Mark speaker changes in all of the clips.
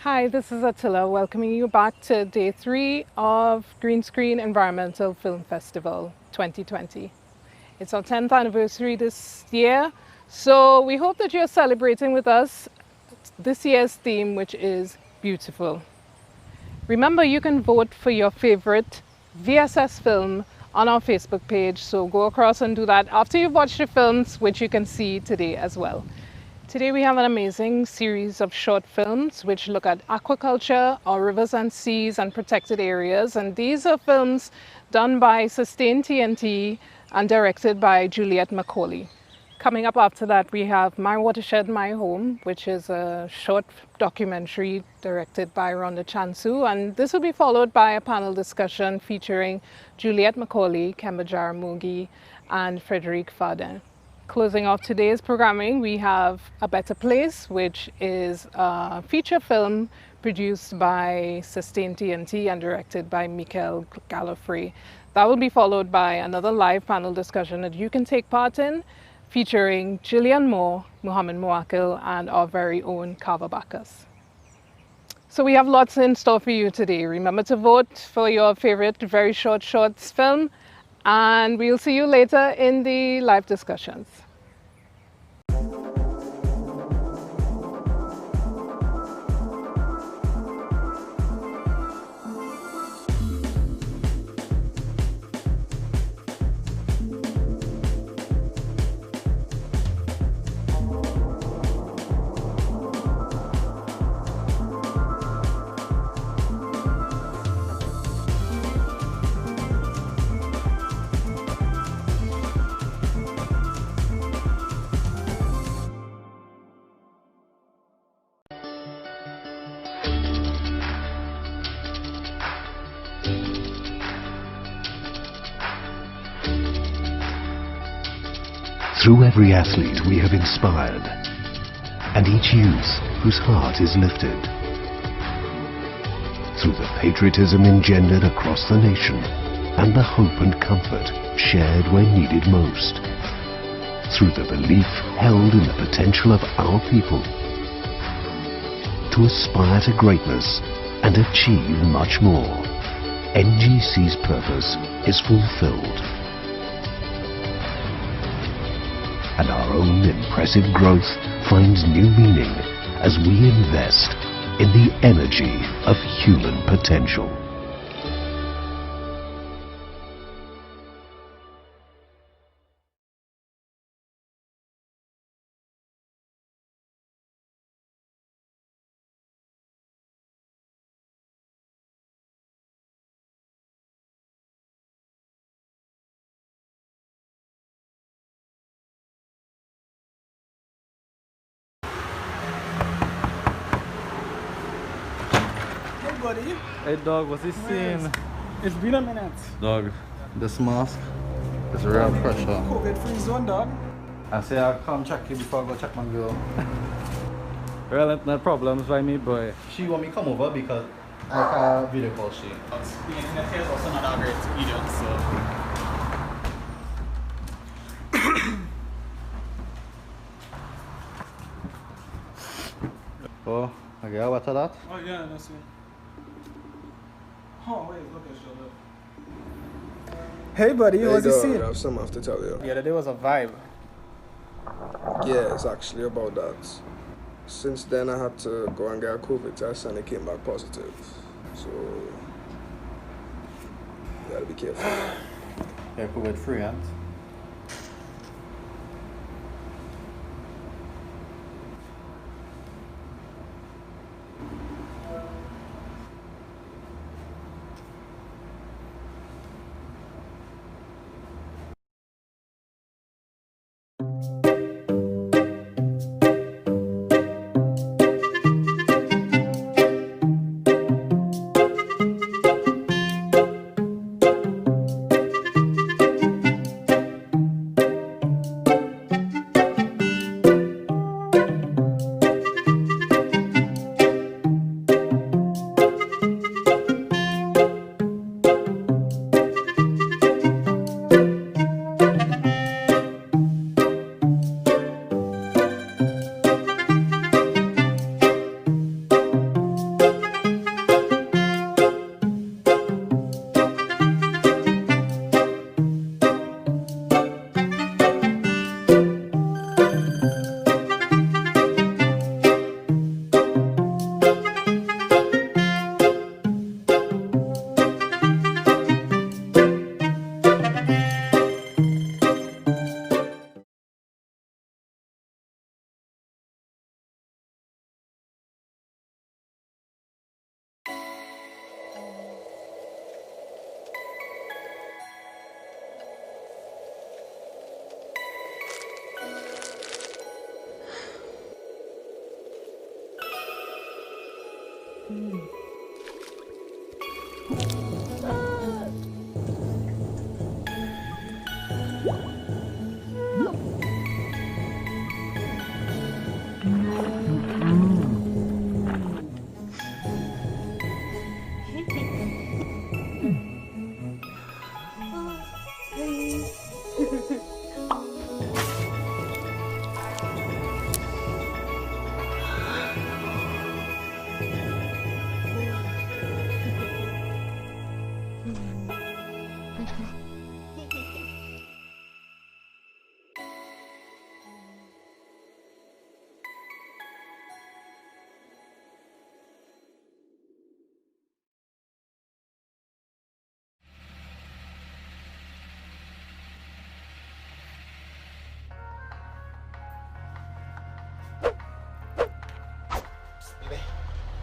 Speaker 1: Hi, this is Attila welcoming you back to day 3 of Green Screen Environmental Film Festival 2020. It's our 10th anniversary this year, so we hope that you're celebrating with us this year's theme, which is beautiful. Remember, you can vote for your favorite VSS film on our Facebook page, so go across and do that after you've watched the films, which you can see today as well. Today we have an amazing series of short films which look at aquaculture, our rivers and seas and protected areas, and these are films done by Sustain TNT and directed by Juliet Macaulay. Coming up after that we have My Watershed, My Home, which is a short documentary directed by Rhonda Chansu, and this will be followed by a panel discussion featuring Juliet Macaulay, Kemba Jaramogi and Frederic Fardin. Closing off today's programming, we have A Better Place, which is a feature film produced by Sustain TNT and directed by Miguel Galofré. That will be followed by another live panel discussion that you can take part in, featuring Gillian Moore, Muhammad Muakil, and our very own Kava Bacchus. So we have lots in store for you today. Remember to vote for your favorite very short shorts film, and we'll see you later in the live discussions.
Speaker 2: Through every athlete we have inspired, and each youth whose heart is lifted. Through the patriotism engendered across the nation, and the hope and comfort shared where needed most. Through the belief held in the potential of our people. To aspire to greatness and achieve much more, NGC's purpose is fulfilled. And our own impressive growth finds new meaning as we invest in the energy of human potential.
Speaker 3: Buddy.
Speaker 4: Hey dog, what's this scene?
Speaker 3: It's been a minute.
Speaker 4: Dog, this mask is real pressure.
Speaker 3: COVID-free zone, dog.
Speaker 4: I say I'll come check you before I go check my girl. Well, no problems by me, boy. She want me come over because I can video call she.
Speaker 3: The internet here is also not a great experience, so.
Speaker 4: Oh, okay, what are that?
Speaker 3: Oh yeah, that's it. Oh wait, look at shoulder. Hey buddy,
Speaker 5: Hey
Speaker 3: what's the
Speaker 5: dog,
Speaker 3: scene?
Speaker 5: I have something to tell you.
Speaker 3: The other day was a vibe.
Speaker 5: Yeah, it's actually about that. Since then I had to go and get a COVID test and it came back positive. So you gotta be careful.
Speaker 4: Yeah, COVID free, huh?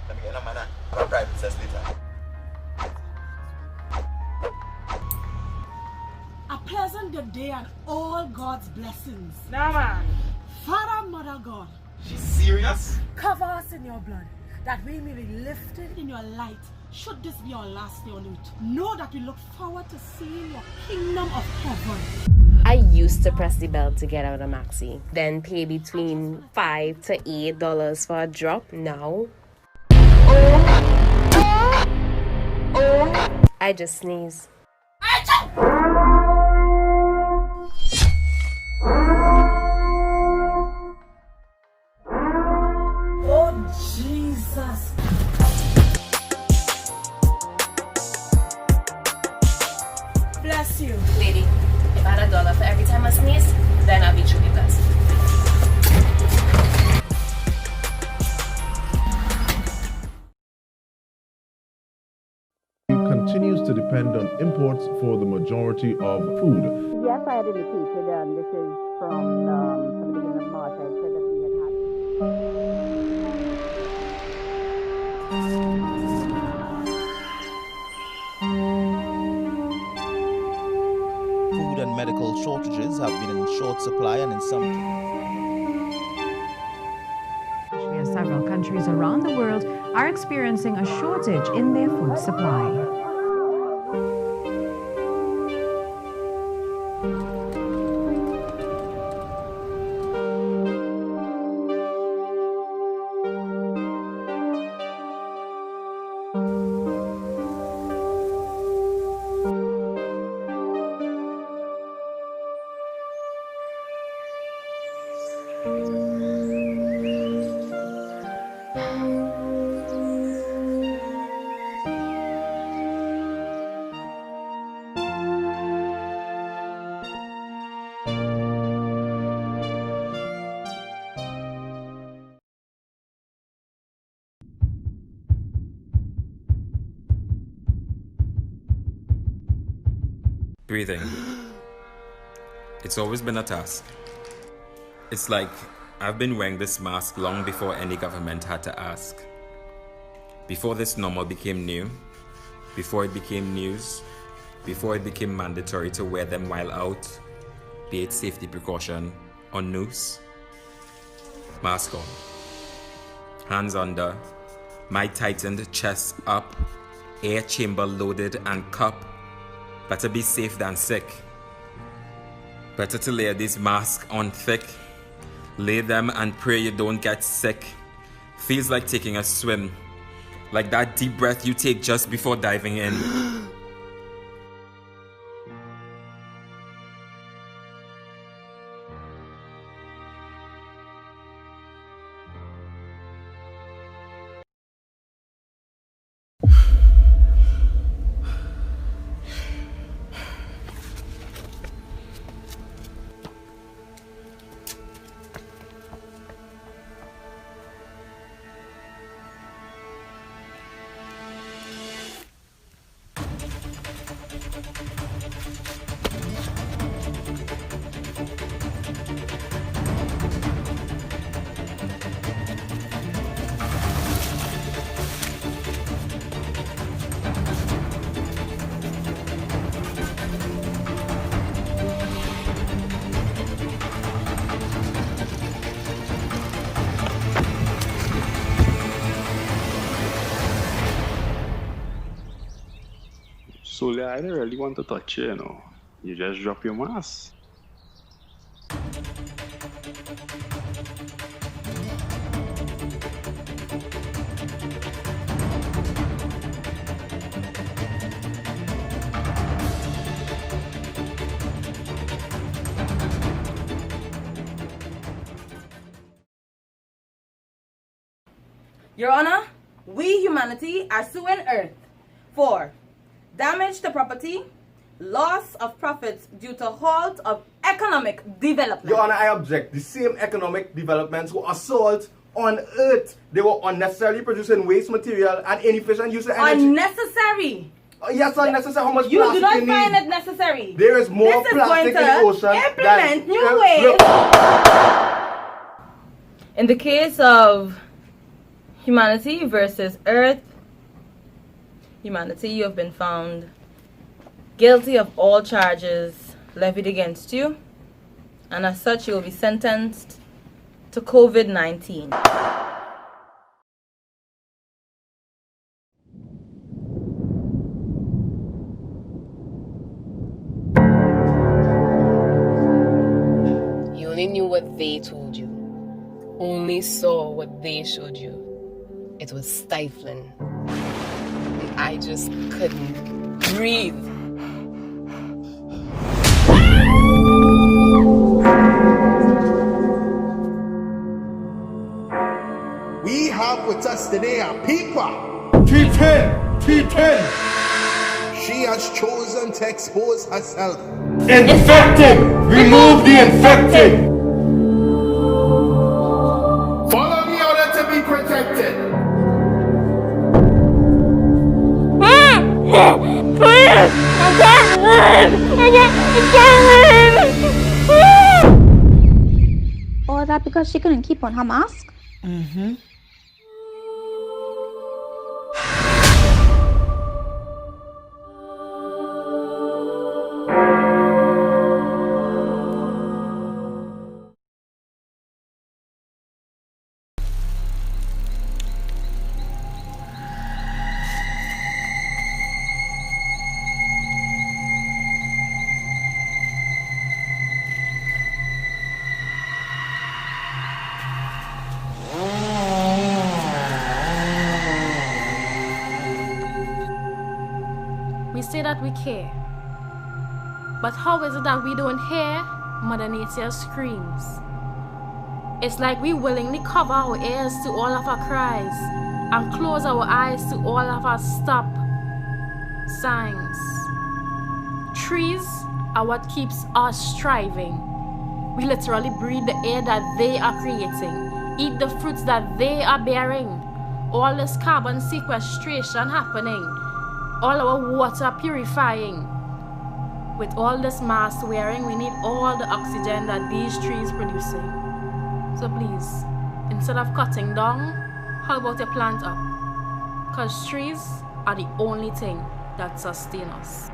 Speaker 6: Let me get a man. I'm a private cess later.
Speaker 7: A pleasant good day and all God's blessings.
Speaker 1: Nah, man.
Speaker 7: Father, Mother God,
Speaker 6: She's serious?
Speaker 7: cover us in your blood, that we may be lifted in your light. Should this be our last day on earth, know that we look forward to seeing your kingdom of heaven.
Speaker 8: I used to press the bell to get out a maxi, then pay between $5 to $8 for a drop. Now, I just sneeze.
Speaker 7: Oh, Jesus. Bless you.
Speaker 8: Lady, if I had $1 for every time I sneeze, then I'll be truly blessed.
Speaker 9: Continues to depend on imports for the majority of food.
Speaker 10: Yes, I had indicated, and this is from the beginning of March. I said that we had
Speaker 6: Food and medical shortages have been in short supply and in some
Speaker 11: Several countries around the world are experiencing a shortage in their food supply.
Speaker 12: Breathing. It's always been a task. It's like I've been wearing this mask long before any government had to ask. Before this normal became new, before it became news, before it became mandatory to wear them while out, be it safety precaution or noose. Mask on. Hands under, my tightened chest up, air chamber loaded and cup. Better be safe than sick. Better to layer these masks on thick. Lay them and pray you don't get sick. Feels like taking a swim. Like that deep breath you take just before diving in.
Speaker 13: Sully, I don't really want to touch you, You just drop your mask.
Speaker 14: Your Honor, we humanity are suing Earth for damage to property, loss of profits due to halt of economic development.
Speaker 3: Your Honor, I object. The same economic developments were assault on Earth. They were unnecessarily producing waste material and inefficient use of energy.
Speaker 14: Unnecessary.
Speaker 3: Yes, unnecessary. How much
Speaker 14: You
Speaker 3: plastic
Speaker 14: do not
Speaker 3: you
Speaker 14: find
Speaker 3: need?
Speaker 14: it necessary.
Speaker 3: There is more
Speaker 14: this
Speaker 3: plastic
Speaker 14: is
Speaker 3: in the
Speaker 14: going
Speaker 3: ocean.
Speaker 14: to implement new ways. In the case of humanity versus Earth, humanity, you have been found guilty of all charges levied against you, and as such, you will be sentenced to COVID-19.
Speaker 8: You only knew what they told you, only saw what they showed you. It was stifling. And I just couldn't breathe.
Speaker 15: We have with us today a peeper.
Speaker 3: 310! 310!
Speaker 15: She has chosen to expose herself.
Speaker 3: Infected! Remove the infected!
Speaker 15: Follow me in order to be protected.
Speaker 16: Please! I can't breathe! I can't breathe!
Speaker 17: All that because she couldn't keep on her mask?
Speaker 16: Mm-hmm.
Speaker 18: We say that we care, but how is it that we don't hear Mother Nature's screams? It's like we willingly cover our ears to all of our cries and close our eyes to all of our stop signs. Trees are what keeps us striving. We literally breathe the air that they are creating, eat the fruits that they are bearing. All this carbon sequestration happening, all our water purifying. With all this mask wearing, we need all the oxygen that these trees producing. So please, instead of cutting down, how about you plant up? Because trees are the only thing that sustain us.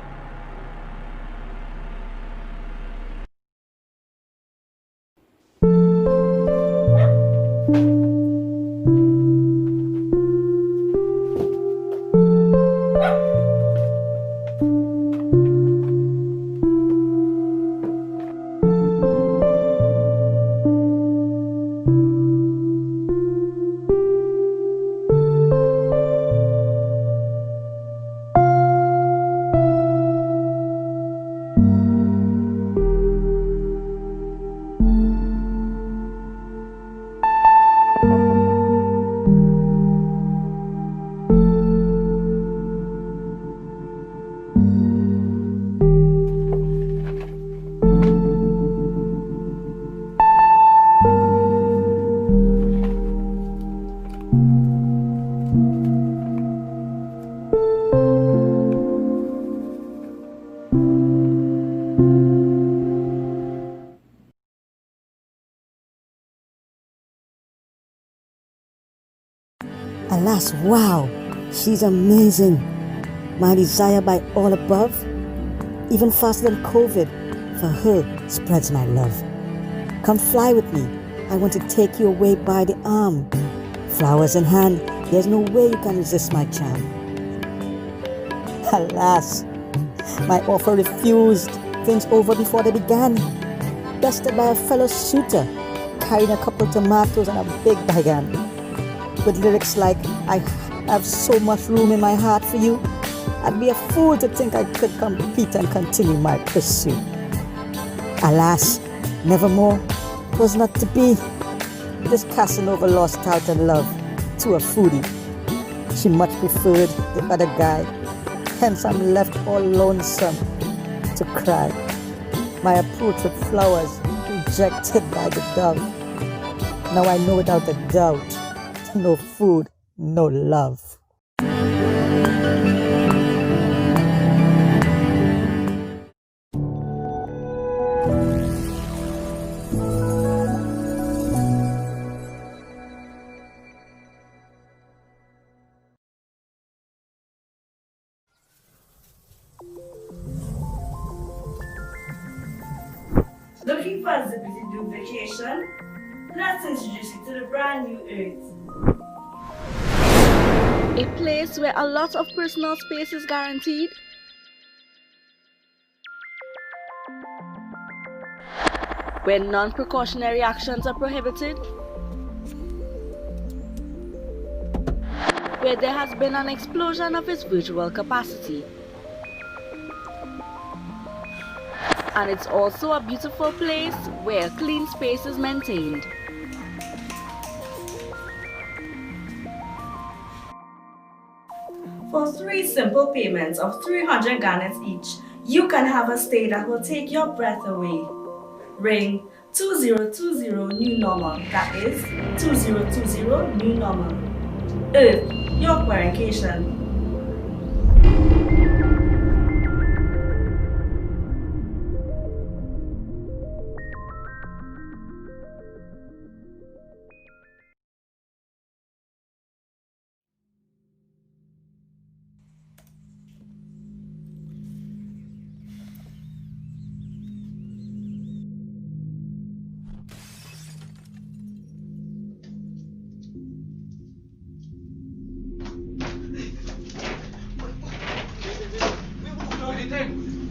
Speaker 19: Alas, wow, she's amazing. My desire by all above, even faster than COVID, for her spreads my love. Come fly with me, I want to take you away by the arm. Flowers in hand, there's no way you can resist my charm. Alas, my offer refused, things over before they began. Bested by a fellow suitor, carrying a couple tomatoes and a big bagan. With lyrics like, I have so much room in my heart for you, I'd be a fool to think I could compete and continue my pursuit. Alas, nevermore, 'twas not to be. This Casanova lost out in love to a foodie. She much preferred the other guy, hence I'm left all lonesome. to cry. My approach with flowers rejected by the dove. Now I know without a doubt, no food, no love.
Speaker 20: Looking for a zippity-doo vacation? Let's introduce you to the brand new Earth. A place where a lot of personal space is guaranteed. Where non-precautionary actions are prohibited. Where there has been an explosion of its virtual capacity. And it's also a beautiful place where clean space is maintained. For 3 simple payments of 300 Ghana's each, you can have a stay that will take your breath away. Ring 2020 New Normal, that is 2020 New Normal. Earth, your quarantation.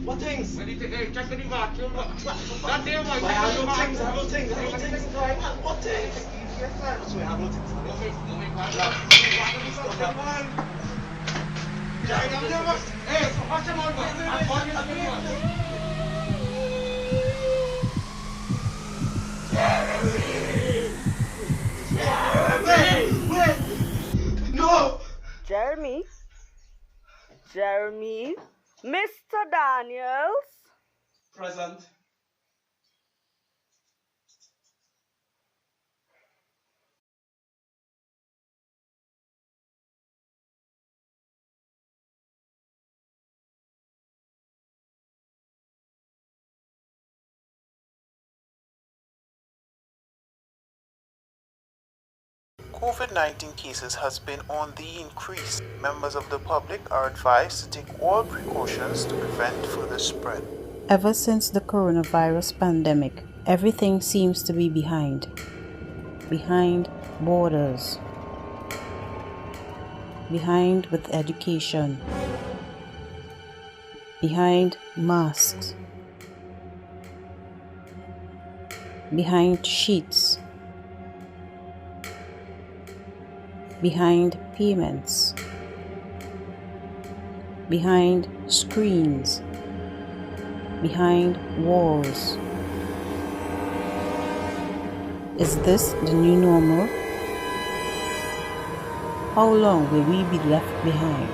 Speaker 16: What things? Hey, check the mark. That there, man. I have no things. What things? Yes, sir. So I have no things. Hey, watch them out, Wait! No!
Speaker 20: Jeremy? Mr. Daniels?
Speaker 16: Present.
Speaker 21: COVID-19 cases has been on the increase. Members of the public are advised to take all precautions to prevent further spread.
Speaker 22: Ever since the coronavirus pandemic, everything seems to be behind. Behind borders. Behind with education. Behind masks. Behind sheets. Behind payments. Behind screens. Behind walls. Is this the new normal? How long will we be left behind?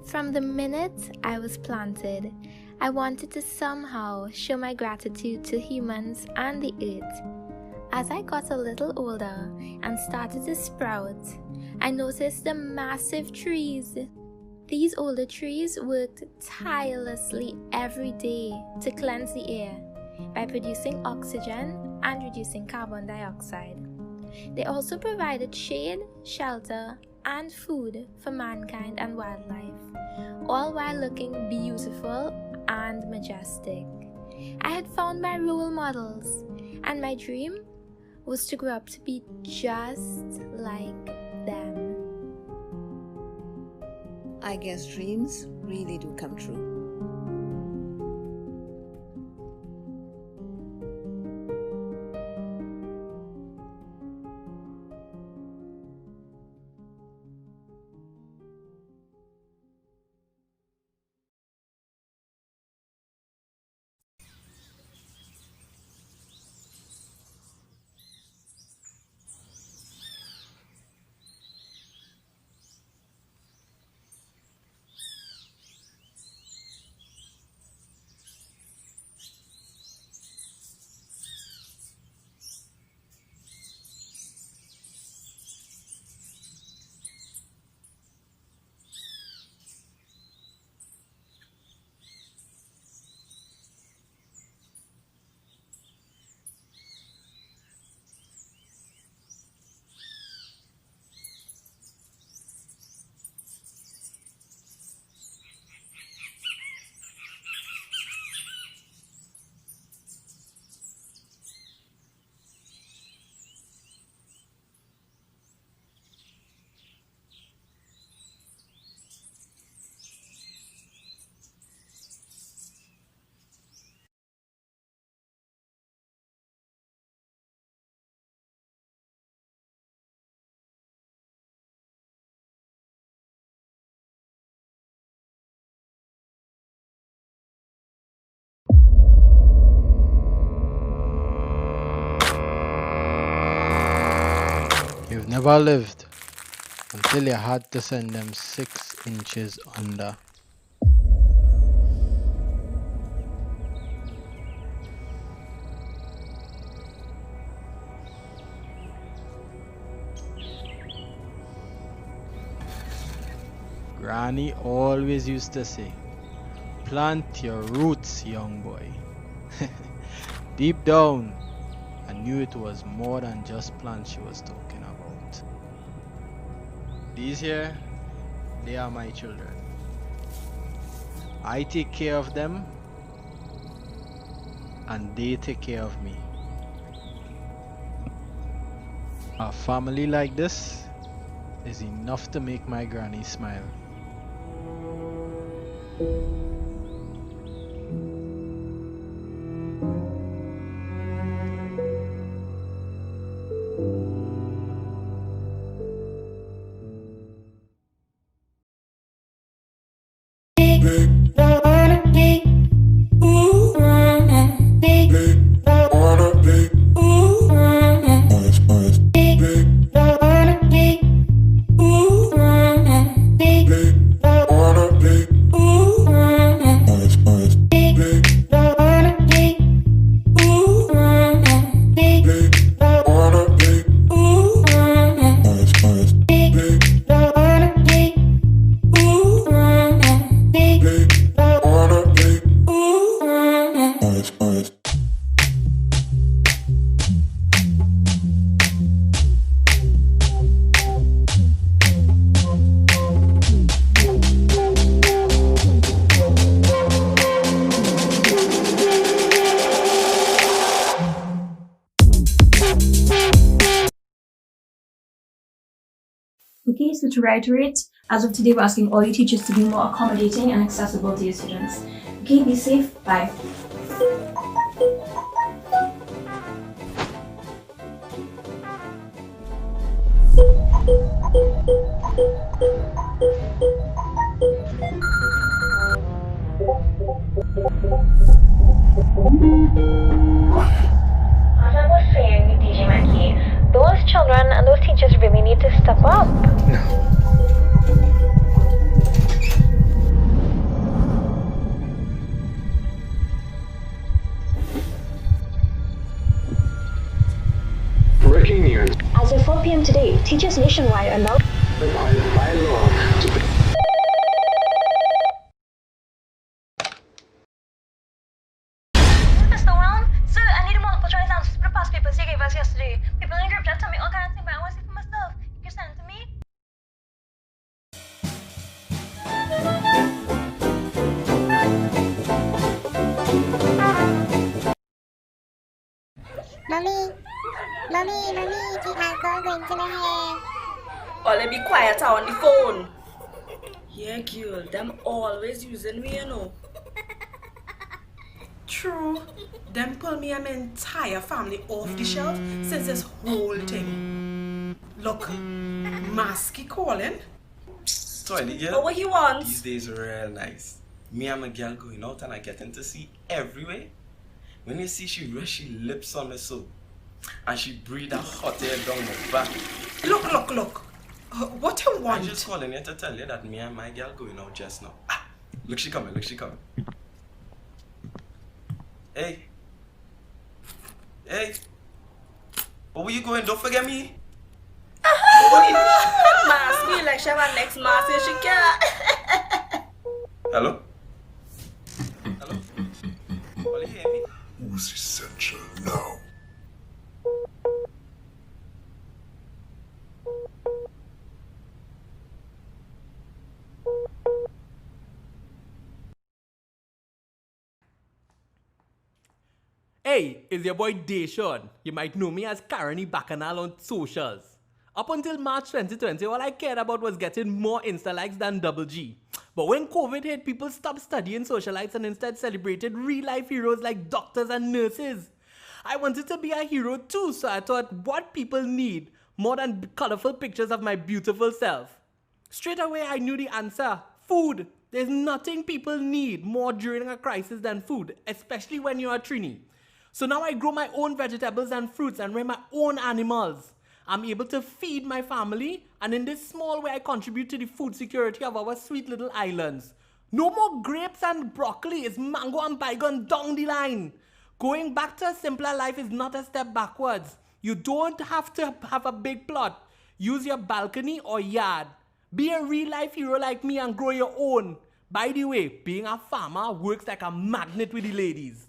Speaker 23: From the minute I was planted, I wanted to somehow show my gratitude to humans and the earth. As I got a little older and started to sprout, I noticed the massive trees. These older trees worked tirelessly every day to cleanse the air by producing oxygen and reducing carbon dioxide. They also provided shade, shelter, and food for mankind and wildlife, all while looking beautiful and majestic. I had found my role models, and my dream was to grow up to be just like them.
Speaker 24: I guess dreams really do come true.
Speaker 1: Never lived until you had to send them 6 inches under. Granny always used to say, plant your roots, young boy. Deep down, I knew it was more than just plants she was talking about. These here, they are my children. I take care of them, and they take care of me. A family like this is enough to make my granny smile.
Speaker 2: Okay, so to reiterate, as of today, we're asking all your teachers to be more accommodating and accessible to your students. Okay, be safe. Bye.
Speaker 4: As I was saying, DJ Mackie, those children and those teachers really need to step up.
Speaker 5: Breaking news.
Speaker 4: As of 4 p.m. today, teachers nationwide are now
Speaker 5: Required by law to
Speaker 4: Mr. Whelm, sir, I need a multiple choice answers for the past papers you gave us yesterday. People in the group chat tell me all kinds of things, but I want to see for myself. You can send it to me.
Speaker 25: Mommy, the alcohol going to the hair.
Speaker 20: Oh, let me be quiet on the phone. Yeah, girl, them always using me, you know.
Speaker 7: True. Them pull me and my entire family off the shelf since this whole thing. Look, Masky calling.
Speaker 16: Toilet girl.
Speaker 20: Oh, what he wants?
Speaker 16: These days are real nice. Me and my girl going out and I getting to see everywhere. When you see she rush she lips on me so, and she breathe a hot air down my back.
Speaker 7: Look. What you want?
Speaker 16: I'm just calling here to tell you that me and my girl going out just now. Ah, look she coming. Hey. Where you going? Don't forget me.
Speaker 20: Mask me like she have a next mask and she can't.
Speaker 16: Hello? Will you hear me?
Speaker 15: Who's essential now?
Speaker 26: Hey, it's your boy Deshaun. You might know me as Karani Bacchanal on socials. Up until March 2020, all I cared about was getting more Insta likes than Double G. But when COVID hit, people stopped studying socialites and instead celebrated real-life heroes like doctors and nurses. I wanted to be a hero too, so I thought what people need more than colorful pictures of my beautiful self. Straight away, I knew the answer. Food. There's nothing people need more during a crisis than food, especially when you're a Trini. So now I grow my own vegetables and fruits and raise my own animals. I'm able to feed my family, and in this small way I contribute to the food security of our sweet little islands. No more grapes and broccoli, it's mango and bygone down the line. Going back to a simpler life is not a step backwards. You don't have to have a big plot. Use your balcony or yard. Be a real life hero like me and grow your own. By the way, being a farmer works like a magnet with the ladies.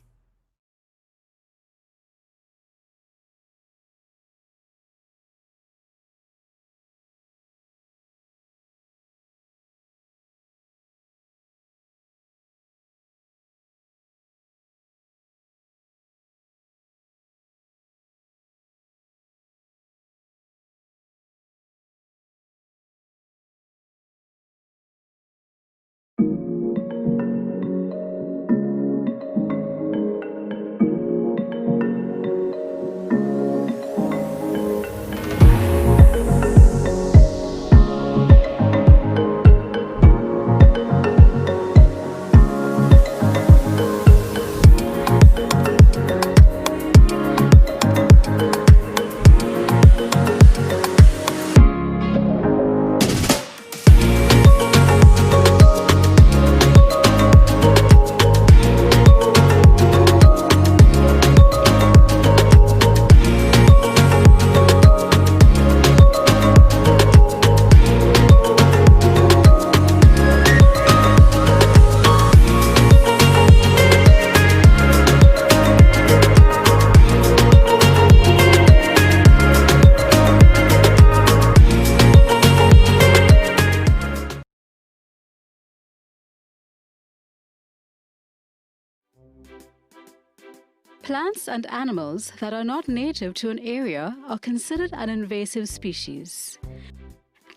Speaker 6: Plants and animals that are not native to an area are considered an invasive species.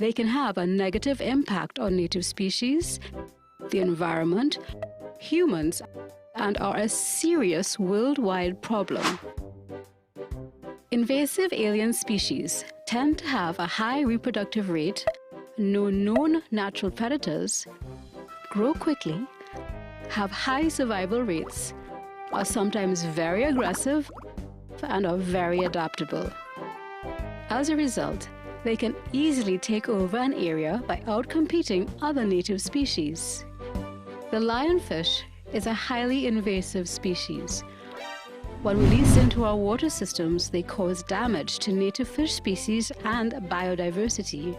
Speaker 6: They can have a negative impact on native species, the environment, humans, and are a serious worldwide problem. Invasive alien species tend to have a high reproductive rate, no known natural predators, grow quickly, have high survival rates, are sometimes very aggressive, and are very adaptable. As a result, they can easily take over an area by outcompeting other native species. The lionfish is a highly invasive species. When released into our water systems, they cause damage to native fish species and biodiversity.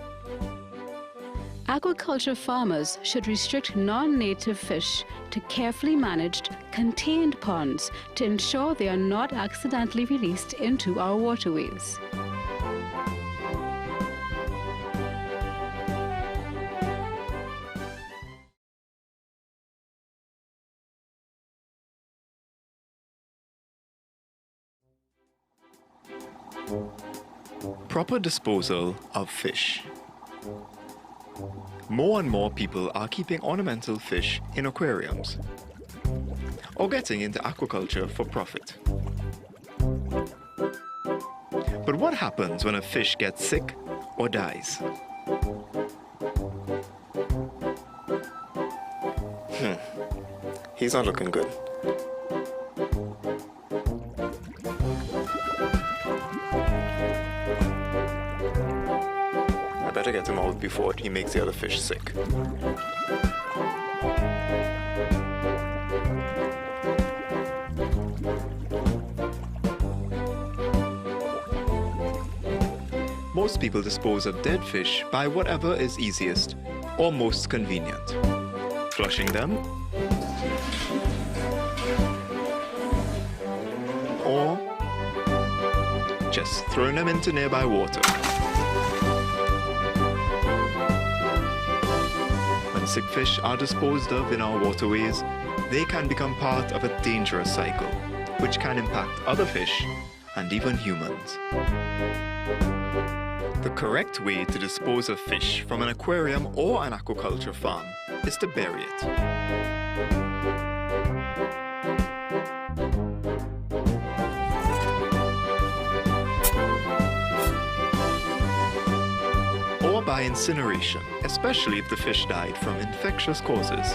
Speaker 6: Aquaculture farmers should restrict non-native fish to carefully managed, contained ponds to ensure they are not accidentally released into our waterways.
Speaker 9: Proper disposal of fish. More and more people are keeping ornamental fish in aquariums or getting into aquaculture for profit. But what happens when a fish gets sick or dies? He's not looking good. Better get him out before he makes the other fish sick. Most people dispose of dead fish by whatever is easiest or most convenient. Flushing them, or just throwing them into nearby water. Sick fish are disposed of in our waterways, they can become part of a dangerous cycle, which can impact other fish and even humans. The correct way to dispose of fish from an aquarium or an aquaculture farm is to bury it. By incineration, especially if the fish died from infectious causes.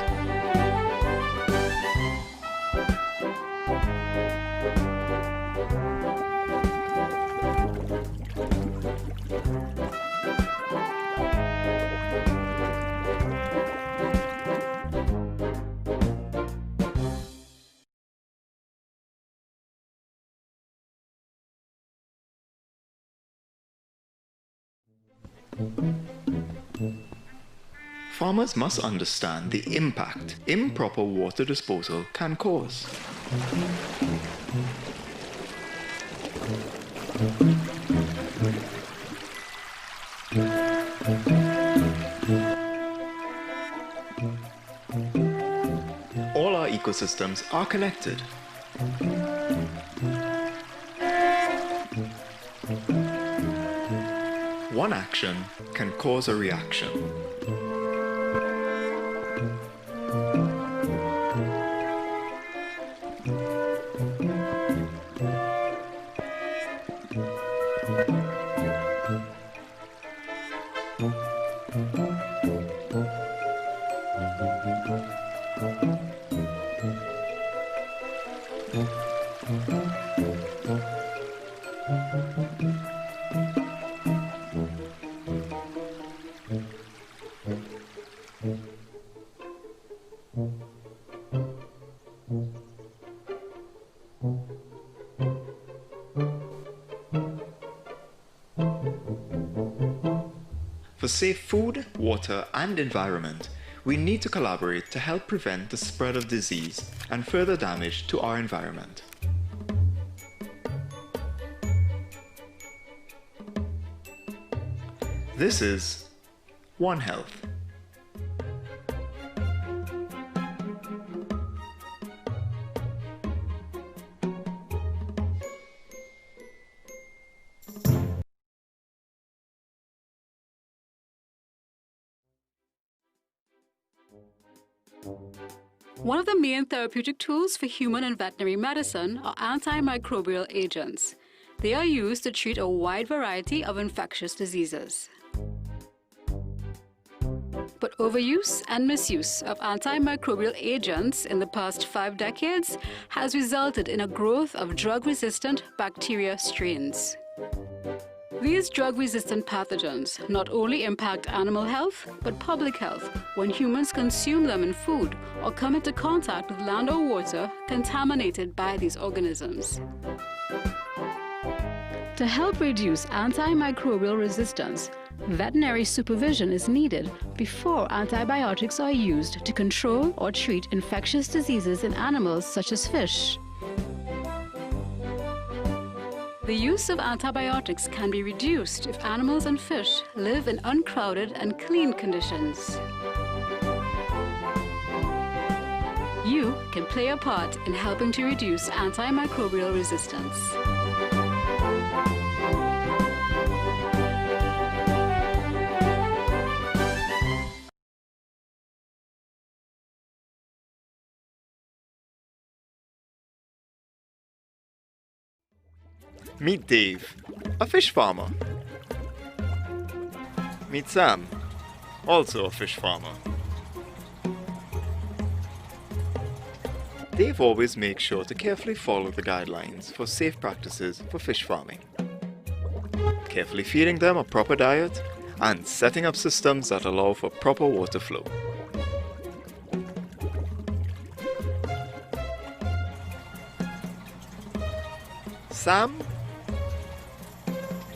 Speaker 9: Farmers must understand the impact improper water disposal can cause. All our ecosystems are connected. One action can cause a reaction. For safe food, water, and environment, we need to collaborate to help prevent the spread of disease and further damage to our environment. This is One Health.
Speaker 6: One of the main therapeutic tools for human and veterinary medicine are antimicrobial agents. They are used to treat a wide variety of infectious diseases. But overuse and misuse of antimicrobial agents in the past 5 decades has resulted in a growth of drug-resistant bacteria strains. These drug-resistant pathogens not only impact animal health, but public health when humans consume them in food or come into contact with land or water contaminated by these organisms. To help reduce antimicrobial resistance, veterinary supervision is needed before antibiotics are used to control or treat infectious diseases in animals such as fish. The use of antibiotics can be reduced if animals and fish live in uncrowded and clean conditions. You can play a part in helping to reduce antimicrobial resistance.
Speaker 9: Meet Dave, a fish farmer. Meet Sam, also a fish farmer. Dave always makes sure to carefully follow the guidelines for safe practices for fish farming. Carefully feeding them a proper diet and setting up systems that allow for proper water flow. Sam,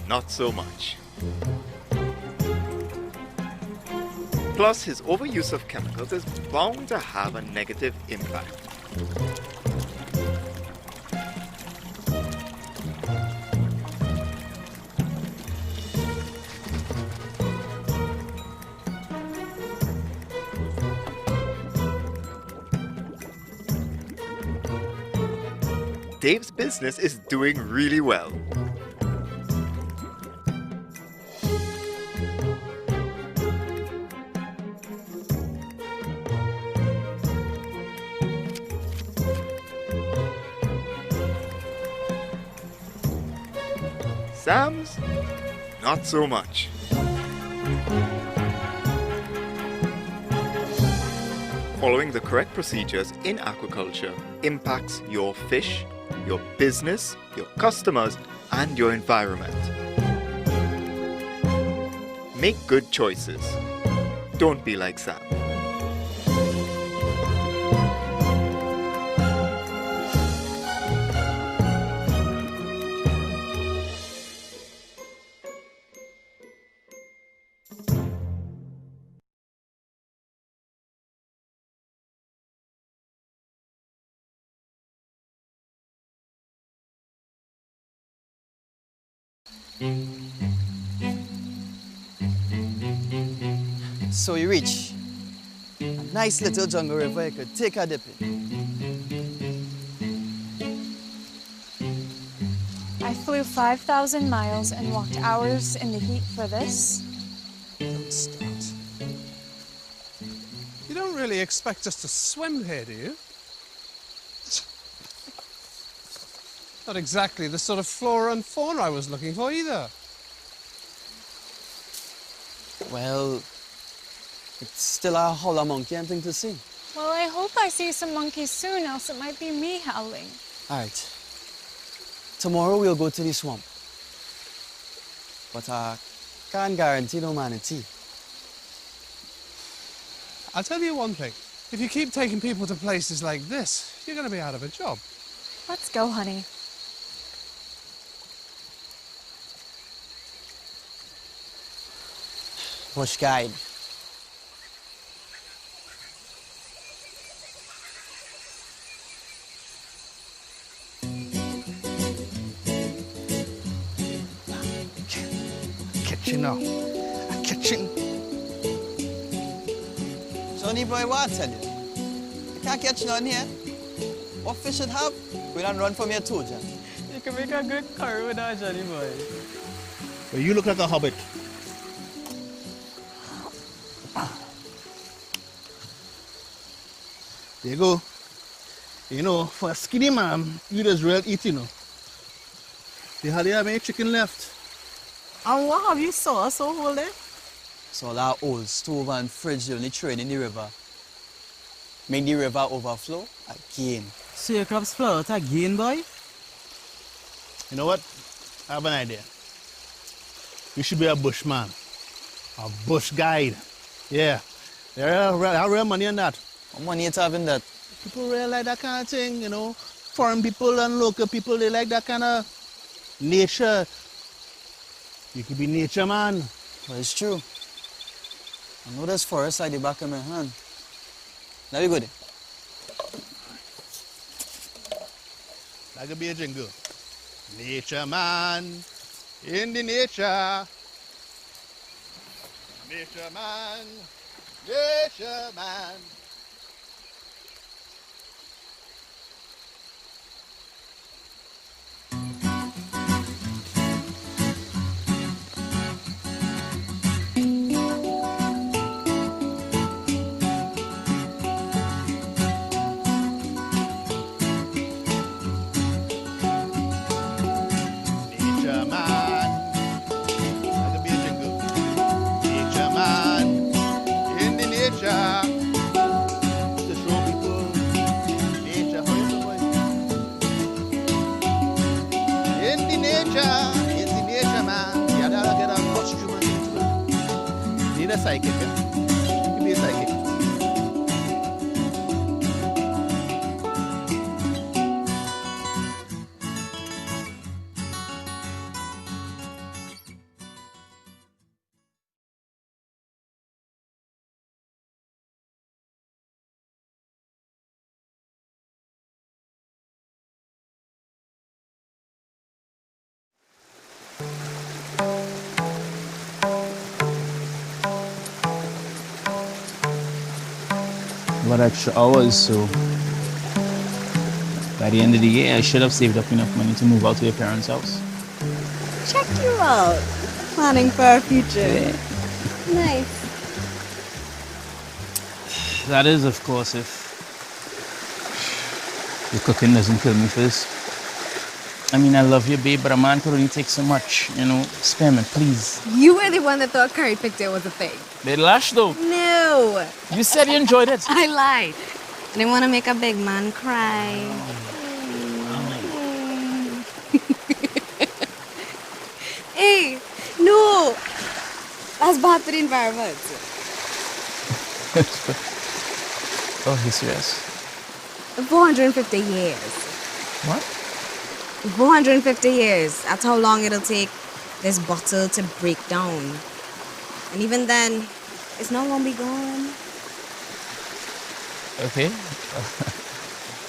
Speaker 9: not so much. Plus, his overuse of chemicals is bound to have a negative impact. Dave's business is doing really well. Sam's, not so much. Following the correct procedures in aquaculture impacts your fish, your business, your customers, and your environment. Make good choices. Don't be like Sam.
Speaker 8: So you reach a nice little jungle river you could take a dip in.
Speaker 10: I flew 5,000 miles and walked hours in the heat for this.
Speaker 8: Don't start.
Speaker 11: You don't really expect us to swim here, do you? Not exactly the sort of flora and fauna I was looking for either.
Speaker 8: Well, it's still a howler monkey and thing to see.
Speaker 10: Well, I hope I see some monkeys soon, else it might be me howling.
Speaker 8: All right. Tomorrow we'll go to the swamp. But I can't guarantee no manatee.
Speaker 11: I'll tell you one thing. If you keep taking people to places like this, you're going to be out of a job.
Speaker 10: Let's go, honey.
Speaker 8: Bush guide.
Speaker 11: Kitchen now. A kitchen.
Speaker 8: Sonny boy, what I tell you? You can't catch none here. What fish should have? We don't run from here too, John.
Speaker 12: You can make a good curry with that, Johnny boy.
Speaker 13: Well, you look like a hobbit. There you go. You know, for a skinny man, you just real eat, you know. They hardly have any chicken left.
Speaker 12: And what have you saw so hold it?
Speaker 8: So that old stove and fridge they only thrown in the river. Make the river overflow again.
Speaker 12: So your crops flow out again, boy?
Speaker 13: You know what? I have an idea. You should be a bushman. A bush guide. Yeah. There are real money on that.
Speaker 8: What money you having that?
Speaker 13: People really like that kind of thing, you know. Foreign people and local people, they like that kind of nature. You could be nature man.
Speaker 8: Well, it's true. I know there's forest at the back of my hand. Now we go there.
Speaker 13: That could be a jingle. Nature man, in the nature. Nature man, nature man. Need a psychic, yeah? Give me a psychic.
Speaker 14: What extra hours, so by the end of the year I should have saved up enough money to move out to your parents' house.
Speaker 27: Check you out. Planning for our future.
Speaker 14: Yeah.
Speaker 27: Nice.
Speaker 14: That is, of course, if the cooking doesn't kill me first. I mean, I love you, babe, but a man could only take so much, you know. Spare me, please.
Speaker 27: You were the one that thought curry picture was a thing.
Speaker 14: They lash, though.
Speaker 27: No.
Speaker 14: You said you enjoyed it.
Speaker 27: I lied. I didn't want to make a big man cry. Hey, no. That's bad for the environment.
Speaker 14: Oh, he's serious.
Speaker 27: 450 years.
Speaker 14: What?
Speaker 27: 450 years. That's how long it'll take this bottle to break down. And even then, it's not gonna be gone.
Speaker 14: Okay.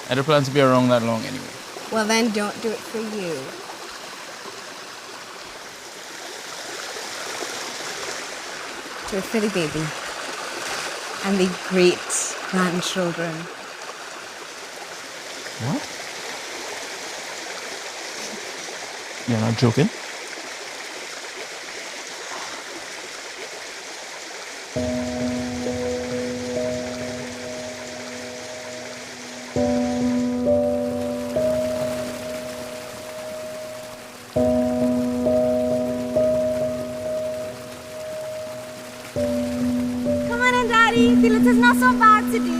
Speaker 14: I don't plan to be around that long anyway.
Speaker 27: Well, then don't do it for you. to a filly baby and the great grandchildren.
Speaker 14: What? You're not joking?
Speaker 27: Come on in, Daddy. The little is not so bad today.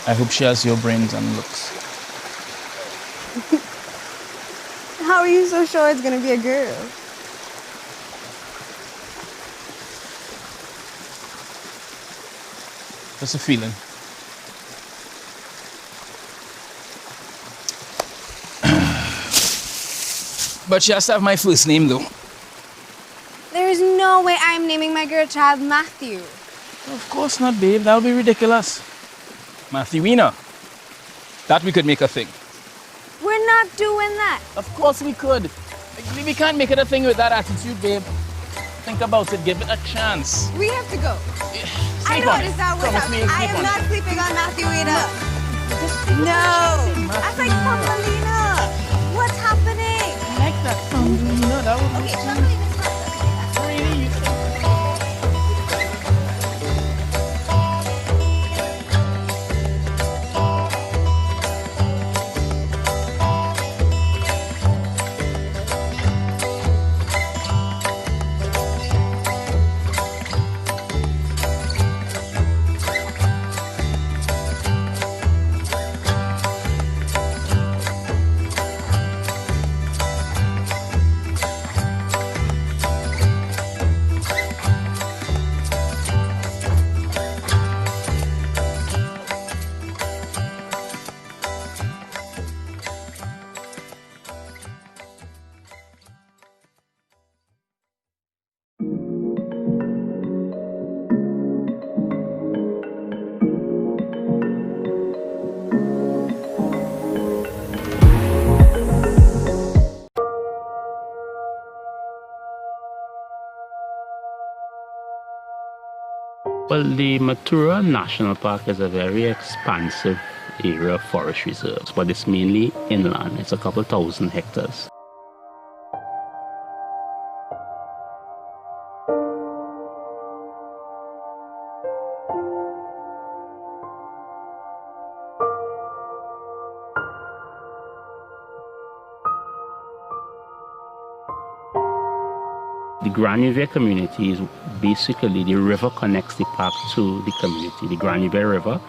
Speaker 14: I hope she has your brains and looks.
Speaker 27: How are you so sure it's gonna be a girl?
Speaker 14: Just a feeling. But she has to have my first name though.
Speaker 27: There is no way I'm naming my girl child Matthew.
Speaker 14: Of course not, babe. That would be ridiculous. Matthewina. That we could make a thing.
Speaker 27: We're not doing that.
Speaker 14: Of course we could. We can't make it a thing with that attitude, babe. Think about it. Give it a chance.
Speaker 27: We have to go. I
Speaker 14: Sleep
Speaker 27: know
Speaker 14: on
Speaker 27: it
Speaker 14: it.
Speaker 27: is that way.
Speaker 14: Promise me you'll
Speaker 27: I
Speaker 14: sleep
Speaker 27: am
Speaker 14: on
Speaker 27: not
Speaker 14: it.
Speaker 27: sleeping on Matthewina. No. I was like, Thumbelina. What's happening?
Speaker 14: I like that Thumbelina. That would
Speaker 27: Okay, Thumbelina.
Speaker 3: Well, the Matura National Park is a very expansive area of forest reserves, but it's mainly inland. It's a couple thousand hectares. The Grand River community is basically the river connects the park to the community. The Grand River River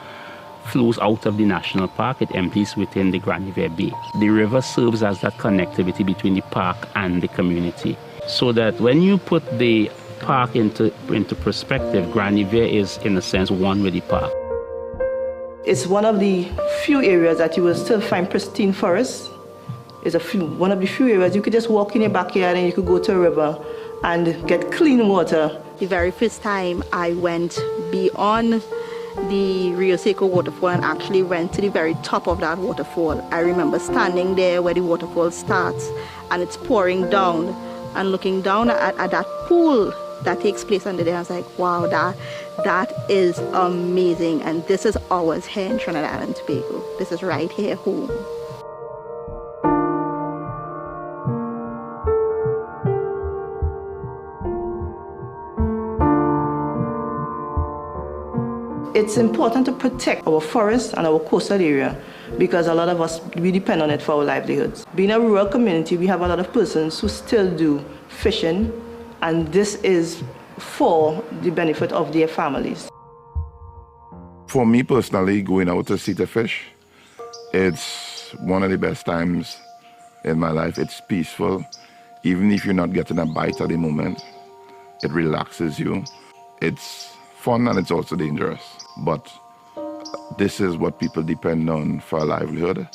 Speaker 3: flows out of the national park. It empties within the Grand River Bay. The river serves as that connectivity between the park and the community. So that when you put the park into perspective, Grand River is in a sense one with the park.
Speaker 17: It's one of the few areas that you will still find pristine forests. It's one of the few areas you could just walk in your backyard and you could go to a river and get clean water.
Speaker 18: The very first time I went beyond the Rio Seco waterfall and actually went to the very top of that waterfall. I remember standing there where the waterfall starts and it's pouring down and looking down at that pool that takes place under there. I was like, wow, that is amazing. And this is ours here in Trinidad and Tobago. This is right here home.
Speaker 17: It's important to protect our forests and our coastal area because a lot of us, we depend on it for our livelihoods. Being a rural community, we have a lot of persons who still do fishing, and this is for the benefit of their families.
Speaker 1: For me personally, going out to see the fish, it's one of the best times in my life. It's peaceful. Even if you're not getting a bite at the moment, it relaxes you. It's fun and it's also dangerous. But this is what people depend on for a livelihood,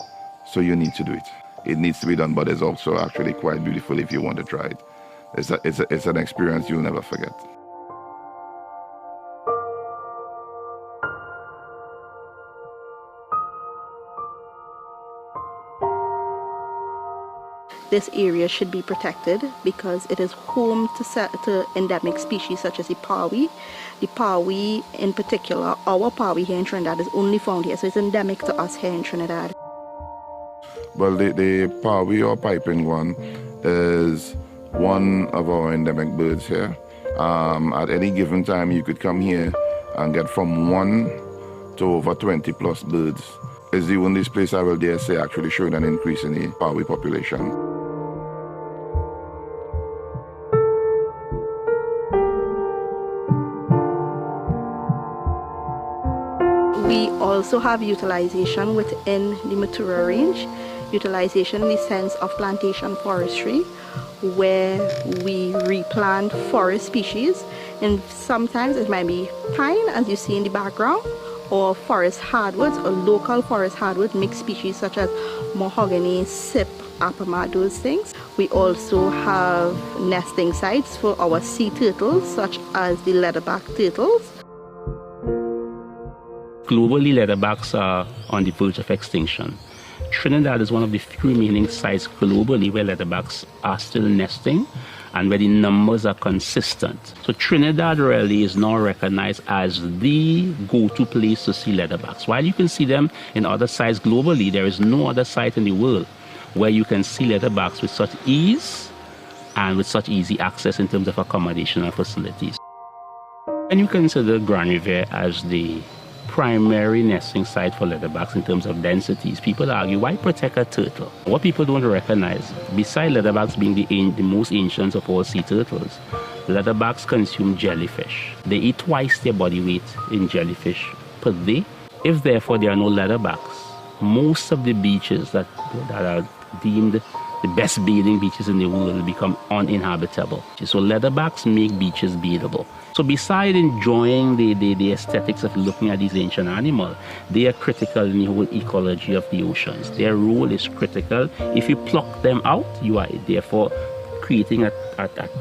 Speaker 1: so you need to do it. It needs to be done, but it's also actually quite beautiful if you want to try it. It's an experience you'll never forget.
Speaker 18: This area should be protected because it is home to endemic species such as the pawi. The pawi in particular, our pawi here in Trinidad is only found here, so it's endemic to us here in Trinidad.
Speaker 1: Well, the pawi or piping one is one of our endemic birds here. At any given time, you could come here and get from 1 to over 20 plus birds. It's the only place I will dare say actually showing an increase in the pawi population.
Speaker 18: We also have utilization within the Matura range, utilization in the sense of plantation forestry, where we replant forest species, and sometimes it might be pine, as you see in the background, or forest hardwoods or local forest hardwood mixed species such as mahogany, sip, apama, those things. We also have nesting sites for our sea turtles such as the leatherback turtles.
Speaker 3: Globally, leatherbacks are on the verge of extinction. Trinidad is one of the few remaining sites globally where leatherbacks are still nesting and where the numbers are consistent. So Trinidad really is now recognized as the go-to place to see leatherbacks. While you can see them in other sites globally, there is no other site in the world where you can see leatherbacks with such ease and with such easy access in terms of accommodation and facilities. When you consider Grand Riviere as the primary nesting site for leatherbacks in terms of densities, people argue, why protect a turtle? What people don't recognize, besides leatherbacks being the most ancient of all sea turtles, leatherbacks consume jellyfish. They eat twice their body weight in jellyfish per day. If therefore there are no leatherbacks, most of the beaches that are deemed the best bathing beaches in the world will become uninhabitable. So leatherbacks make beaches bathable. So besides enjoying the aesthetics of looking at these ancient animals, they are critical in the whole ecology of the oceans. Their role is critical. If you pluck them out, you are therefore creating a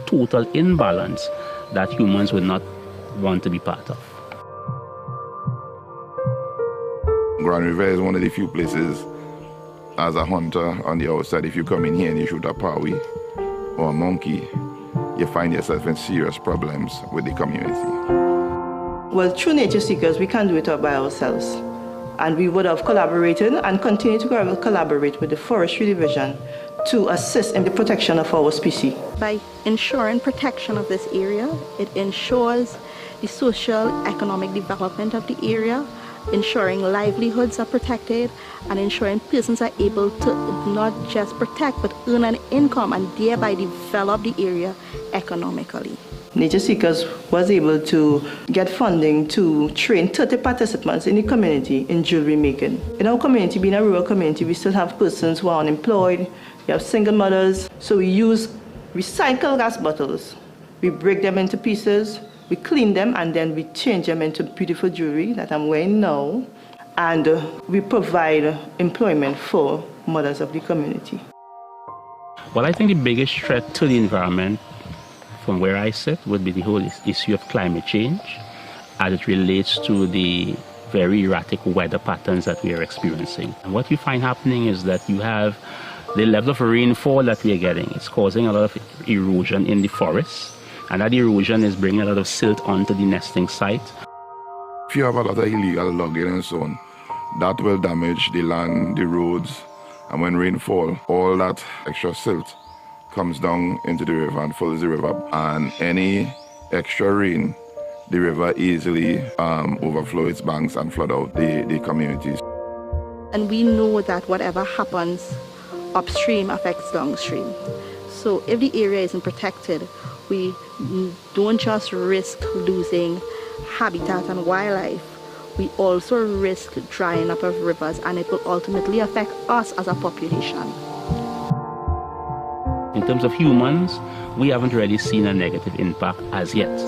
Speaker 3: total imbalance that humans will not want to be part of.
Speaker 1: Grand Riviere is one of the few places as a hunter on the outside, if you come in here and you shoot a pawi or a monkey, you find yourself in serious problems with the community.
Speaker 17: Well, through Nature Seekers, we can't do it all by ourselves. And we would have collaborated and continue to collaborate with the Forestry Division to assist in the protection of our species.
Speaker 18: By ensuring protection of this area, it ensures the social, economic development of the area, ensuring livelihoods are protected, and ensuring persons are able to not just protect but earn an income and thereby develop the area economically.
Speaker 17: Nature Seekers was able to get funding to train 30 participants in the community in jewelry making. In our community, being a rural community, we still have persons who are unemployed, we have single mothers, so we use recycled glass bottles. We break them into pieces, we clean them, and then we change them into beautiful jewelry that I'm wearing now. And we provide employment for mothers of the community.
Speaker 3: Well, I think the biggest threat to the environment from where I sit would be the whole issue of climate change as it relates to the very erratic weather patterns that we are experiencing. And what you find happening is that you have the level of rainfall that we are getting. It's causing a lot of erosion in the forests, and that erosion is bringing a lot of silt onto the nesting site.
Speaker 1: If you have a lot of illegal logging and so on, that will damage the land, the roads, and when rainfall, all that extra silt comes down into the river and fills the river. And any extra rain, the river easily overflows its banks and flood out the communities.
Speaker 18: And we know that whatever happens upstream affects downstream. So if the area isn't protected, we don't just risk losing habitat and wildlife, we also risk drying up of rivers, and it will ultimately affect us as a population.
Speaker 3: In terms of humans, we haven't really seen a negative impact as yet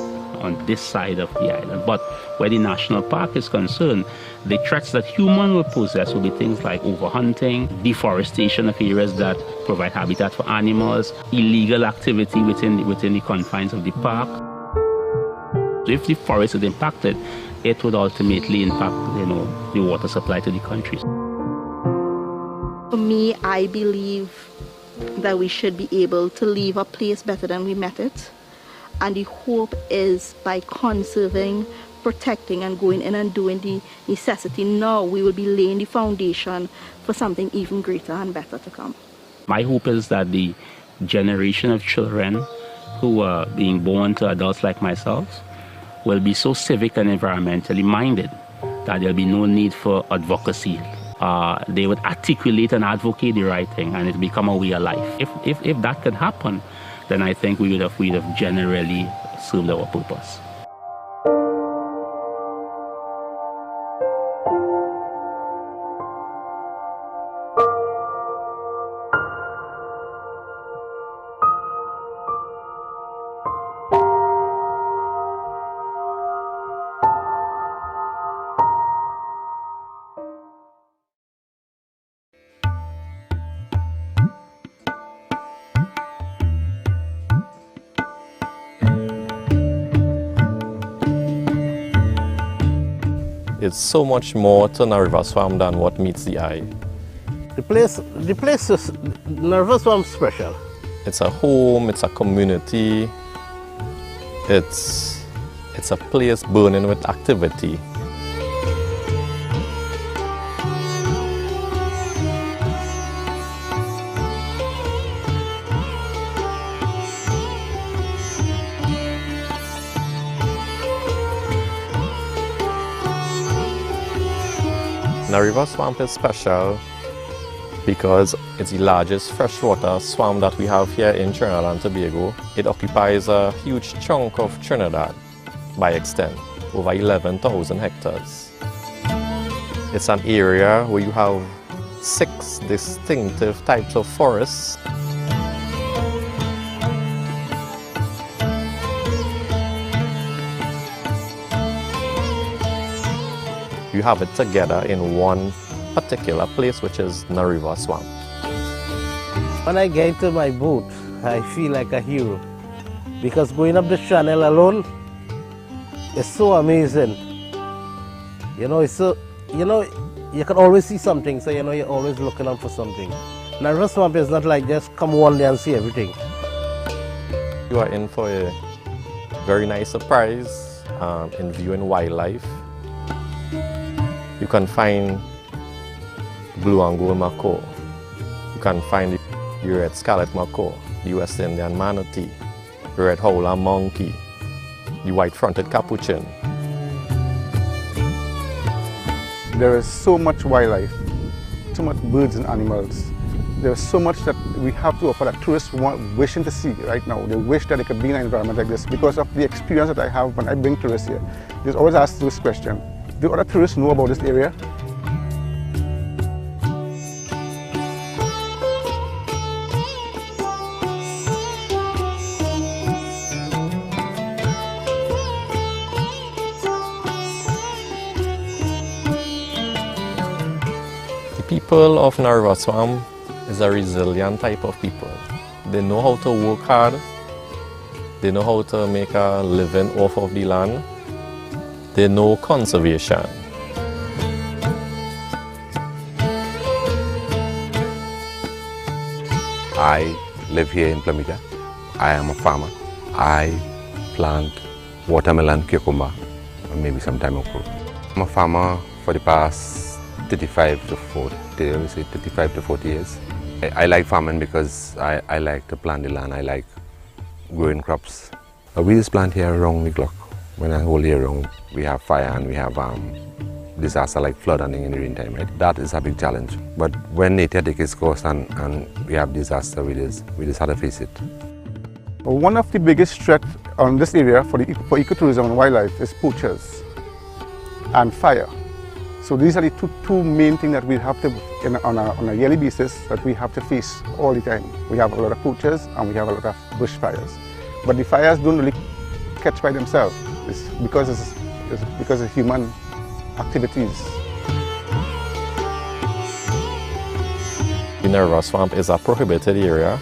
Speaker 3: on this side of the island. But where the national park is concerned, the threats that humans will possess will be things like overhunting, deforestation of areas that provide habitat for animals, illegal activity within the confines of the park. So if the forest is impacted, it would ultimately impact, the water supply to the country.
Speaker 18: For me, I believe that we should be able to leave a place better than we met it. And the hope is by conserving, protecting, and going in and doing the necessity now, we will be laying the foundation for something even greater and better to come.
Speaker 3: My hope is that the generation of children who are being born to adults like myself will be so civic and environmentally minded that there'll be no need for advocacy. They would articulate and advocate the right thing, and it become a way of life. If that could happen, then I think we would have generally served our purpose.
Speaker 2: It's so much more to River Swamp than what meets the eye.
Speaker 13: The place is River Swamp special.
Speaker 2: It's a home, it's a community, it's a place burning with activity. River Swamp is special because it's the largest freshwater swamp that we have here in Trinidad and Tobago. It occupies a huge chunk of Trinidad by extent, over 11,000 hectares. It's an area where you have 6 distinctive types of forests. You have it together in one particular place, which is River Swamp.
Speaker 13: When I get into my boat, I feel like a hero, because going up the channel alone is so amazing. It's so, you can always see something, so you're always looking out for something. River Swamp is not like just come one day and see everything.
Speaker 2: You are in for a very nice surprise in viewing wildlife. You can find blue and gold macaw. You can find the red scarlet macaw, the West Indian manatee, the red howler monkey, the white-fronted capuchin.
Speaker 5: There is so much wildlife, so much birds and animals. There's so much that we have to offer that tourists wishing to see right now. They wish that they could be in an environment like this because of the experience that I have when I bring tourists here. They always ask this question: do other tourists know about this area?
Speaker 2: The people of River Swamp is a resilient type of people. They know how to work hard. They know how to make a living off of the land. They know conservation.
Speaker 19: I live here in Plumita. I am a farmer. I plant watermelon, cucumber, and maybe some time okra. I'm a farmer for the past 35 to 40 years. I like farming because I like to plant the land. I like growing crops. We just plant here around the clock. When I whole year round, we have fire and we have disaster like flooding in the rain time, right? That is a big challenge. But when nature takes its course and we have disaster, we just have to face it.
Speaker 5: One of the biggest threats on this area for ecotourism and wildlife is poachers and fire. So these are the two main things that we have to, on a yearly basis, that we have to face all the time. We have a lot of poachers and we have a lot of bushfires. But the fires don't really catch by themselves. It's because of human activities.
Speaker 2: The River Swamp is a prohibited area.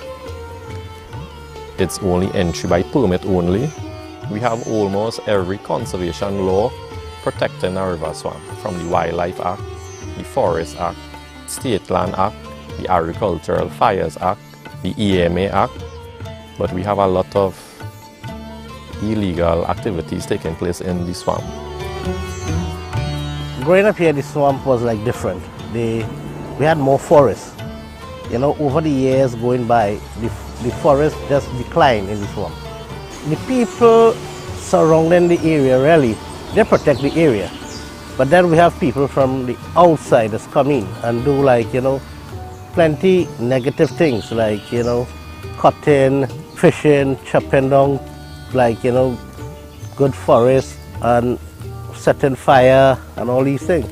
Speaker 2: It's only entry by permit only. We have almost every conservation law protecting the river swamp, from the Wildlife Act, the Forest Act, State Land Act, the Agricultural Fires Act, the EMA Act, but we have a lot of illegal activities taking place in the swamp.
Speaker 13: Growing up here, the swamp was like different. We had more forests. You know, over the years going by, the forest just declined in the swamp. The people surrounding the area, really, they protect the area. But then we have people from the outside that's come in and do, like, you know, plenty negative things, like, you know, cutting, fishing, chopping down, like, you know, good forest and setting fire and all these things.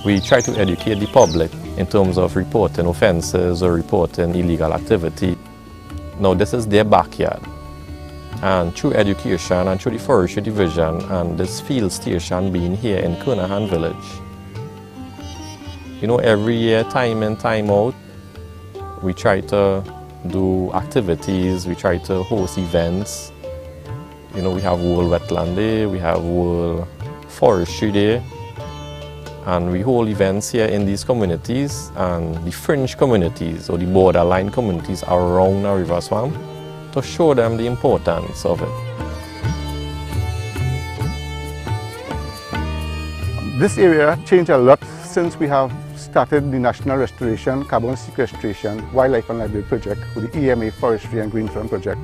Speaker 2: We try to educate the public in terms of reporting offences or reporting illegal activity. Now, this is their backyard. And through education and through the Forestry Division and this field station being here in Kernahan Village, you know, every year, time in, time out, we try to do activities, we try to host events. You know, we have World Wetland Day, we have World Forestry Day, and we hold events here in these communities and the fringe communities or the borderline communities around the river swamp to show them the importance of it.
Speaker 5: This area changed a lot since we have started the National Restoration, Carbon Sequestration, Wildlife and Library Project with the EMA Forestry and Green Film Project.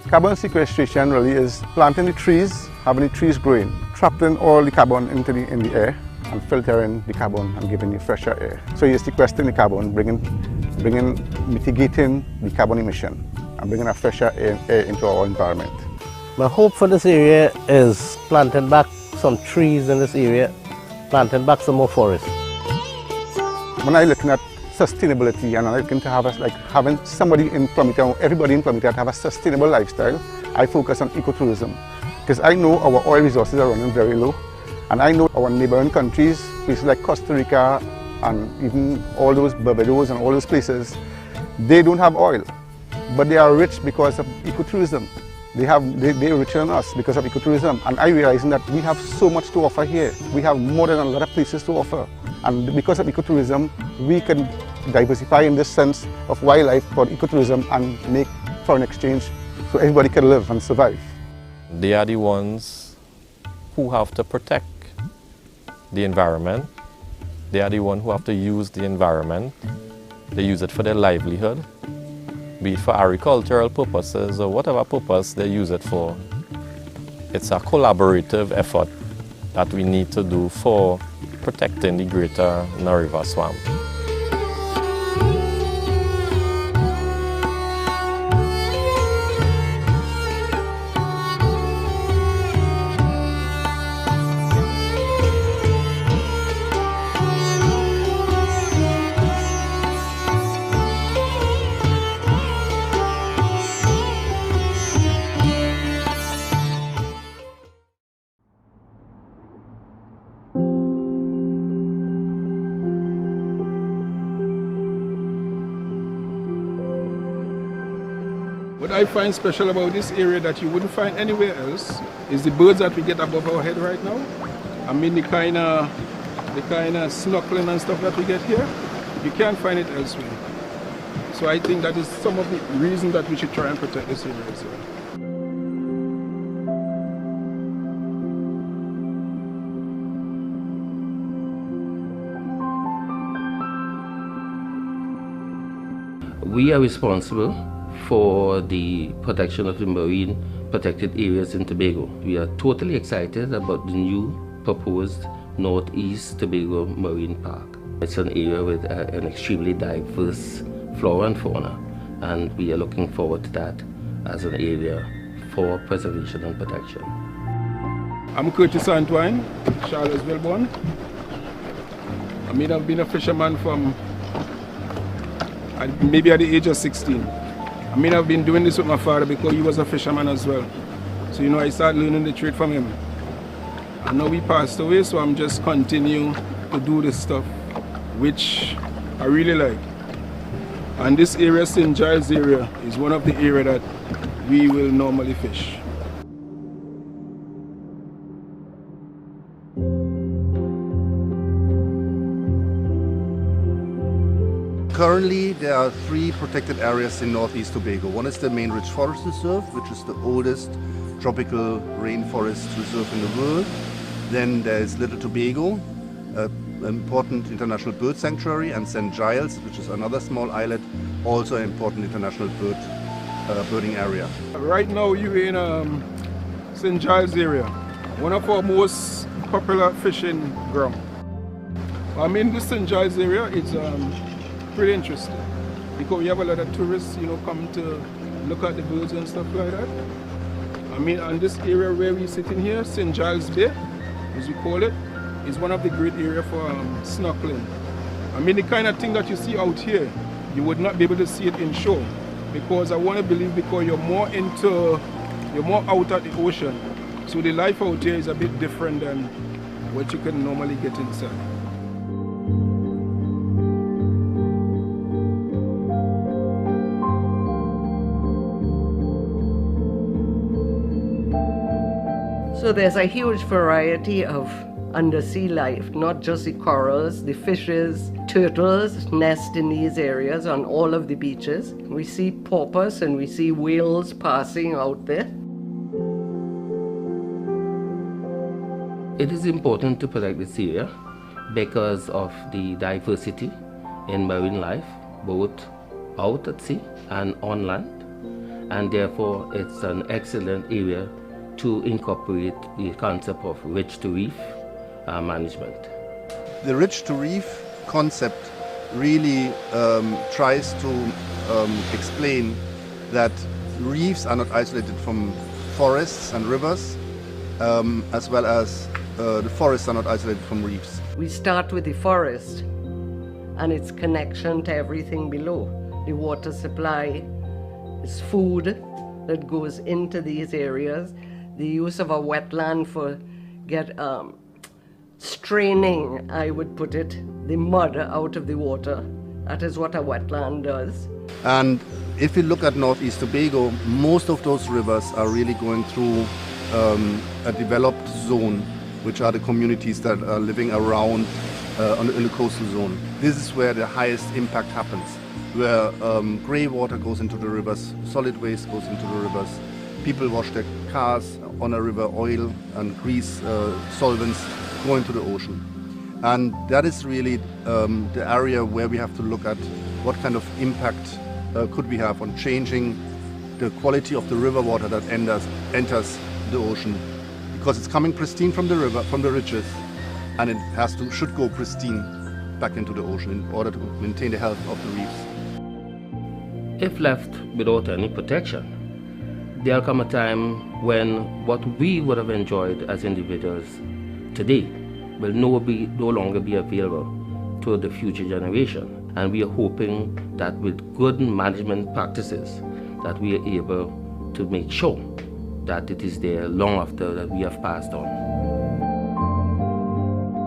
Speaker 5: Carbon sequestration really is planting the trees, having the trees growing, trapping all the carbon in the air and filtering the carbon and giving you fresher air. So you're sequestering the carbon, mitigating the carbon emission and bringing a fresher air into our environment.
Speaker 13: My hope for this area is planting back some trees in this area, planting back some more forests.
Speaker 5: When I'm looking at sustainability and I'm looking to have having somebody in Plumita, everybody in Plumita have a sustainable lifestyle, I focus on ecotourism because I know our oil resources are running very low. And I know our neighboring countries, places like Costa Rica and even all those Barbados and all those places, they don't have oil, but they are rich because of ecotourism. They're richer than us because of ecotourism. And I realizing that we have so much to offer here. We have more than a lot of places to offer. And because of ecotourism, we can diversify in this sense of wildlife for ecotourism and make foreign exchange so everybody can live and survive.
Speaker 2: They are the ones who have to protect the environment. They are the ones who have to use the environment. They use it for their livelihood, be it for agricultural purposes or whatever purpose they use it for. It's a collaborative effort that we need to do for protecting the greater River swamp.
Speaker 4: What I find special about this area that you wouldn't find anywhere else is the birds that we get above our head right now. I mean the kind of snorkeling and stuff that we get here, you can't find it elsewhere. So I think that is some of the reasons that we should try and protect this area as well.
Speaker 7: We are responsible for the protection of the marine protected areas in Tobago. We are totally excited about the new proposed Northeast Tobago Marine Park. It's an area with an extremely diverse flora and fauna, and we are looking forward to that as an area for preservation and protection.
Speaker 4: I'm Curtis Antwine, Charlottesville born. I mean, I've been a fisherman from maybe at the age of 16. I mean, I've been doing this with my father because he was a fisherman as well. So, you know, I started learning the trade from him. And now he passed away, so I'm just continuing to do this stuff, which I really like. And this area, St. Giles area, is one of the areas that we will normally fish.
Speaker 15: Currently, there are 3 protected areas in northeast Tobago. One is the main Rich Forest Reserve, which is the oldest tropical rainforest reserve in the world. Then there is Little Tobago, an important international bird sanctuary, and St. Giles, which is another small islet, also an important international birding area.
Speaker 4: Right now, you're in St. Giles area, one of our most popular fishing ground. I mean, this St. Giles area is pretty interesting because we have a lot of tourists, you know, come to look at the birds and stuff like that. I mean, and this area where we're sitting here, St. Giles Bay, as we call it, is one of the great areas for snorkeling. I mean, the kind of thing that you see out here, you would not be able to see it in shore, because I want to believe because you're more out at the ocean, so the life out here is a bit different than what you can normally get inside.
Speaker 16: So there's a huge variety of undersea life, not just the corals, the fishes, turtles nest in these areas on all of the beaches. We see porpoise and we see whales passing out there.
Speaker 7: It is important to protect this area because of the diversity in marine life, both out at sea and on land, and therefore it's an excellent area to incorporate the concept of ridge to reef management.
Speaker 15: The ridge to reef concept really tries to explain that reefs are not isolated from forests and rivers, as well as the forests are not isolated from reefs.
Speaker 16: We start with the forest and its connection to everything below. The water supply is food that goes into these areas. The use of a wetland for straining, I would put it, the mud out of the water. That is what a wetland does.
Speaker 15: And if you look at northeast Tobago, most of those rivers are really going through a developed zone, which are the communities that are living around in the coastal zone. This is where the highest impact happens, where grey water goes into the rivers, solid waste goes into the rivers. People wash their cars on a river, oil and grease solvents go into the ocean. And that is really the area where we have to look at what kind of impact could we have on changing the quality of the river water that enters the ocean. Because it's coming pristine from the river, from the ridges, and it should go pristine back into the ocean in order to maintain the health of the reefs.
Speaker 7: If left without any protection, there'll come a time when what we would have enjoyed as individuals today will no longer be available to the future generation. And we are hoping that with good management practices that we are able to make sure that it is there long after that we have passed on.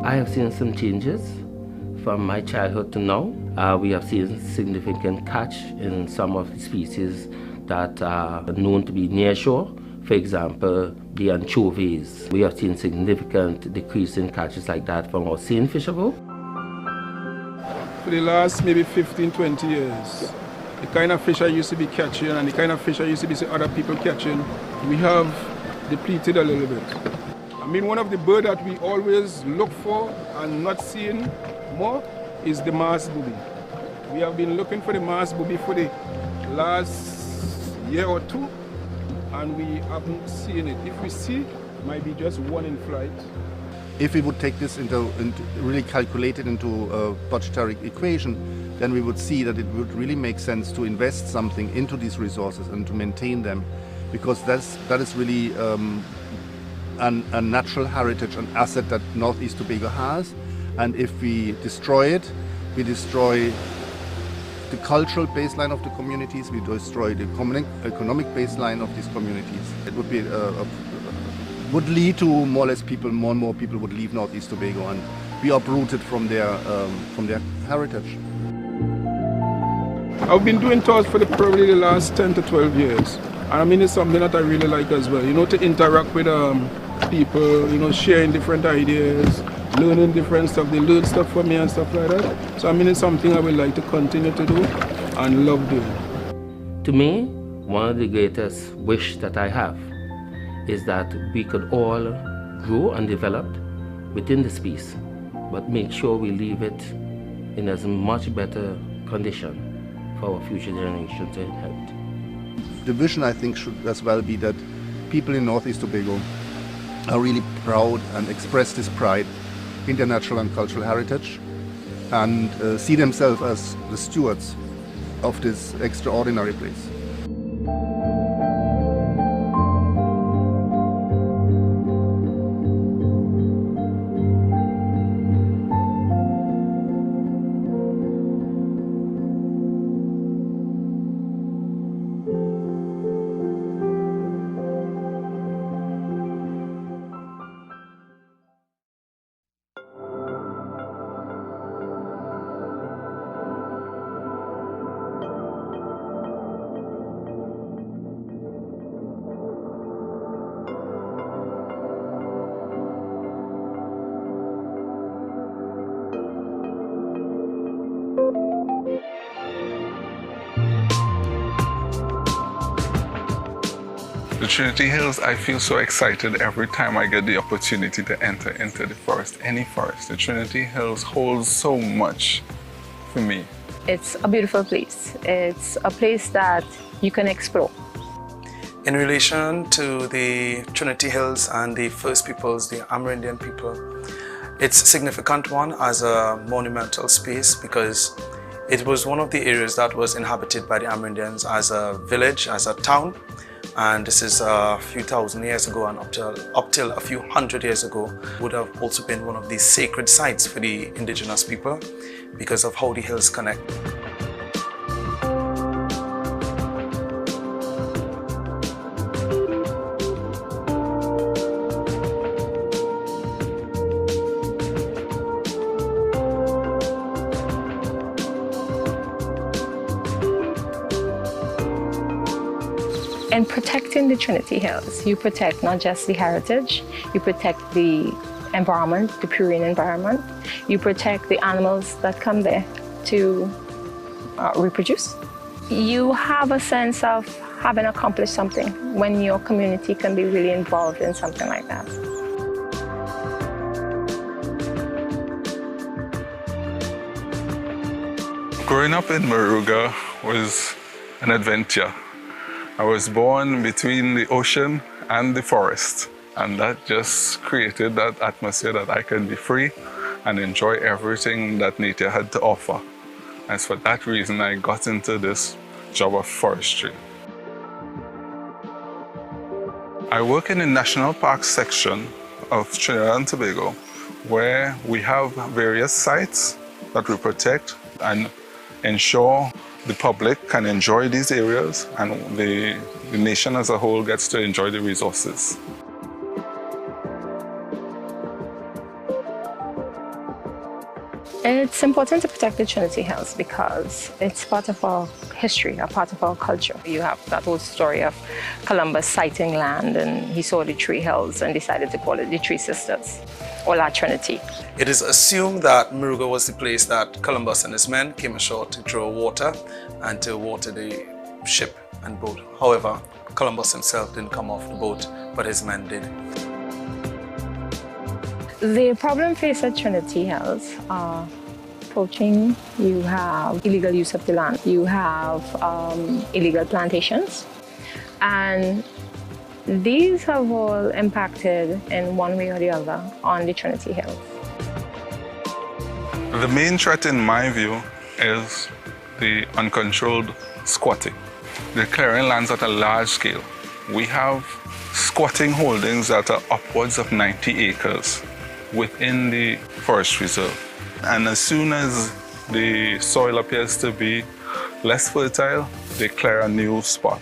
Speaker 7: I have seen some changes from my childhood to now. We have seen significant catch in some of the species that are known to be near shore. For example, the anchovies. We have seen significant decrease in catches like that from our seine fisherable.
Speaker 4: For the last maybe 15, 20 years, the kind of fish I used to be catching and the kind of fish I used to be seeing other people catching, we have depleted a little bit. I mean, one of the birds that we always look for and not seeing more is the Mars booby. We have been looking for the Mars booby for the last year or two, and we haven't seen it. If we see, it might be just one in flight.
Speaker 15: If we would take this into really calculate it into a budgetary equation, then we would see that it would really make sense to invest something into these resources and to maintain them, because that is really a natural heritage, an asset that Northeast Tobago has. And if we destroy it, we destroy the cultural baseline of the communities, we destroy the economic baseline of these communities. It would be would lead to more and more people would leave Northeast Tobago and be uprooted from their heritage.
Speaker 4: I've been doing tours for probably the last 10 to 12 years. And I mean, it's something that I really like as well, you know, to interact with people, you know, sharing different ideas, learning different stuff. They learn stuff from me and stuff like that. So I mean, it's something I would like to continue to do and love doing.
Speaker 7: To me, one of the greatest wish that I have is that we could all grow and develop within the space, but make sure we leave it in as much better condition for our future generations to inherit.
Speaker 15: The vision, I think, should as well be that people in Northeast Tobago are really proud and express this pride in their natural and cultural heritage and see themselves as the stewards of this extraordinary place.
Speaker 20: The Trinity Hills, I feel so excited every time I get the opportunity to enter into the forest, any forest. The Trinity Hills holds so much for me.
Speaker 21: It's a beautiful place. It's a place that you can explore.
Speaker 22: In relation to the Trinity Hills and the First Peoples, the Amerindian people, it's a significant one as a monumental space because it was one of the areas that was inhabited by the Amerindians as a village, as a town. And this is a few thousand years ago, and up till a few hundred years ago would have also been one of the sacred sites for the indigenous people because of how the hills connect.
Speaker 21: In protecting the Trinity Hills, you protect not just the heritage, you protect the environment, the purine environment, you protect the animals that come there to reproduce. You have a sense of having accomplished something when your community can be really involved in something like that.
Speaker 20: Growing up in Moruga was an adventure. I was born between the ocean and the forest, and that just created that atmosphere that I can be free and enjoy everything that nature had to offer. And for that reason, I got into this job of forestry. I work in the National Park section of Trinidad and Tobago, where we have various sites that we protect and ensure the public can enjoy these areas and the nation as a whole gets to enjoy the resources.
Speaker 21: It's important to protect the Trinity Hills because it's part of our history, a part of our culture. You have that whole story of Columbus sighting land, and he saw the three hills and decided to call it the Three Sisters, or La Trinity.
Speaker 22: It is assumed that Moruga was the place that Columbus and his men came ashore to draw water and to water the ship and boat. However, Columbus himself didn't come off the boat, but his men did.
Speaker 21: The problem faced at Trinity Hills are poaching, you have illegal use of the land, you have illegal plantations, and these have all impacted in one way or the other on the Trinity Hills.
Speaker 20: The main threat in my view is the uncontrolled squatting. They're clearing lands at a large scale. We have squatting holdings that are upwards of 90 acres within the forest reserve. And as soon as the soil appears to be less fertile, they clear a new spot.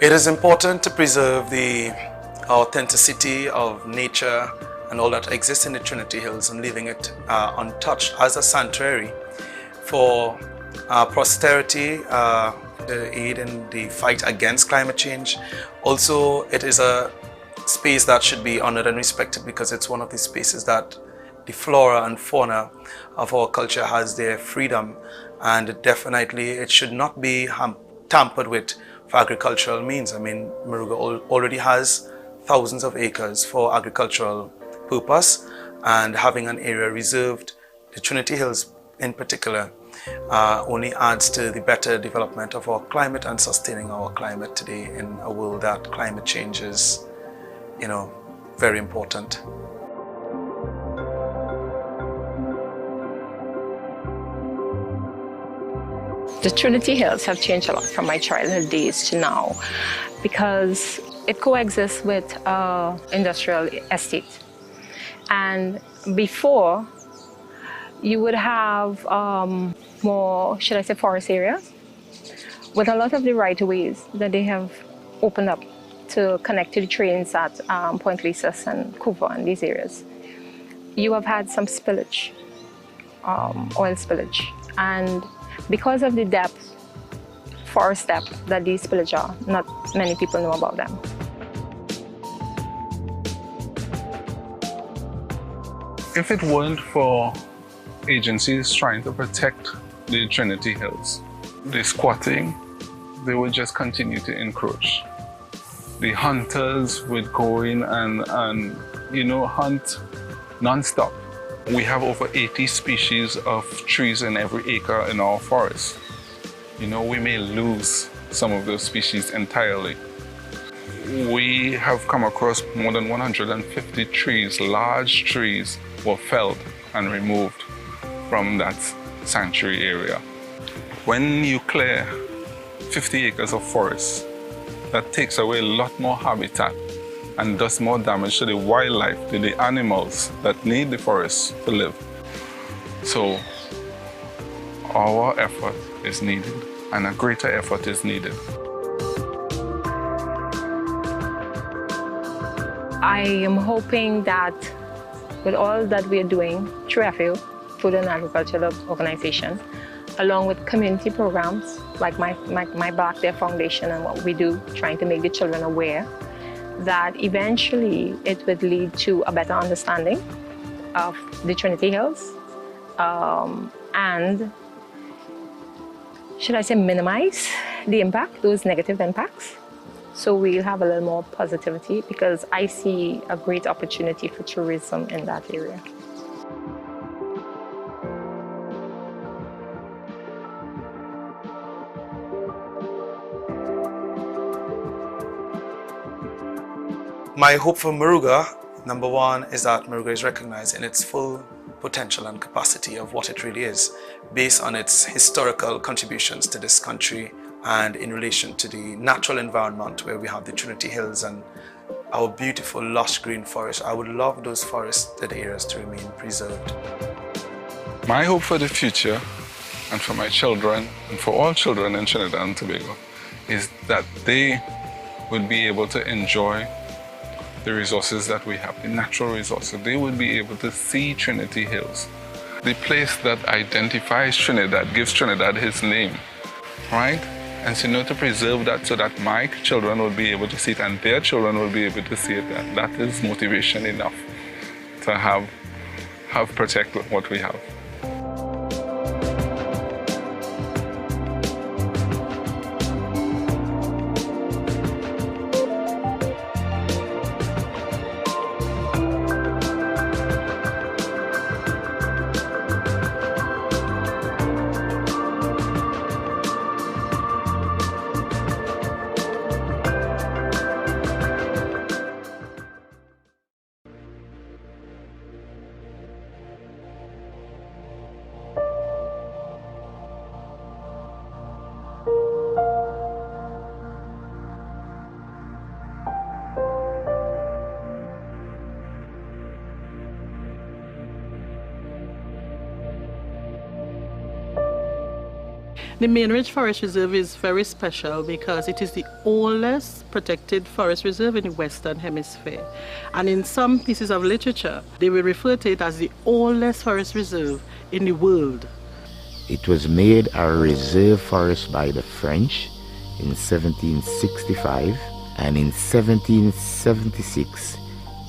Speaker 22: It is important to preserve the authenticity of nature and all that exists in the Trinity Hills and leaving it untouched as a sanctuary for posterity, to aid in the fight against climate change. Also, it is a space that should be honored and respected because it's one of the spaces that the flora and fauna of our culture has their freedom, and definitely it should not be tampered with for agricultural means. I mean, Moruga already has thousands of acres for agricultural purpose, and having an area reserved, the Trinity Hills in particular, only adds to the better development of our climate and sustaining our climate today in a world that climate change is, very important.
Speaker 21: The Trinity Hills have changed a lot from my childhood days to now because it coexists with industrial estate. And before, you would have more, should I say, forest areas with a lot of the right-of-ways that they have opened up to connect to the trains at Point Lisas and Couva and these areas. You have had some spillage, oil spillage, and because of the depth, forest depth that these spillage are, not many people know about them.
Speaker 20: If it weren't for agencies trying to protect the Trinity Hills, the squatting, they would just continue to encroach. The hunters would go in and hunt non-stop. We have over 80 species of trees in every acre in our forest. We may lose some of those species entirely. We have come across more than 150 trees, large trees, were felled and removed from that sanctuary area. When you clear 50 acres of forest, that takes away a lot more habitat and does more damage to the wildlife, to the animals that need the forest to live. So our effort is needed, and a greater effort is needed.
Speaker 21: I am hoping that with all that we are doing through FAO, Food and Agricultural Organization, along with community programs like my Back There Foundation and what we do, trying to make the children aware, that eventually it would lead to a better understanding of the Trinity Hills and, should I say, minimize the impact, those negative impacts. So we'll have a little more positivity because I see a great opportunity for tourism in that area.
Speaker 22: My hope for Moruga, number one, is that Moruga is recognized in its full potential and capacity of what it really is, based on its historical contributions to this country and in relation to the natural environment where we have the Trinity Hills and our beautiful lush green forest. I would love those forested areas to remain preserved.
Speaker 20: My hope for the future, and for my children, and for all children in Trinidad and Tobago, is that they would be able to enjoy the resources that we have, the natural resources. They would be able to see Trinity Hills, the place that identifies Trinidad, gives Trinidad his name, right? And so, to preserve that so that my children will be able to see it and their children will be able to see it, that is motivation enough to protect what we have.
Speaker 6: The Main Ridge Forest Reserve is very special because it is the oldest protected forest reserve in the Western Hemisphere. And in some pieces of literature, they will refer to it as the oldest forest reserve in the world.
Speaker 9: It was made a reserve forest by the French in 1765, and in 1776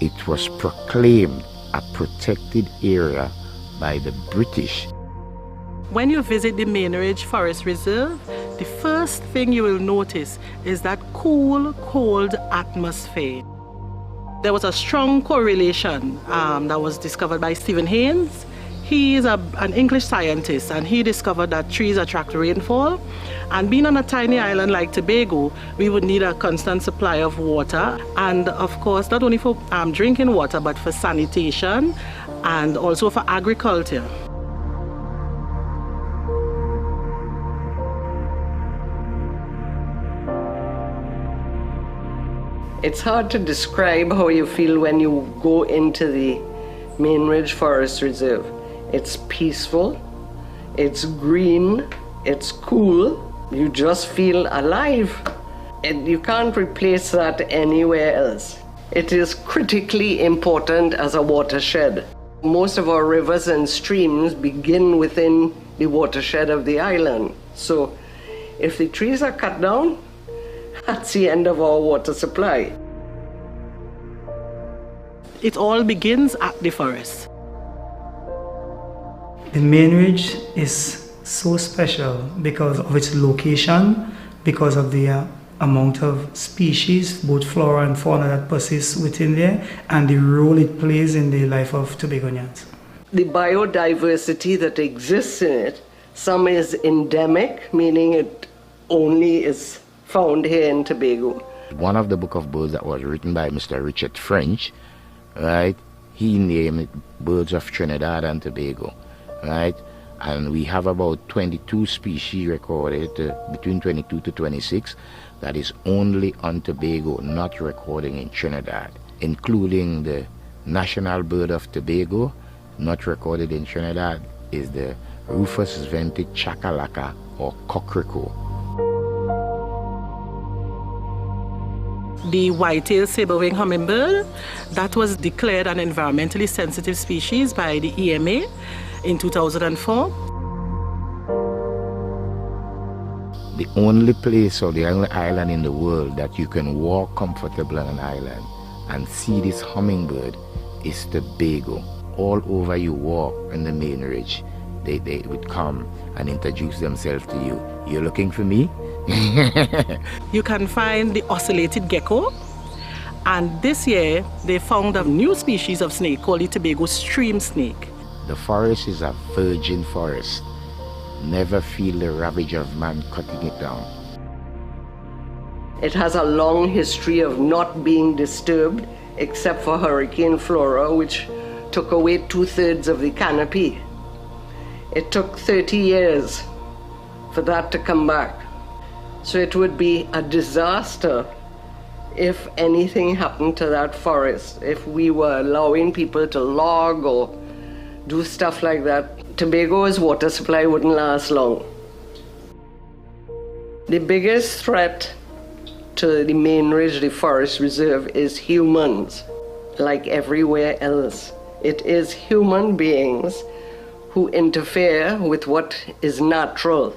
Speaker 9: it was proclaimed a protected area by the British.
Speaker 6: When you visit the Main Ridge Forest Reserve, the first thing you will notice is that cool, cold atmosphere. There was a strong correlation that was discovered by Stephen Haynes. He is an English scientist, and he discovered that trees attract rainfall. And being on a tiny island like Tobago, we would need a constant supply of water. And of course, not only for drinking water, but for sanitation and also for agriculture.
Speaker 16: It's hard to describe how you feel when you go into the Main Ridge Forest Reserve. It's peaceful, it's green, it's cool. You just feel alive. And you can't replace that anywhere else. It is critically important as a watershed. Most of our rivers and streams begin within the watershed of the island. So if the trees are cut down, that's the end of our water supply.
Speaker 6: It all begins at the forest.
Speaker 10: The Main Ridge is so special because of its location, because of the amount of species, both flora and fauna, that persists within there, and the role it plays in the life of Tobagonians.
Speaker 16: The biodiversity that exists in it, some is endemic, meaning it only is found here in Tobago.
Speaker 9: One of the book of birds that was written by Mr. Richard French, right, he named it Birds of Trinidad and Tobago, right? And we have about 22 species recorded, between 22 to 26, that is only on Tobago, not recording in Trinidad, including the national bird of Tobago, not recorded in Trinidad, is the Rufous vented chakalaka, or cockerel.
Speaker 16: The white-tailed saber-winged hummingbird, that was declared an environmentally sensitive species by the EMA in 2004.
Speaker 9: The only place or the only island in the world that you can walk comfortably on an island and see this hummingbird is Tobago. All over you walk in the Main Ridge, they would come and introduce themselves to you. You're looking for me?
Speaker 16: You can find the ocellated gecko, and this year they found a new species of snake called the Tobago stream snake.
Speaker 9: The forest is a virgin forest. Never feel the ravage of man cutting it down.
Speaker 16: It has a long history of not being disturbed except for Hurricane Flora, which took away 2/3 of the canopy. It took 30 years for that to come back. So it would be a disaster if anything happened to that forest, if we were allowing people to log or do stuff like that. Tobago's water supply wouldn't last long. The biggest threat to the Main Ridge, the forest reserve, is humans, like everywhere else. It is human beings who interfere with what is natural.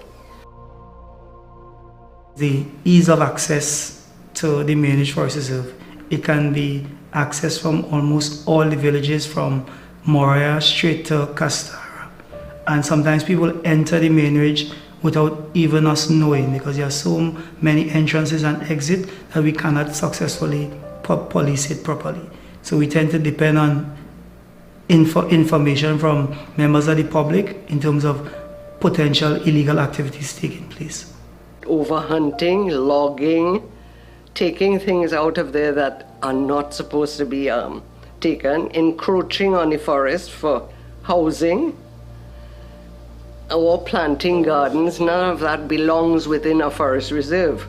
Speaker 10: The ease of access to the Main Ridge Forest Reserve, it can be accessed from almost all the villages from Moria straight to Castara. And sometimes people enter the Main Ridge without even us knowing, because there are so many entrances and exits that we cannot successfully police it properly. So we tend to depend on information from members of the public in terms of potential illegal activities taking place.
Speaker 16: Overhunting, logging, taking things out of there that are not supposed to be taken, encroaching on the forest for housing, or planting gardens. None of that belongs within a forest reserve.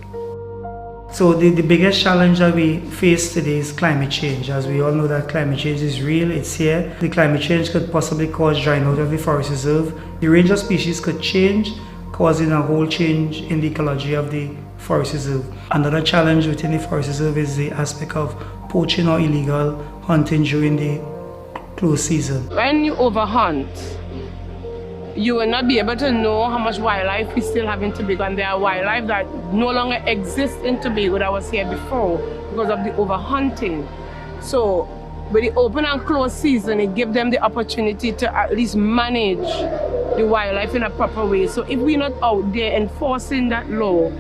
Speaker 10: So the biggest challenge that we face today is climate change. As we all know that climate change is real, it's here. The climate change could possibly cause drying out of the forest reserve. The range of species could change, causing a whole change in the ecology of the forest reserve. Another challenge within the forest reserve is the aspect of poaching or illegal hunting during the close season.
Speaker 8: When you overhunt, you will not be able to know how much wildlife we still have in Tobago, and there are wildlife that no longer exists in Tobago that was here before because of the overhunting. So with the open and closed season, it gives them the opportunity to at least manage the wildlife in a proper way. So if we're not out there enforcing that law,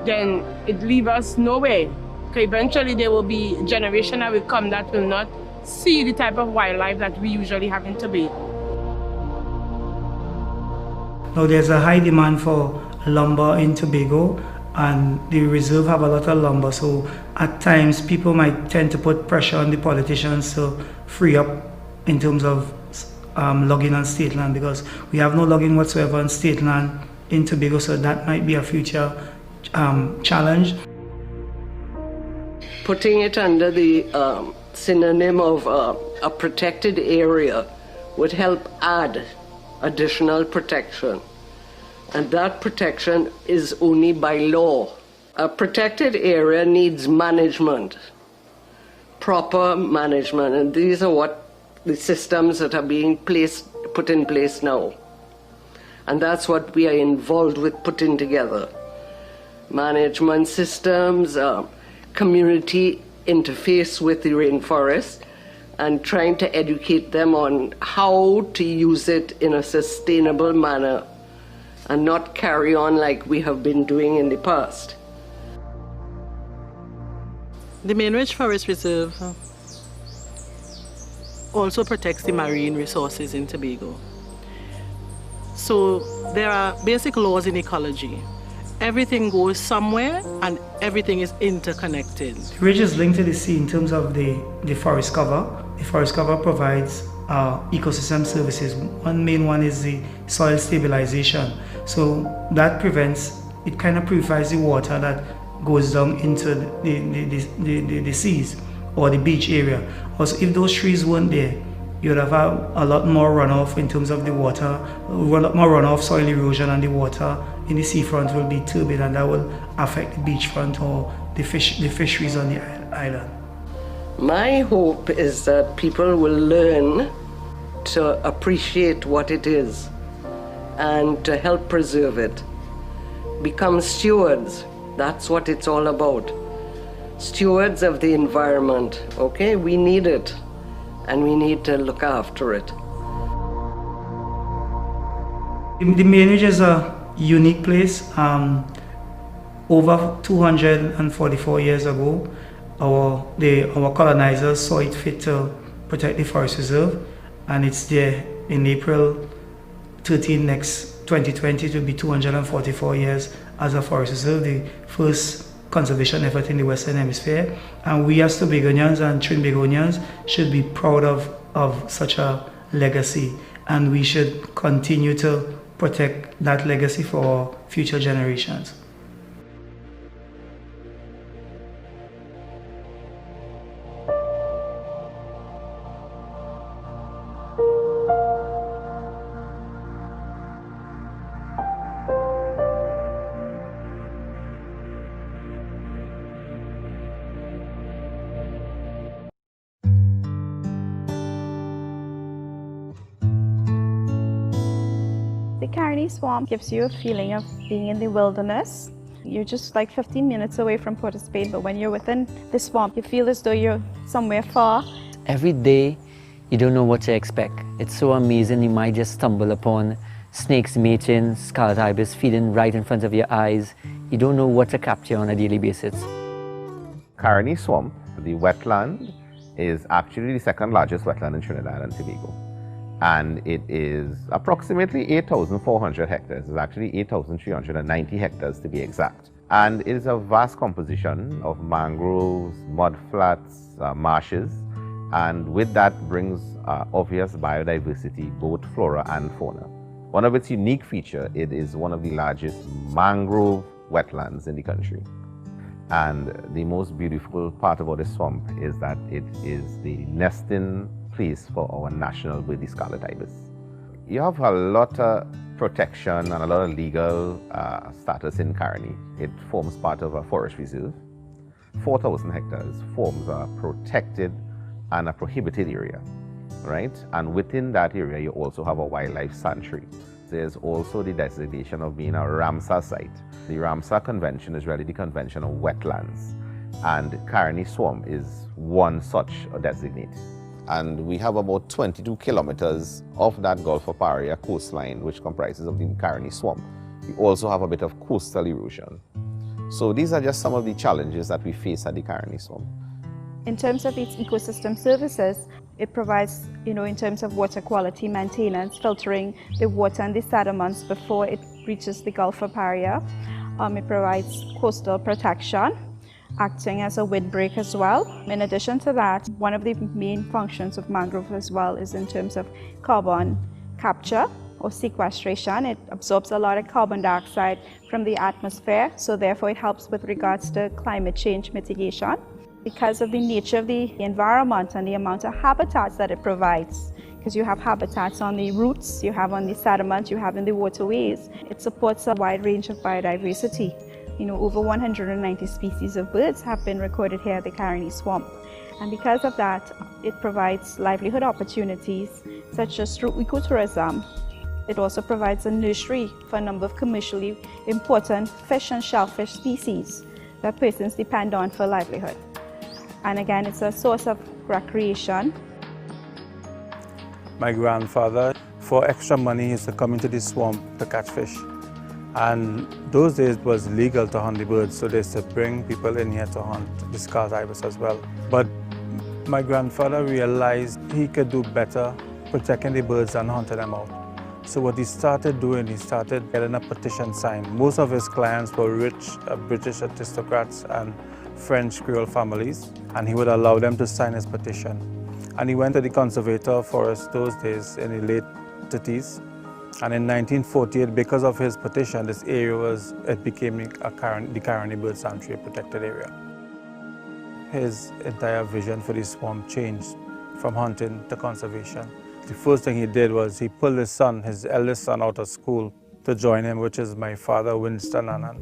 Speaker 8: then it leaves us nowhere. Okay, eventually there will be a generation that will come that will not see the type of wildlife that we usually have in Tobago.
Speaker 10: Now there's a high demand for lumber in Tobago, and the reserve have a lot of lumber, so at times people might tend to put pressure on the politicians to free up in terms of logging on state land, because we have no logging whatsoever on state land in Tobago, so that might be a future challenge.
Speaker 16: Putting it under the synonym of a protected area would help add additional protection. And that protection is only by law. A protected area needs management, proper management, and these are what the systems that are being put in place now. And that's what we are involved with putting together. Management systems, community interface with the rainforest, and trying to educate them on how to use it in a sustainable manner and not carry on like we have been doing in the past.
Speaker 6: The Main Ridge Forest Reserve also protects the marine resources in Tobago. So there are basic laws in ecology. Everything goes somewhere and everything is interconnected.
Speaker 10: The ridge is linked to the sea in terms of the forest cover. The forest cover provides ecosystem services. One main one is the soil stabilization. So that prevents, it kind of purifies the water that goes down into the seas or the beach area. Also, if those trees weren't there, you'd have a lot more runoff in terms of the water, a lot more runoff, soil erosion, and the water in the seafront will be turbid, and that will affect the beachfront or the fisheries on the island.
Speaker 16: My hope is that people will learn to appreciate what it is and to help preserve it. Become stewards. That's what it's all about. Stewards of the environment, okay? We need it, and we need to look after it.
Speaker 10: The Main Ridge is a unique place. Over 244 years ago, our colonizers saw it fit to protect the forest reserve, and it's there in April 13 next 2020 to be 244 years as a forest reserve, the first conservation effort in the Western Hemisphere. And we as Tobagonians and Trinbagonians should be proud of such a legacy, and we should continue to protect that legacy for future generations.
Speaker 11: The Carney Swamp gives you a feeling of being in the wilderness. You're just like 15 minutes away from Port of Spain, but when you're within the swamp, you feel as though you're somewhere far.
Speaker 12: Every day, you don't know what to expect. It's so amazing, you might just stumble upon snakes mating, scarlet ibis feeding right in front of your eyes. You don't know what to capture on a daily basis.
Speaker 19: Carney Swamp, the wetland, is actually the second largest wetland in Trinidad and Tobago. And it is approximately 8,400 hectares. It's actually 8,390 hectares to be exact. And it is a vast composition of mangroves, mudflats, marshes, and with that brings obvious biodiversity, both flora and fauna. One of its unique features, it is one of the largest mangrove wetlands in the country. And the most beautiful part about the swamp is that it is the nesting place for our national bird, the scarlet ibis. You have a lot of
Speaker 14: protection and a lot of legal status in Caroni. It forms part of a forest reserve. 4,000 hectares forms a protected and a prohibited area, right? And within that area, you also have a wildlife sanctuary. There's also the designation of being a Ramsar site. The Ramsar Convention is really the convention of wetlands, and Caroni Swamp is one such designate. And we have about 22 kilometers of that Gulf of Paria coastline, which comprises of the Caroni Swamp. We also have a bit of coastal erosion. So these are just some of the challenges that we face at the Caroni Swamp.
Speaker 11: In terms of its ecosystem services, it provides, in terms of water quality maintenance, filtering the water and the sediments before it reaches the Gulf of Paria. It provides coastal protection, acting as a windbreak as well. In addition to that, one of the main functions of mangrove as well is in terms of carbon capture or sequestration. It absorbs a lot of carbon dioxide from the atmosphere, so therefore it helps with regards to climate change mitigation. Because of the nature of the environment and the amount of habitats that it provides, because you have habitats on the roots, you have on the sediment, you have in the waterways, it supports a wide range of biodiversity. Over 190 species of birds have been recorded here at the Caroni Swamp. And because of that, it provides livelihood opportunities, such as through ecotourism. It also provides a nursery for a number of commercially important fish and shellfish species that persons depend on for livelihood. And again, it's a source of recreation.
Speaker 5: My grandfather, for extra money, he used to come into the swamp to catch fish. And those days it was legal to hunt the birds, so they used to bring people in here to hunt the scarlet ibis as well. But my grandfather realized he could do better protecting the birds than hunting them out. So what he started doing, he started getting a petition signed. Most of his clients were rich British aristocrats and French Creole families, and he would allow them to sign his petition. And he went to the conservator of forests those days in the late 30s. And in 1948, because of his petition, this area became the Caroni Bird Sanctuary protected area. His entire vision for the swamp changed from hunting to conservation. The first thing he did was he pulled his son, his eldest son, out of school to join him, which is my father, Winston Annan.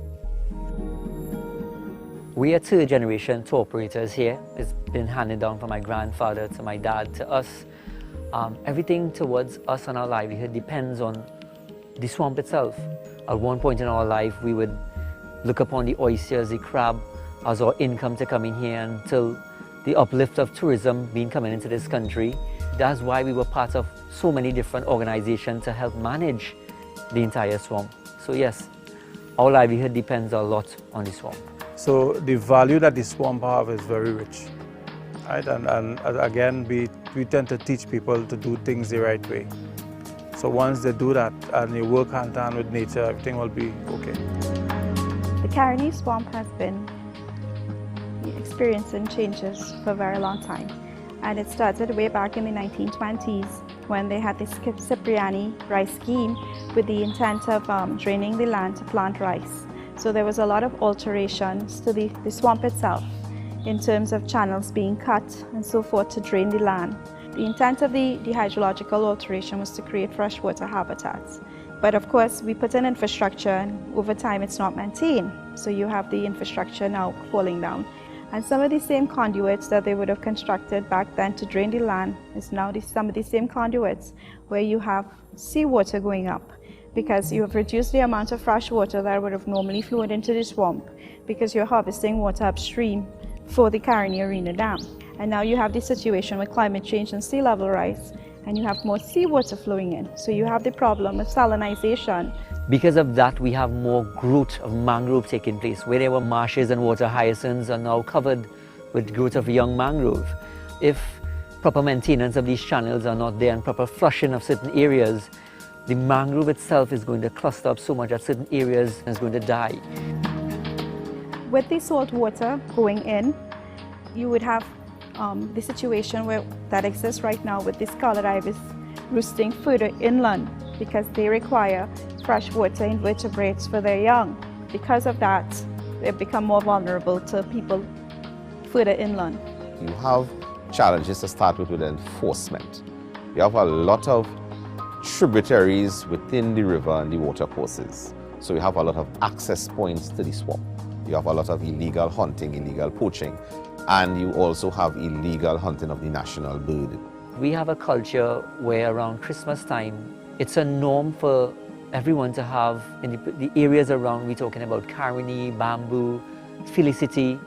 Speaker 12: We are third generation tour operators here. It's been handed down from my grandfather to my dad to us. Everything towards us and our livelihood depends on the swamp itself. At one point in our life, we would look upon the oysters, the crab, as our income to come in here until the uplift of tourism being coming into this country. That's why we were part of so many different organizations to help manage the entire swamp. So yes, our livelihood depends a lot on the swamp.
Speaker 5: So the value that the swamp have is very rich, right? And again, we tend to teach people to do things the right way. So once they do that and you work hand in hand with nature, everything will be okay.
Speaker 11: The Caroni Swamp has been experiencing changes for a very long time. And it started way back in the 1920s when they had this Cipriani rice scheme with the intent of draining the land to plant rice. So there was a lot of alterations to the swamp itself in terms of channels being cut and so forth to drain the land. The intent of the hydrological alteration was to create freshwater habitats. But of course, we put in infrastructure and over time it's not maintained. So you have the infrastructure now falling down. And some of the same conduits that they would have constructed back then to drain the land is now some of the same conduits where you have seawater going up, because you have reduced the amount of fresh water that would have normally flowed into the swamp because you're harvesting water upstream for the Caroni Arena Dam. And now you have the situation with climate change and sea level rise, and you have more seawater flowing in. So you have the problem of salinization.
Speaker 12: Because of that, we have more growth of mangrove taking place. Where there were marshes and water hyacinths are now covered with growth of young mangrove. If proper maintenance of these channels are not there and proper flushing of certain areas, the mangrove itself is going to cluster up so much that certain areas is going to die.
Speaker 11: With the salt water going in, you would have the situation that exists right now with the scarlet ibis roosting further inland because they require fresh water invertebrates for their young. Because of that, they become more vulnerable to people further inland.
Speaker 14: You have challenges to start with enforcement. You have a lot of tributaries within the river and the water courses. So you have a lot of access points to the swamp. You have a lot of illegal hunting, illegal poaching, and you also have illegal hunting of the national bird.
Speaker 12: We have a culture where around Christmas time, it's a norm for everyone to have, in the areas around, we're talking about Caroni, Bamboo, Felicity,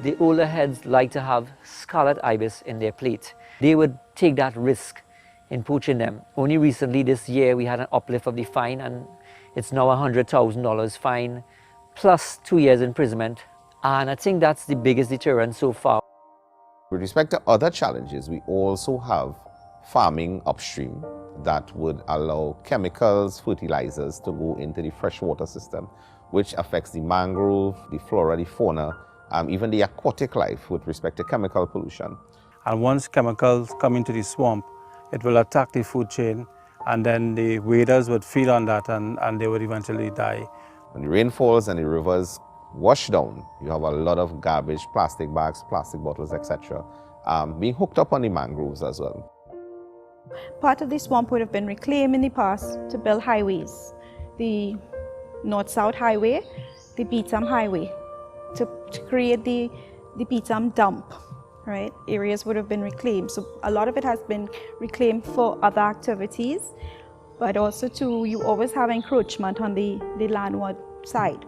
Speaker 12: the older heads like to have scarlet ibis in their plate. They would take that risk in poaching them. Only recently this year we had an uplift of the fine, and it's now $100,000 fine plus 2 years imprisonment. And I think that's the biggest deterrent so far.
Speaker 14: With respect to other challenges, we also have farming upstream that would allow chemicals, fertilizers to go into the freshwater system, which affects the mangrove, the flora, the fauna, even the aquatic life with respect to chemical pollution.
Speaker 1: And once chemicals come into the swamp, it will attack the food chain, and then the waders would feed on that, and they would eventually die.
Speaker 14: When the rain falls and the rivers wash down, you have a lot of garbage, plastic bags, plastic bottles, etc., being hooked up on the mangroves as well.
Speaker 11: Part of the swamp would have been reclaimed in the past to build highways. The North-South Highway, the Beetham Highway, to create the Beetham dump, right? Areas would have been reclaimed. So a lot of it has been reclaimed for other activities, but also too, you always have encroachment on the landward side.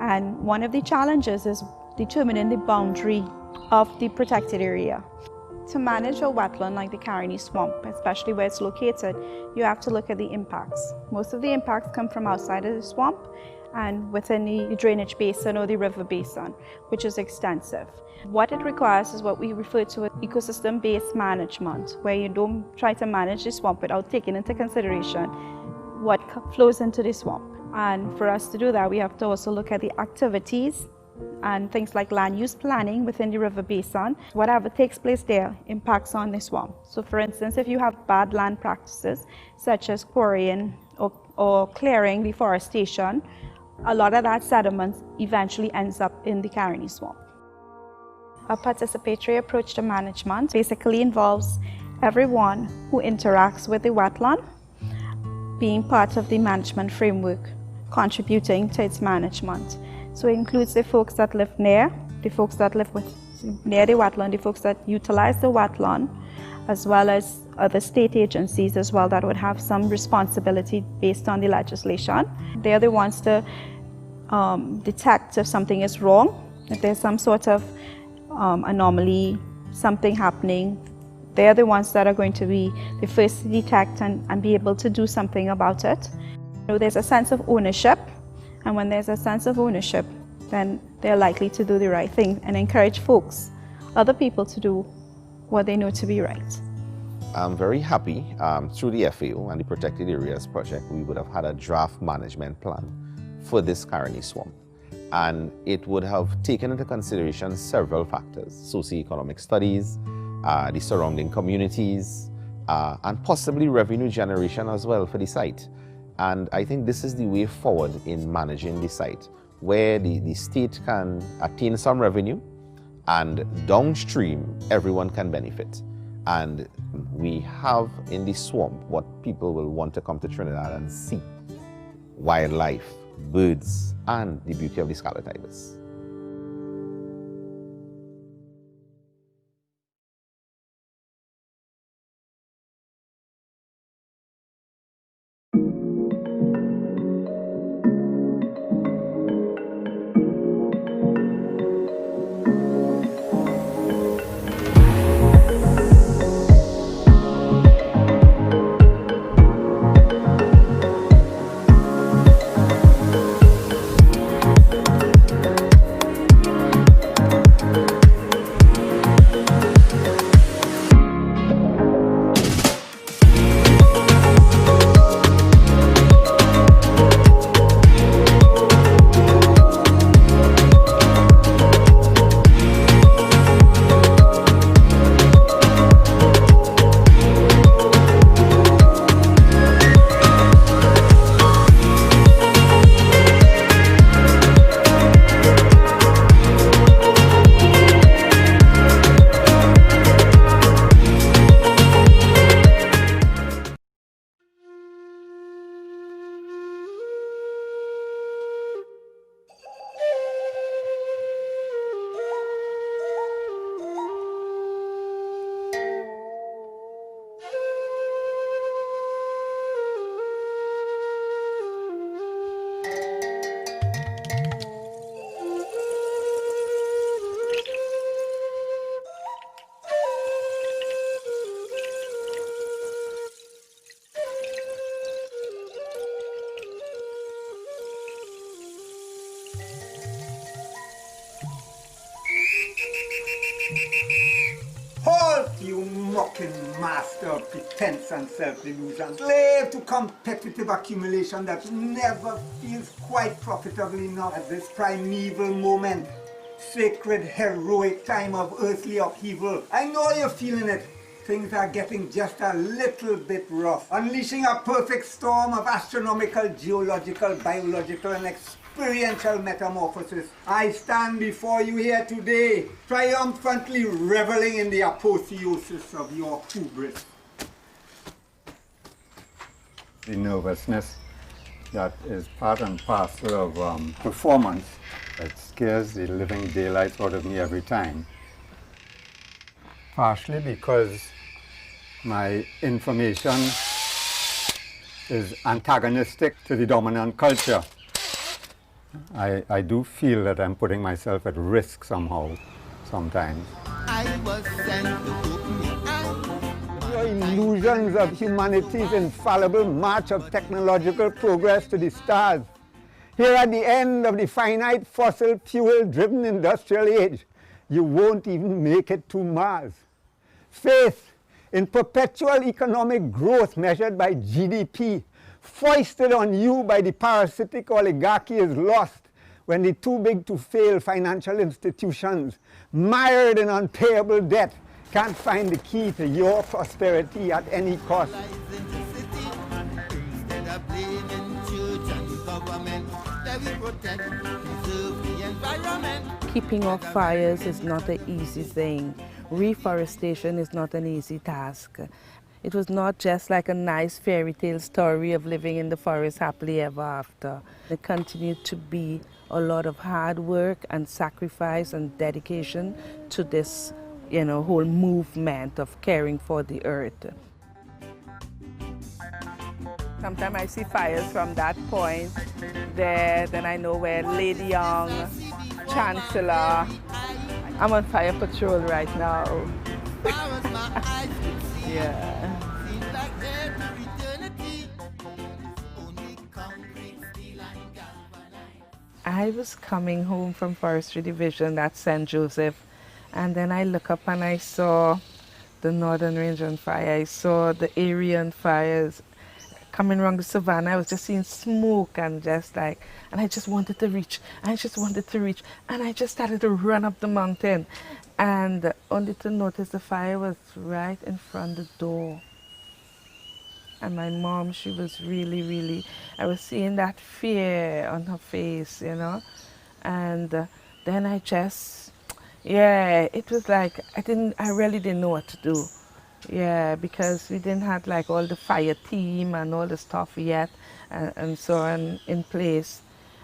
Speaker 11: And one of the challenges is determining the boundary of the protected area. To manage a wetland like the Caroni Swamp, especially where it's located, you have to look at the impacts. Most of the impacts come from outside of the swamp and within the drainage basin or the river basin, which is extensive. What it requires is what we refer to as ecosystem-based management, where you don't try to manage the swamp without taking into consideration what flows into the swamp. And for us to do that, we have to also look at the activities and things like land use planning within the river basin. Whatever takes place there impacts on the swamp. So for instance, if you have bad land practices, such as quarrying or clearing, deforestation, a lot of that sediment eventually ends up in the Caroni Swamp. A participatory approach to management basically involves everyone who interacts with the wetland being part of the management framework, contributing to its management. So it includes the folks that live near, the folks that live near the wetland, the folks that utilize the wetland, as well as other state agencies as well that would have some responsibility based on the legislation. They're the ones to detect if something is wrong, if there's some sort of anomaly, something happening. They're the ones that are going to be the first to detect and be able to do something about it. So there's a sense of ownership. And when there's a sense of ownership, then they're likely to do the right thing and encourage folks, other people, to do what they know to be right.
Speaker 14: I'm very happy through the FAO and the Protected Areas Project, we would have had a draft management plan for this Caroni Swamp. And it would have taken into consideration several factors: socioeconomic studies, the surrounding communities, and possibly revenue generation as well for the site. And I think this is the way forward in managing the site, where the state can attain some revenue and downstream everyone can benefit. And we have in the swamp what people will want to come to Trinidad and see: wildlife, birds, and the beauty of the scarlet ibis.
Speaker 17: of pretense and self-delusion. Slave to competitive accumulation that never feels quite profitable enough at this primeval moment. Sacred, heroic time of earthly upheaval. I know you're feeling it. Things are getting just a little bit rough. Unleashing a perfect storm of astronomical, geological, biological, and experiential metamorphosis. I stand before you here today, triumphantly reveling in the apotheosis of your hubris.
Speaker 18: The nervousness that is part and parcel of performance that scares the living daylights out of me every time. Partially because my information is antagonistic to the dominant culture. I do feel that I'm putting myself at risk somehow, sometimes. Your illusions of humanity's infallible march of technological progress to the stars. Here at the end of the finite fossil fuel-driven industrial age, you won't even make it to Mars. Faith in perpetual economic growth measured by GDP, foisted on you by the parasitic oligarchy, is lost when the too-big-to-fail financial institutions, mired in unpayable debt, can't find the key to your prosperity at any cost.
Speaker 23: Keeping off fires is not an easy thing. Reforestation is not an easy task. It was not just like a nice fairy tale story of living in the forest happily ever after. It continued to be a lot of hard work and sacrifice and dedication to this, whole movement of caring for the earth. Sometimes I see fires from that point there, then I know where Lady Young, Chancellor. I'm on fire patrol right now. Yeah. I was coming home from Forestry Division, that's St. Joseph, and then I look up and I saw the Northern Range on fire. I saw the Aryan fires coming around the savannah. I was just seeing smoke and and I just wanted to reach. I just wanted to reach. And I just started to run up the mountain. And only to notice the fire was right in front of the door. And my mom, she was really, I was seeing that fear on her face, And then I just, it was like, I really didn't know what to do. Yeah, because we didn't have like all the fire team and all the stuff yet and so on in place.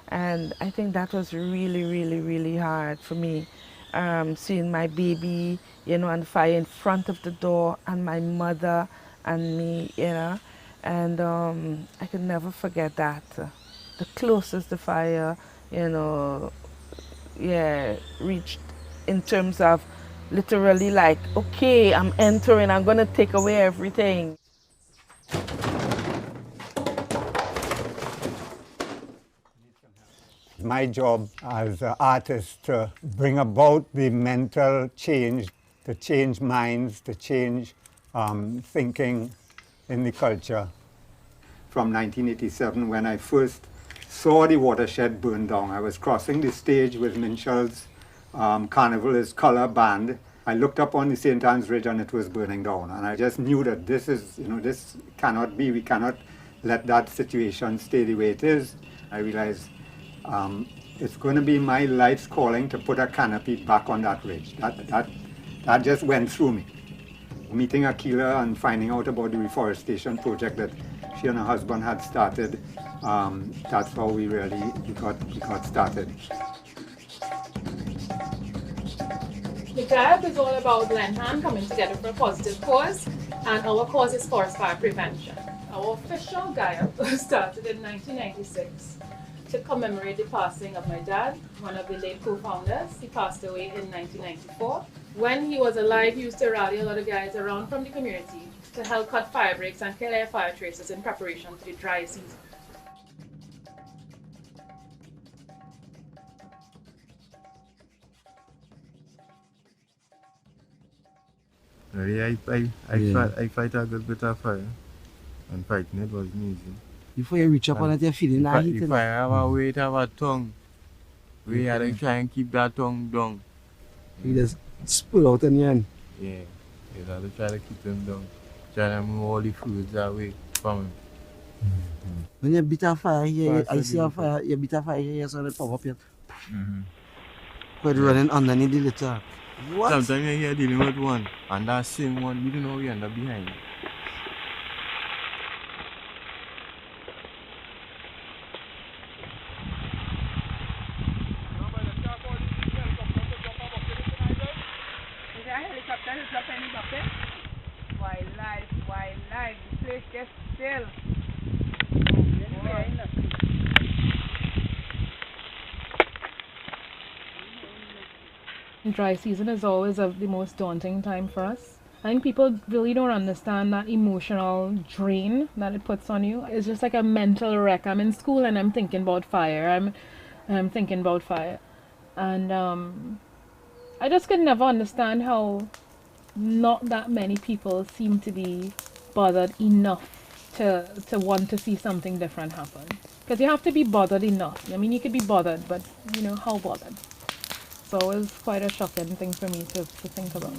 Speaker 23: And I think that was really hard for me. Seeing my baby, on the fire in front of the door, and my mother and me, And I could never forget that. The closest the fire, reached in terms of literally like, okay, I'm entering, I'm going to take away everything.
Speaker 18: My job as an artist to bring about the mental change, to change minds, to change thinking in the culture. From 1987, when I first saw the watershed burn down, I was crossing the stage with Minchel's Carnival is Color Band. I looked up on the St. Anne's Ridge and it was burning down. And I just knew that this is, this cannot be, we cannot let that situation stay the way it is. I realized it's going to be my life's calling to put a canopy back on that ridge. That just went through me. Meeting Akila and finding out about the reforestation project that she and her husband had started, that's how we got started.
Speaker 24: The GAB is all about Glenham coming together for a positive cause, and our cause is forest fire prevention. Our official GAB started in 1996 to commemorate the passing of my dad, one of the late co-founders. He passed away in 1994. When he was alive, he used to rally a lot of guys around from the community to help cut fire breaks and clear fire traces in preparation for the dry season.
Speaker 2: Yeah, I fight a good bit of fire, and fighting it was amazing.
Speaker 3: Before you reach up on it, you're feeling that heat.
Speaker 2: If I have a weight of a tongue, we had to try and keep that tongue down.
Speaker 3: You just spill out in the end.
Speaker 2: Yeah, you have to try to keep them down. Try to move all the fluids away from him.
Speaker 3: When you beat a fire here, I see a fire, you beat a fire here, you saw it pop up here. But running underneath the litter. What?
Speaker 2: Sometimes you're dealing with one, and that same one, you don't know you end up behind.
Speaker 4: Wildlife, the place gets still.
Speaker 24: Dry season is always the most daunting time for us. I think people really don't understand that emotional drain that it puts on you. It's just like a mental wreck. I'm in school and I'm thinking about fire. I'm thinking about fire. And I just could never understand how not that many people seem to be bothered enough to want to see something different happen. Because you have to be bothered enough. I mean, you could be bothered, but you know, how bothered? So it was quite a shocking thing for me to think about.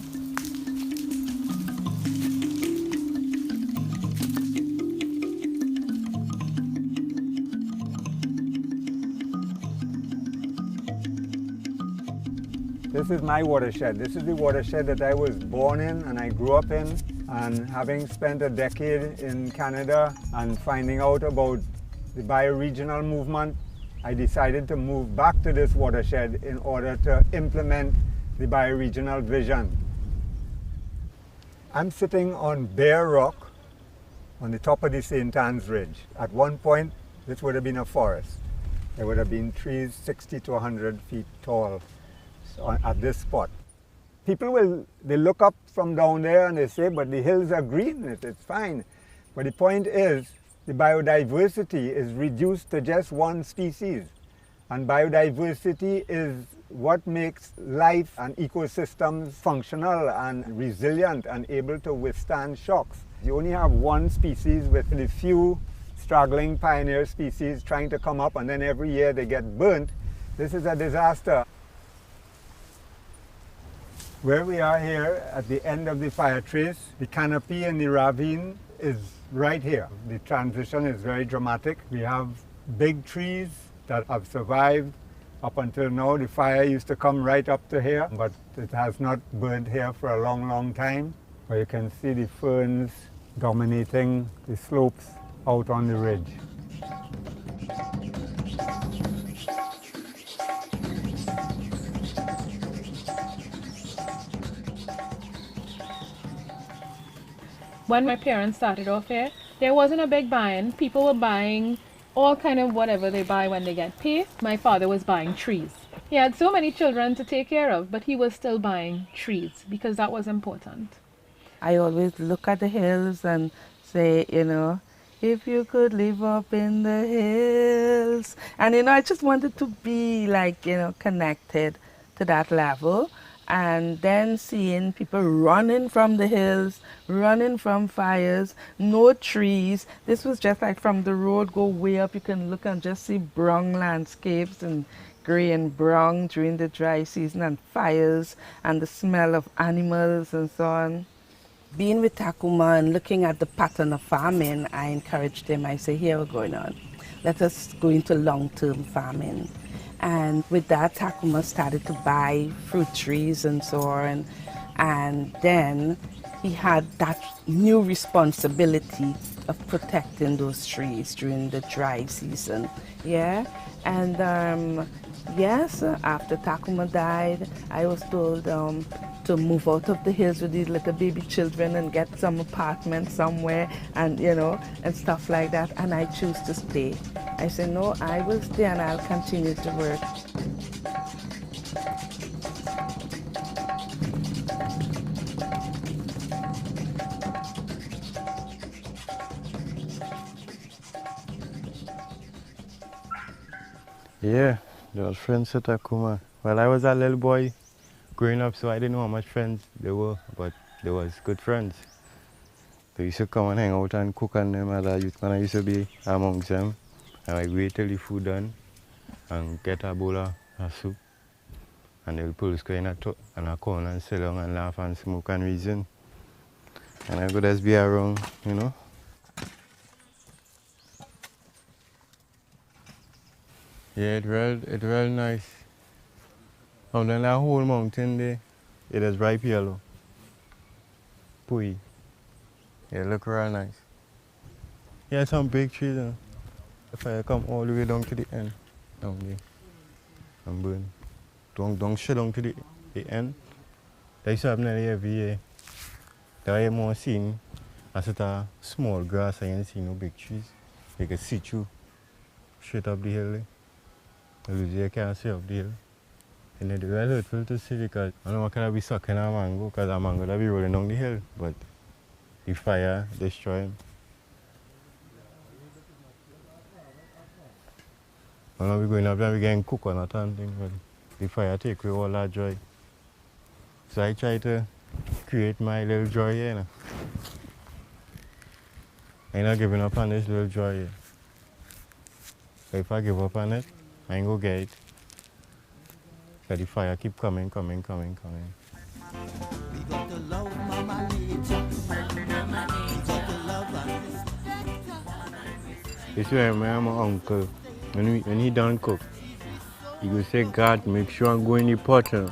Speaker 18: This is my watershed. This is the watershed that I was born in and I grew up in. And having spent a decade in Canada and finding out about the bioregional movement, I decided to move back to this watershed in order to implement the bioregional vision. I'm sitting on bare rock on the top of the St. Anne's Ridge. At one point, this would have been a forest. There would have been trees 60 to 100 feet tall at this spot. People they look up from down there and they say, but the hills are green, it's fine. But the point is, the biodiversity is reduced to just one species. And biodiversity is what makes life and ecosystems functional and resilient and able to withstand shocks. You only have one species with the few straggling pioneer species trying to come up, and then every year they get burnt. This is a disaster. Where we are here at the end of the fire trace, the canopy in the ravine is right here. The transition is very dramatic. We have big trees that have survived up until now. The fire used to come right up to here, but it has not burned here for a long, long time. But you can see the ferns dominating the slopes out on the ridge.
Speaker 24: When my parents started off here, there wasn't a big buying. People were buying all kind of whatever they buy when they get paid. My father was buying trees. He had so many children to take care of, but he was still buying trees because that was important.
Speaker 23: I always look at the hills and say, you know, if you could live up in the hills. And, you know, I just wanted to be like, you know, connected to that level. And then seeing people running from the hills, running from fires, no trees. This was just like from the road, go way up, you can look and just see brown landscapes and gray and brown during the dry season, and fires and the smell of animals and so on. Being with Takuma and looking at the pattern of farming, I encouraged him. I say, here we're going on. Let us go into long-term farming. And with that, Takuma started to buy fruit trees and so on. And then he had that new responsibility of protecting those trees during the dry season. Yeah. And yes, after Takuma died, I was told to move out of the hills with these little baby children and get some apartment somewhere, and you know, and stuff like that. And I choose to stay. I said, no, I will stay and I'll continue to work.
Speaker 2: Yeah, there was friends at Takuma. Well, I was a little boy growing up, so I didn't know how much friends there were, but
Speaker 4: they was good friends. They used to come and hang out and cook on them as a youth man. I used to be amongst them. And I wait till the food done and get a bowl of soup. And they'll pull square in a corner and sit down and laugh and smoke and reason. And I could just be around, you know. Yeah, it real nice. And then that whole mountain there, it is ripe yellow. Pui. Yeah, look real nice. Yeah, some big trees. The fire come all the way down to the end, down there, and burn. Don't shut down to the end. That used to happen every year. There are more seen as a small grass and you see no big trees. You can see through straight up the hill. You can't see up the hill. And it's really hurtful to see because I don't know what can be sucking a mango because a mango will be rolling down the hill, but the fire destroy him. And now we're going up there, we're getting coconut and things, but the fire take away all that joy. So I try to create my little joy here. You know? I'm not giving up on this little joy here. So if I give up on it, I ain't gonna get it. Because the fire keep coming.
Speaker 7: We got to love Mama Nature. We got to love her.
Speaker 4: This way, my uncle, when he done cook, he go say, God, make sure I go in the Patron.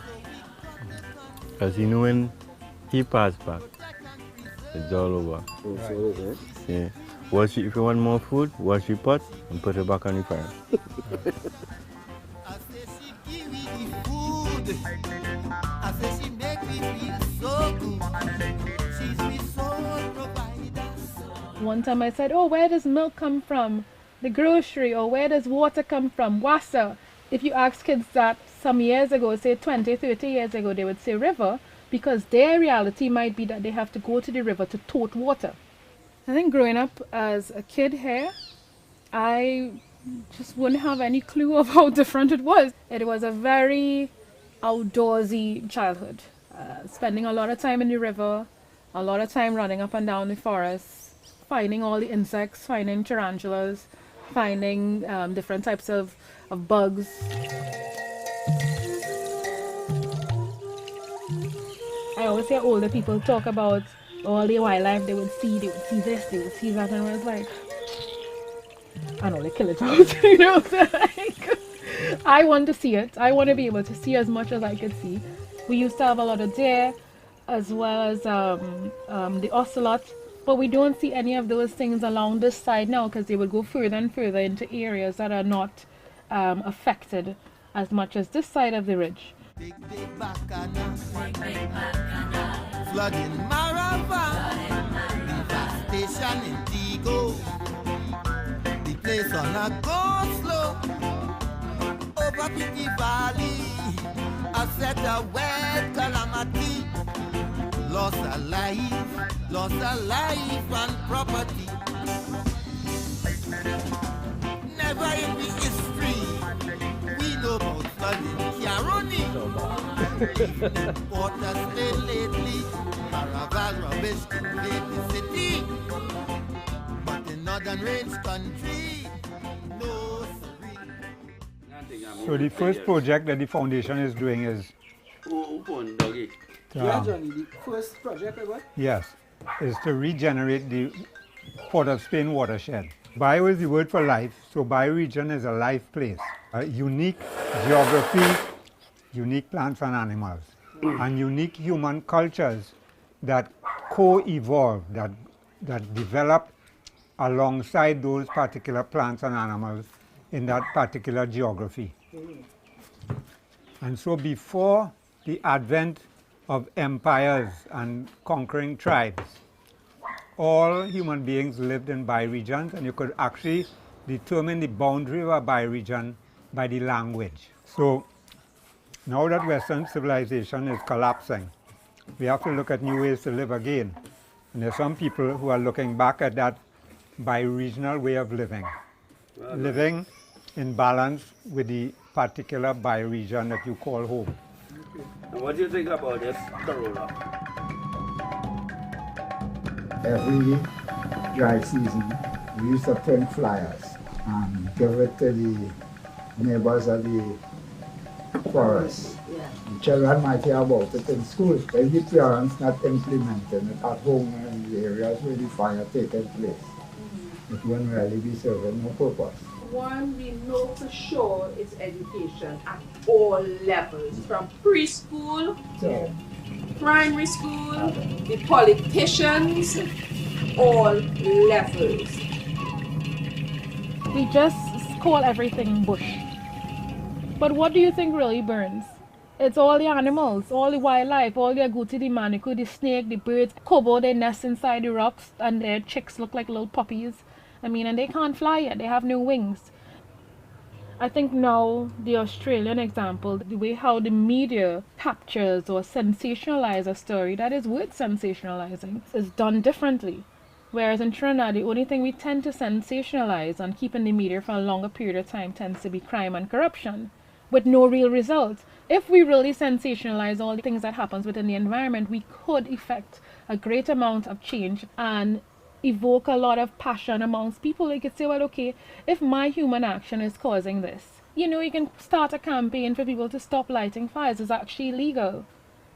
Speaker 4: Because you know when he pass back, it's all over.
Speaker 3: It's all over.
Speaker 4: Yeah. If you want more food, wash your pot and put it back on the fire.
Speaker 7: I say she make me feel so good. She's my sole provider.
Speaker 24: One time I said, oh, where does milk come from? The grocery, or where does water come from? Wassa. If you ask kids that some years ago, say 20, 30 years ago, they would say river, because their reality might be that they have to go to the river to tote water. I think growing up as a kid here, I just wouldn't have any clue of how different it was. It was a very outdoorsy childhood, spending a lot of time in the river, a lot of time running up and down the forest, finding all the insects, finding tarantulas, finding different types of bugs. I always hear older people talk about all the wildlife they would see this, they would see that, and I was like, I know they kill it out, you know, so like, I want to see it. I want to be able to see as much as I could see. We used to have a lot of deer, as well as the ocelot, but we don't see any of those things along this side now because they would go further and further into areas that are not affected as much as this side of the ridge.
Speaker 7: Flooding Maravan, devastation in Tobago. The place on a go slow over Pity Valley. I set a wet calamity. Lost a life and property. Never in the history we know about flooding Caroni. Even Porter State lately, Maraval rubbish invade the city. But in Northern Range country, no
Speaker 18: So the first project that the foundation is doing is
Speaker 3: The first project I got?
Speaker 18: Yes, is to regenerate the Port of Spain watershed. Bio is the word for life, so bioregion is a life place. A unique geography, unique plants and animals, and unique human cultures that co-evolve, that develop alongside those particular plants and animals in that particular geography. And so before the advent of empires and conquering tribes, all human beings lived in bioregions, and you could actually determine the boundary of a bioregion by the language. So now that Western civilization is collapsing, we have to look at new ways to live again. And there's some people who are looking back at that bioregional way of living, living in balance with the particular bioregion that you call home.
Speaker 13: And what do you think about this corona? every dry season, we used to print flyers and give it to the neighbors of the forest. The children might hear about it in school, but the parents not implementing it at home in the areas where the fire taking place. It won't really be serving no purpose.
Speaker 15: One we know for sure is education at all levels, from preschool, primary school, the politicians, all levels.
Speaker 24: We just call everything bush. But what do you think really burns? It's all the animals, all the wildlife, all the agouti, the manuku, the snake, the birds. Kobo, they nest inside the rocks and their chicks look like little puppies. I mean, and they can't fly yet, they have no wings. I think now the Australian example, the way how the media captures or sensationalizes a story that is worth sensationalizing is done differently. Whereas in Trinidad, the only thing we tend to sensationalize and keep in the media for a longer period of time tends to be crime and corruption, with no real results. If we really sensationalize all the things that happens within the environment, we could effect a great amount of change and evoke a lot of passion amongst people. You could say, well, okay, if my human action is causing this, you know, you can start a campaign for people to stop lighting fires. It's actually illegal.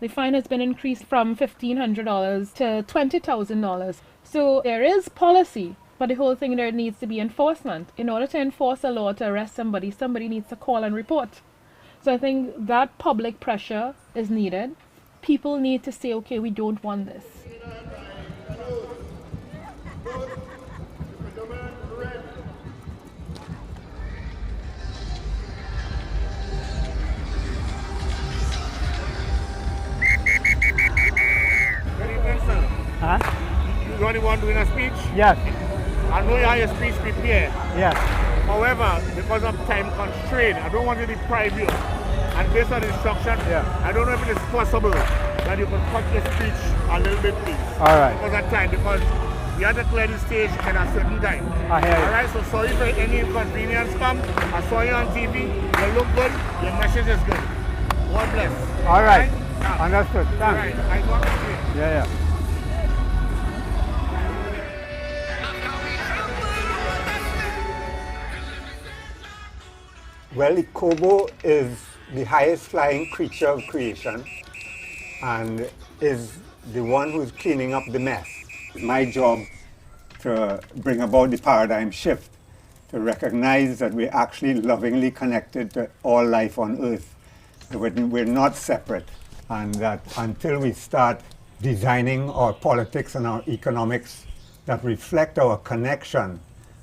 Speaker 24: The fine has been increased from $1,500 to $20,000. So there is policy, but the whole thing there needs to be enforcement. In order to enforce a law to arrest somebody, somebody needs to call and report. So I think that public pressure is needed. People need to say, okay, we don't want this.
Speaker 21: Huh? You only want doing a speech?
Speaker 18: Yes.
Speaker 21: I know you have your speech prepared.
Speaker 18: Yes.
Speaker 21: However, because of time constraint, I don't want to deprive you. And based on instruction, I don't know if it is possible that you can cut your speech a little bit, please.
Speaker 18: All right.
Speaker 21: Because of time, because we have to clear the stage at a certain time.
Speaker 18: I hear you.
Speaker 21: All right, so sorry for any inconvenience come. I saw you on TV. You look good. Your message is good. God bless.
Speaker 18: All right. Understood. Thanks.
Speaker 21: All right. I got it.
Speaker 18: Yeah. Well, the kobo is the highest flying creature of creation and is the one who's cleaning up the mess. It's my job to bring about the paradigm shift, to recognize that we're actually lovingly connected to all life on Earth. We're not separate, and that until we start designing our politics and our economics that reflect our connection,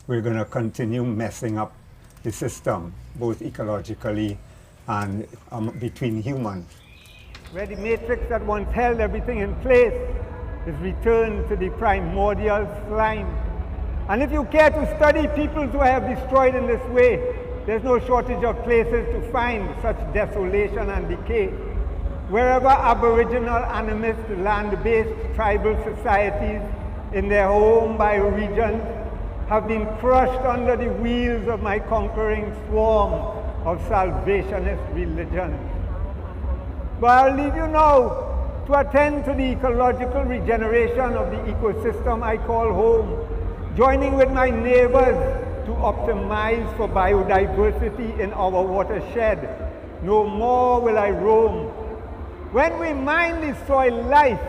Speaker 18: we're going to continue messing up the system, both ecologically and between humans. Where the matrix that once held everything in place is returned to the primordial slime. And if you care to study peoples who I have destroyed in this way, there's no shortage of places to find such desolation and decay. Wherever Aboriginal, animist, land-based tribal societies in their home bioregions have been crushed under the wheels of my conquering swarm of salvationist religions. But I'll leave you now to attend to the ecological regeneration of the ecosystem I call home, joining with my neighbors to optimize for biodiversity in our watershed. No more will I roam. When we mine the soil life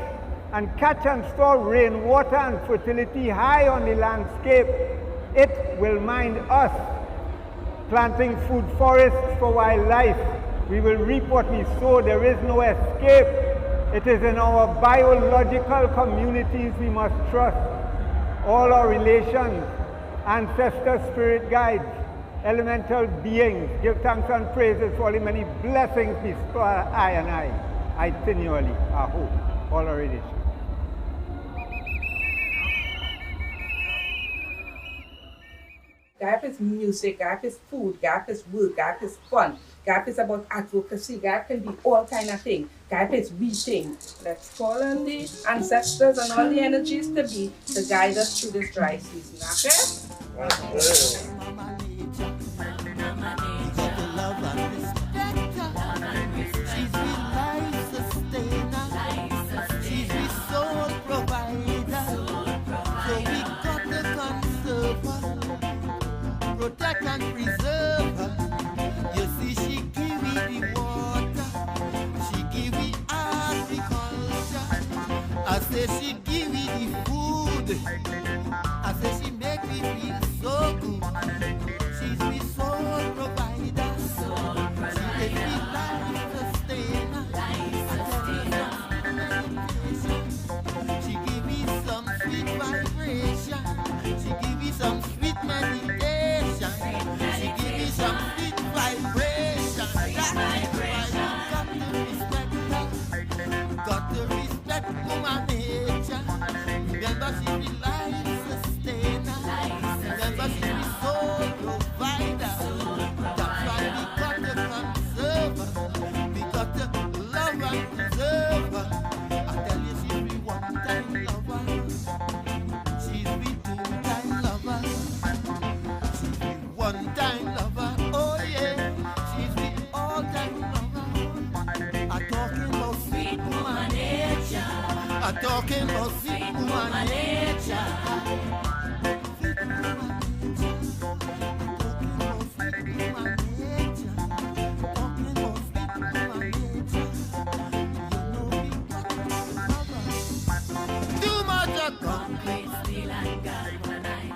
Speaker 18: and catch and store rainwater and fertility high on the landscape, it will mind us. Planting food forests for wildlife, we will reap what we sow. There is no escape. It is in our biological communities we must trust. All our relations, ancestor spirit guides, elemental beings, give thanks and praises for the many blessings bestowed I and I continually, I hope, all our relations.
Speaker 15: GAP is music, GAP is food, GAP is work, GAP is fun, GAP is about advocacy, GAP can be all kind of things. GAP is weeping. Let's call on the ancestors and all the energies to be to guide us through this dry season, okay?
Speaker 7: talking about sweet woman nature. Too much of concrete, steel and galvanized.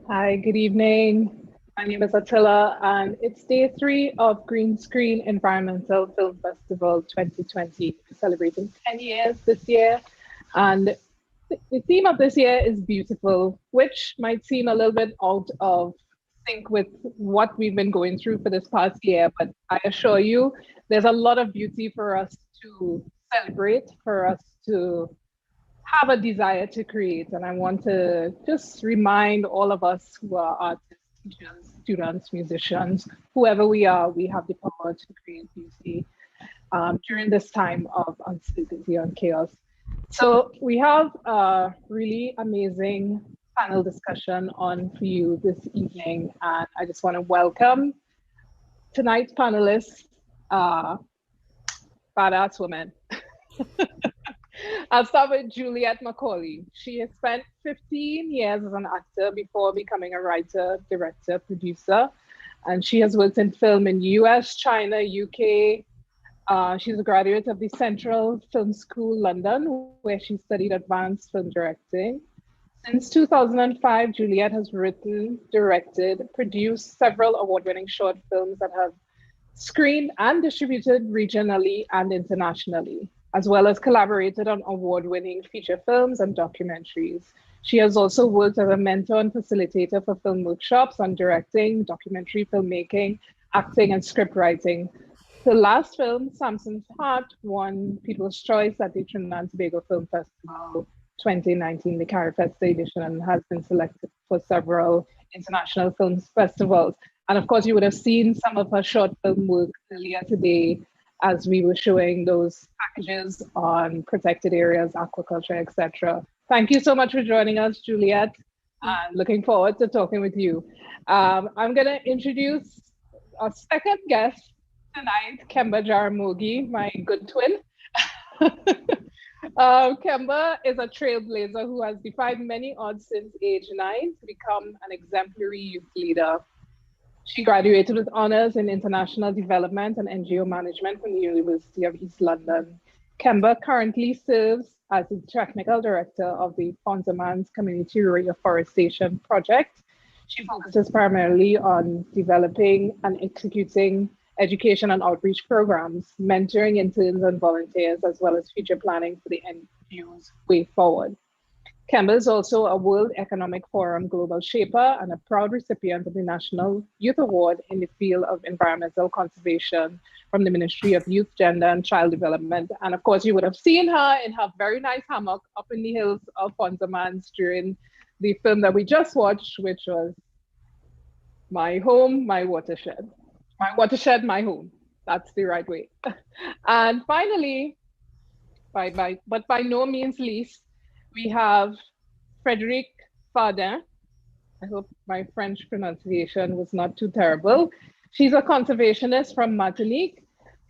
Speaker 24: Hi, good evening. My name is Attila, and it's day 3 of Green Screen Environmental Film Festival 2020. We're celebrating 10 years this year, and the theme of this year is beautiful, which might seem a little bit out of sync with what we've been going through for this past year, but I assure you, there's a lot of beauty for us to celebrate, for us to have a desire to create. And I want to just remind all of us who are artists, teachers, students, musicians, whoever we are, we have the power to create beauty during this time of uncertainty and chaos. So we have a really amazing panel discussion on for you this evening. And I just want to welcome tonight's panelists, badass women. I'll start with Juliette Macaulay. She has spent 15 years as an actor before becoming a writer, director, producer, and she has worked in film in US, China, UK. She's a graduate of the Central Film School, London, where she studied advanced film directing. Since 2005, Juliette has written, directed, produced several award-winning short films that have screened and distributed regionally and internationally, as well as collaborated on award-winning feature films and documentaries. She has also worked as a mentor and facilitator for film workshops on directing, documentary filmmaking, acting, and script writing. The last film, Samson's Heart, won People's Choice at the Trinidad and Tobago Film Festival 2019, the Carifesta edition, and has been selected for several international film festivals. And of course, you would have seen some of her short film work earlier today as we were showing those packages on protected areas, aquaculture, etc. Thank you so much for joining us, Juliette. Looking forward to talking with you. I'm gonna introduce our second guest tonight, Kemba Jaramogi, my good twin. Kemba is a trailblazer who has defied many odds since age 9 to become an exemplary youth leader. She graduated with honors in international development and NGO management from the University of East London. Kemba currently serves as the technical director of the Fonzerman's Community Reforestation Project. She focuses primarily on developing and executing education and outreach programs, mentoring interns and volunteers, as well as future planning for the NGO's way forward. Kemba is also a World Economic Forum Global Shaper and a proud recipient of the National Youth Award in the field of environmental conservation from the Ministry of Youth, Gender and Child Development. And of course, you would have seen her in her very nice hammock up in the hills of Fonzamans during the film that we just watched, which was My Home, My Watershed. My Watershed, My Home. That's the right way. And finally, but by no means least, we have Frédéric Fardin. I hope my French pronunciation was not too terrible. She's a conservationist from Martinique,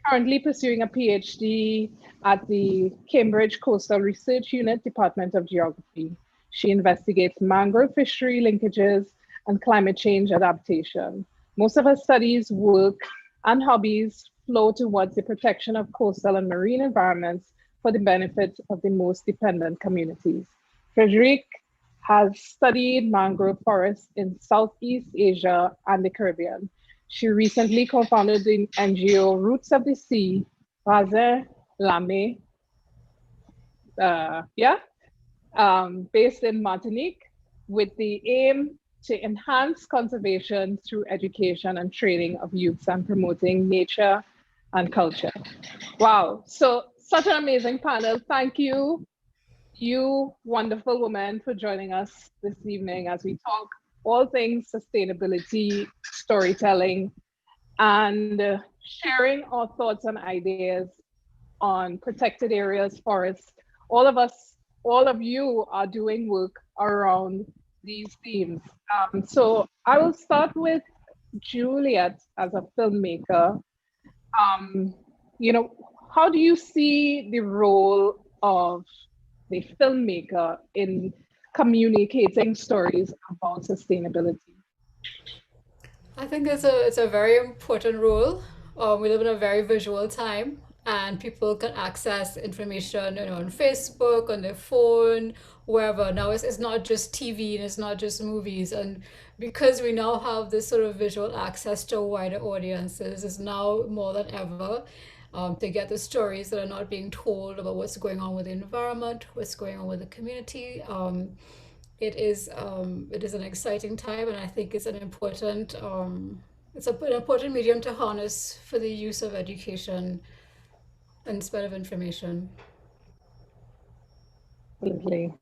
Speaker 24: currently pursuing a PhD at the Cambridge Coastal Research Unit, Department of Geography. She investigates mangrove fishery linkages and climate change adaptation. Most of her studies, work, and hobbies flow towards the protection of coastal and marine environments for the benefit of the most dependent communities. Frédéric has studied mangrove forests in Southeast Asia and the Caribbean. She recently co-founded the NGO Roots of the Sea, Razin Lame, based in Martinique, with the aim to enhance conservation through education and training of youths and promoting nature and culture. Wow, so such an amazing panel. Thank you, you wonderful women, for joining us this evening as we talk all things sustainability, storytelling, and sharing our thoughts and ideas on protected areas, forests. All of you are doing work around these themes. So I will start with Juliet as a filmmaker. How do you see the role of the filmmaker in communicating stories about sustainability?
Speaker 8: I think it's a very important role. We live in a very visual time, and people can access information, on Facebook, on their phone, wherever. Now it's not just TV and it's not just movies, and because we now have this sort of visual access to wider audiences, it's now more than ever to get the stories that are not being told about what's going on with the environment, what's going on with the community. It is an exciting time, and I think it's an important medium to harness for the use of education and spread of information.
Speaker 24: Absolutely.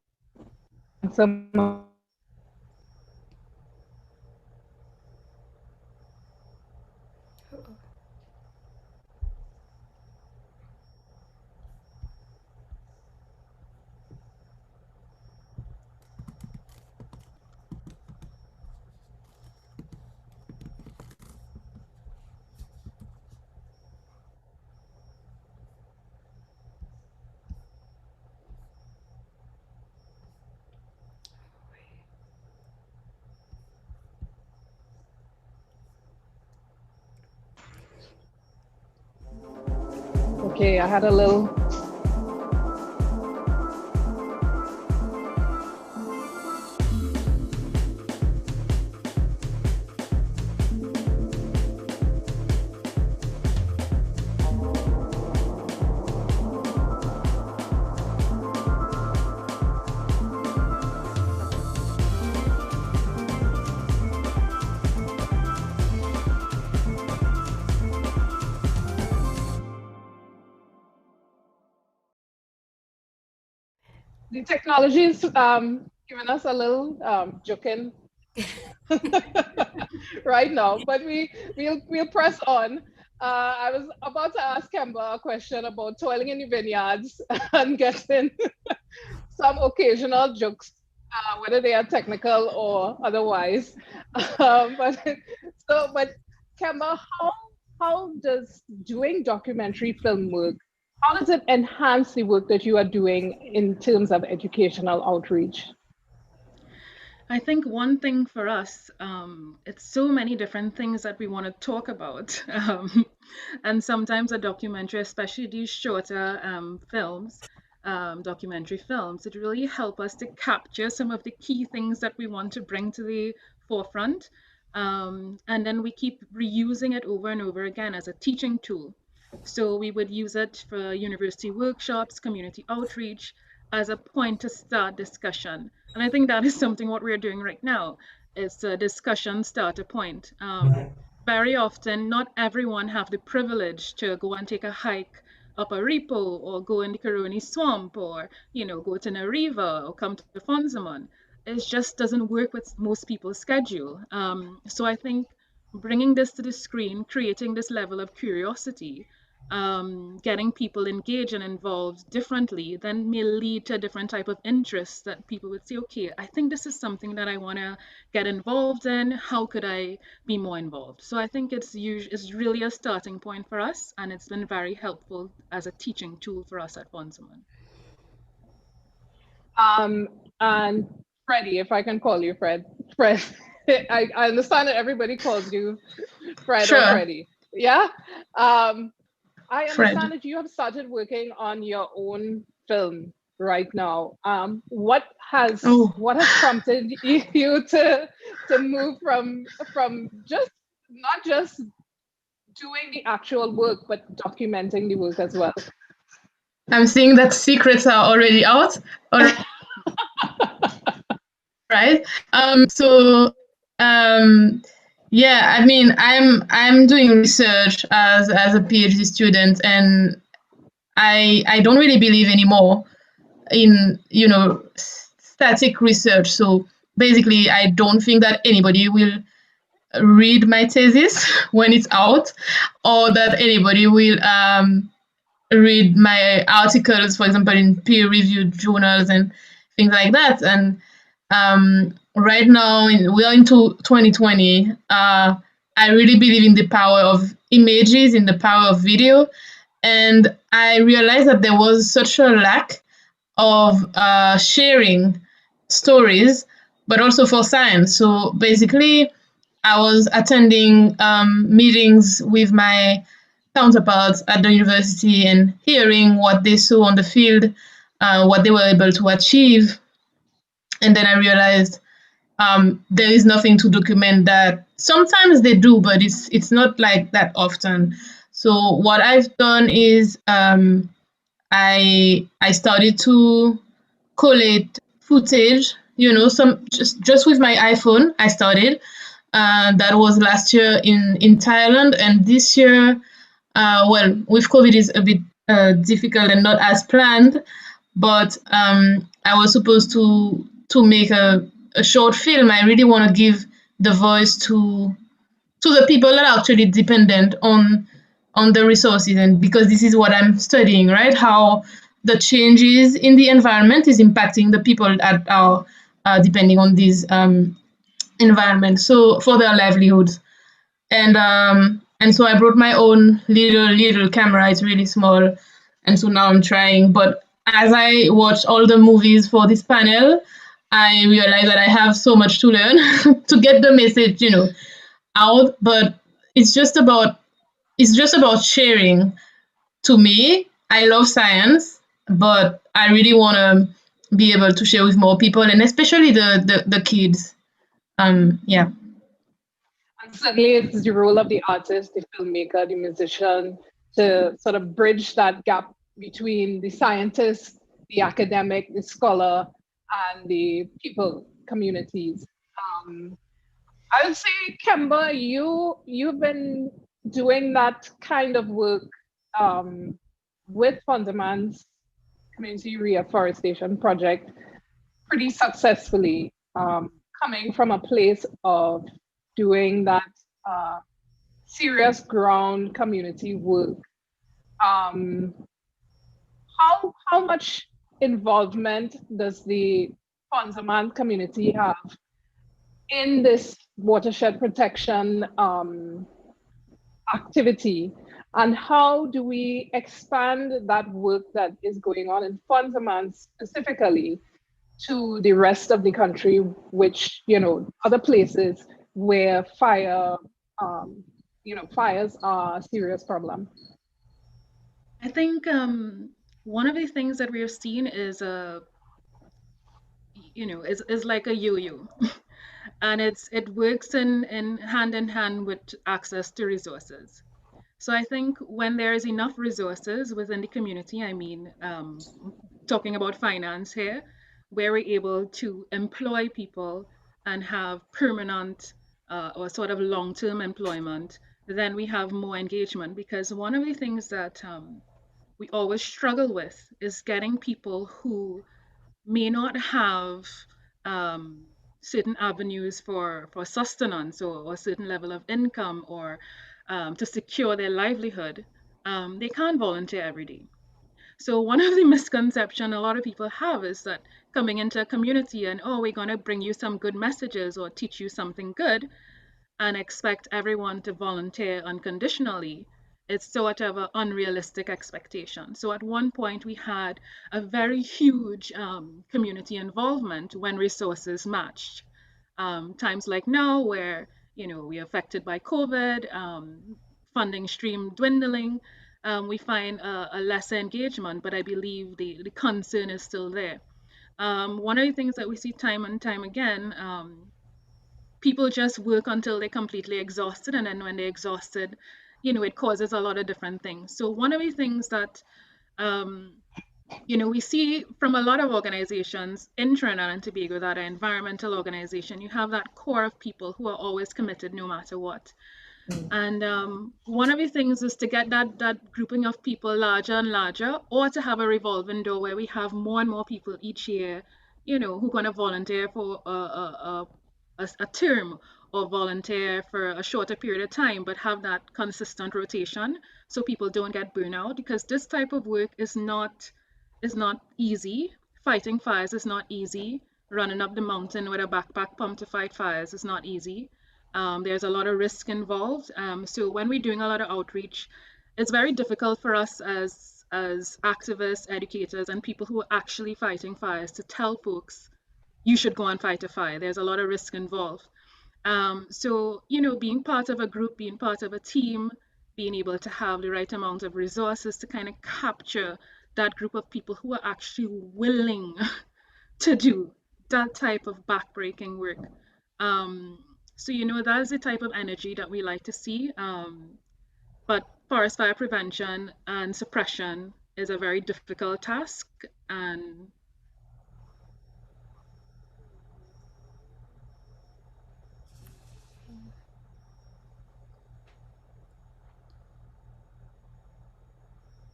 Speaker 24: Okay, I had a little. The technology is giving us a little joking right now, but we'll press on. I was about to ask Kemba a question about toiling in the vineyards and getting some occasional jokes, whether they are technical or otherwise. But Kemba, how does doing documentary film work? How does it enhance the work that you are doing in terms of educational outreach? I think one thing for us, it's so many different things that we want to talk about. And sometimes a documentary, especially these shorter films, documentary films, it really help us to capture some of the key things that we want to bring to the forefront. And then we keep reusing it over and over again as a teaching tool. So we would use it for university workshops, community outreach, as a point to start discussion. And I think that is something what we're doing right now. It's a discussion starter point. Very often, not everyone have the privilege to go and take a hike up a repo or go in the Caroni swamp or, go to Nariva or come to Fonzamon. It just doesn't work with most people's schedule. So I think bringing this to the screen, creating this level of curiosity, getting people engaged and involved differently, then may lead to a different type of interest that people would say, okay, I think this is something that I want to get involved in. How could I be more involved? So I think it's really a starting point for us, and it's been very helpful as a teaching tool for us at Fonzamon.
Speaker 23: And Freddie, if I can call you Fred. I understand that everybody calls you Fred
Speaker 24: Sure.
Speaker 23: or Freddie. Yeah? I
Speaker 24: Fred.
Speaker 23: understand that you have started working on your own film right now. What has prompted you to move from not just doing the actual work, but documenting the work as well?
Speaker 24: I'm seeing that secrets are already out. Right. Yeah, I mean, I'm doing research as a PhD student, and I don't really believe anymore in static research. So basically, I don't think that anybody will read my thesis when it's out, or that anybody will read my articles, for example, in peer-reviewed journals and things like that. And right now, we are into 2020. I really believe in the power of images, in the power of video, and I realized that there was such a lack of sharing stories, but also for science. So basically, I was attending meetings with my counterparts at the university and hearing what they saw on the field, what they were able to achieve. And then I realized there is nothing to document that. Sometimes they do, but it's not like that often. So what I've done is I started to collate footage, some just with my iPhone. I started. That was last year in Thailand, and this year, well, with COVID, is a bit difficult and not as planned. But I was supposed to make a short film. I really want to give the voice to the people that are actually dependent on the resources, and because this is what I'm studying, right? How the changes in the environment is impacting the people that are depending on these environments, so for their livelihoods. And so I brought my own little camera. It's really small, and so now I'm trying. But as I watched all the movies for this panel, I realized that I have so much to learn to get the message, out. But it's just about sharing. To me, I love science, but I really want to be able to share with more people, and especially the kids. Yeah.
Speaker 23: And certainly it's the role of the artist, the filmmaker, the musician to sort of bridge that gap between the scientist, the academic, the scholar, and the people communities. I would say, Kemba, you've been doing that kind of work with Fondament's community reforestation project pretty successfully, coming from a place of doing that serious ground community work. How much involvement does the Fonzaman community have in this watershed protection activity, and how do we expand that work that is going on in Fonzaman specifically to the rest of the country, which, other places where fires are a serious problem?
Speaker 24: I think one of the things that we're seeing is is like a yo-yo. and it works in hand with access to resources. So I think when there is enough resources within the community, I mean, talking about finance here, where we're able to employ people and have permanent or sort of long-term employment, then we have more engagement. Because one of the things that we always struggle with is getting people who may not have um, certain avenues for sustenance or a certain level of income or to secure their livelihood. They can't volunteer every day. So one of the misconception a lot of people have is that coming into a community and, oh, we're going to bring you some good messages or teach you something good and expect everyone to volunteer unconditionally. It's sort of an unrealistic expectation. So at one point we had a very huge community involvement when resources matched. Times like now where, we're affected by COVID, funding stream dwindling, we find a lesser engagement, but I believe the concern is still there. One of the things that we see time and time again, people just work until they're completely exhausted, and then when they're exhausted, it causes a lot of different things. So one of the things that we see from a lot of organizations in Trinidad and Tobago that are environmental organization, you have that core of people who are always committed no matter what. And one of the things is to get that grouping of people larger and larger, or to have a revolving door where we have more and more people each year, who are going to volunteer for a term or volunteer for a shorter period of time, but have that consistent rotation so people don't get burnout, because this type of work is not easy. Fighting fires is not easy. Running up the mountain with a backpack pump to fight fires is not easy. There's a lot of risk involved. So when we're doing a lot of outreach, it's very difficult for us as activists, educators, and people who are actually fighting fires to tell folks, you should go and fight a fire. There's a lot of risk involved. So, being part of a group, being part of a team, being able to have the right amount of resources to kind of capture that group of people who are actually willing to do that type of backbreaking work. So, that's the type of energy that we like to see. But forest fire prevention and suppression is a very difficult task. And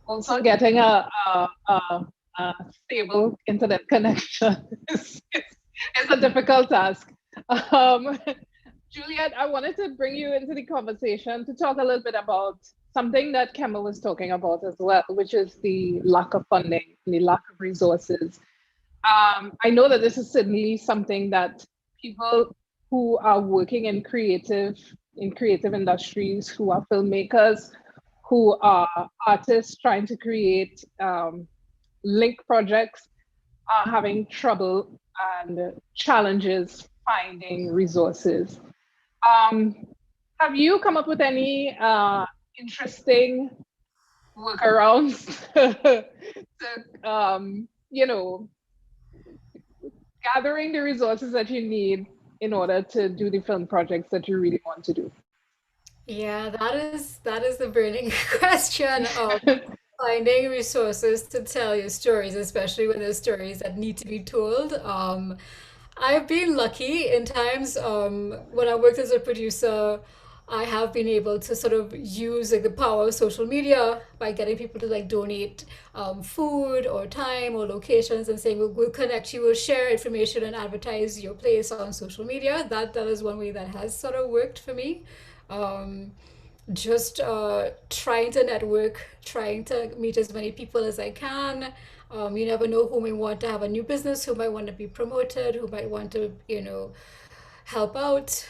Speaker 24: also getting a stable internet connection is a difficult task. Juliet, I wanted to bring you into the conversation to talk a little bit about something that Kemba was talking about as well, which is the lack of funding, the lack of resources. I know that this is certainly something that people who are working in creative industries, who are filmmakers, who are artists trying to create link projects, are having trouble and challenges finding resources. Have you come up with any interesting workarounds to, gathering the resources that you need in order to do the film projects that you really want to do?
Speaker 8: Yeah, that is the burning question of finding resources to tell your stories, especially when there's stories that need to be told. I've been lucky in times when I worked as a producer. I have been able to sort of use the power of social media by getting people to donate food or time or locations and saying we'll connect you, we'll share information and advertise your place on social media. That is one way that has sort of worked for me. Just trying to network, trying to meet as many people as I can. You never know who may want to have a new business, who might want to be promoted, who might want to, help out.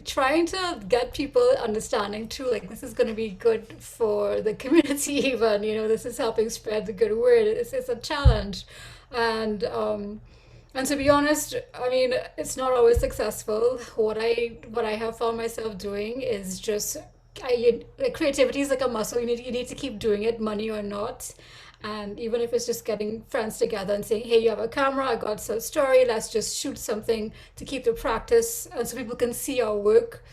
Speaker 8: Trying to get people understanding too, this is going to be good for the community even, this is helping spread the good word. It's a challenge. And to be honest, I mean, it's not always successful. What I have found myself doing is just, creativity is like a muscle. You need to keep doing it, money or not. And even if it's just getting friends together and saying, hey, you have a camera, I got a story, let's just shoot something to keep the practice and so people can see our work.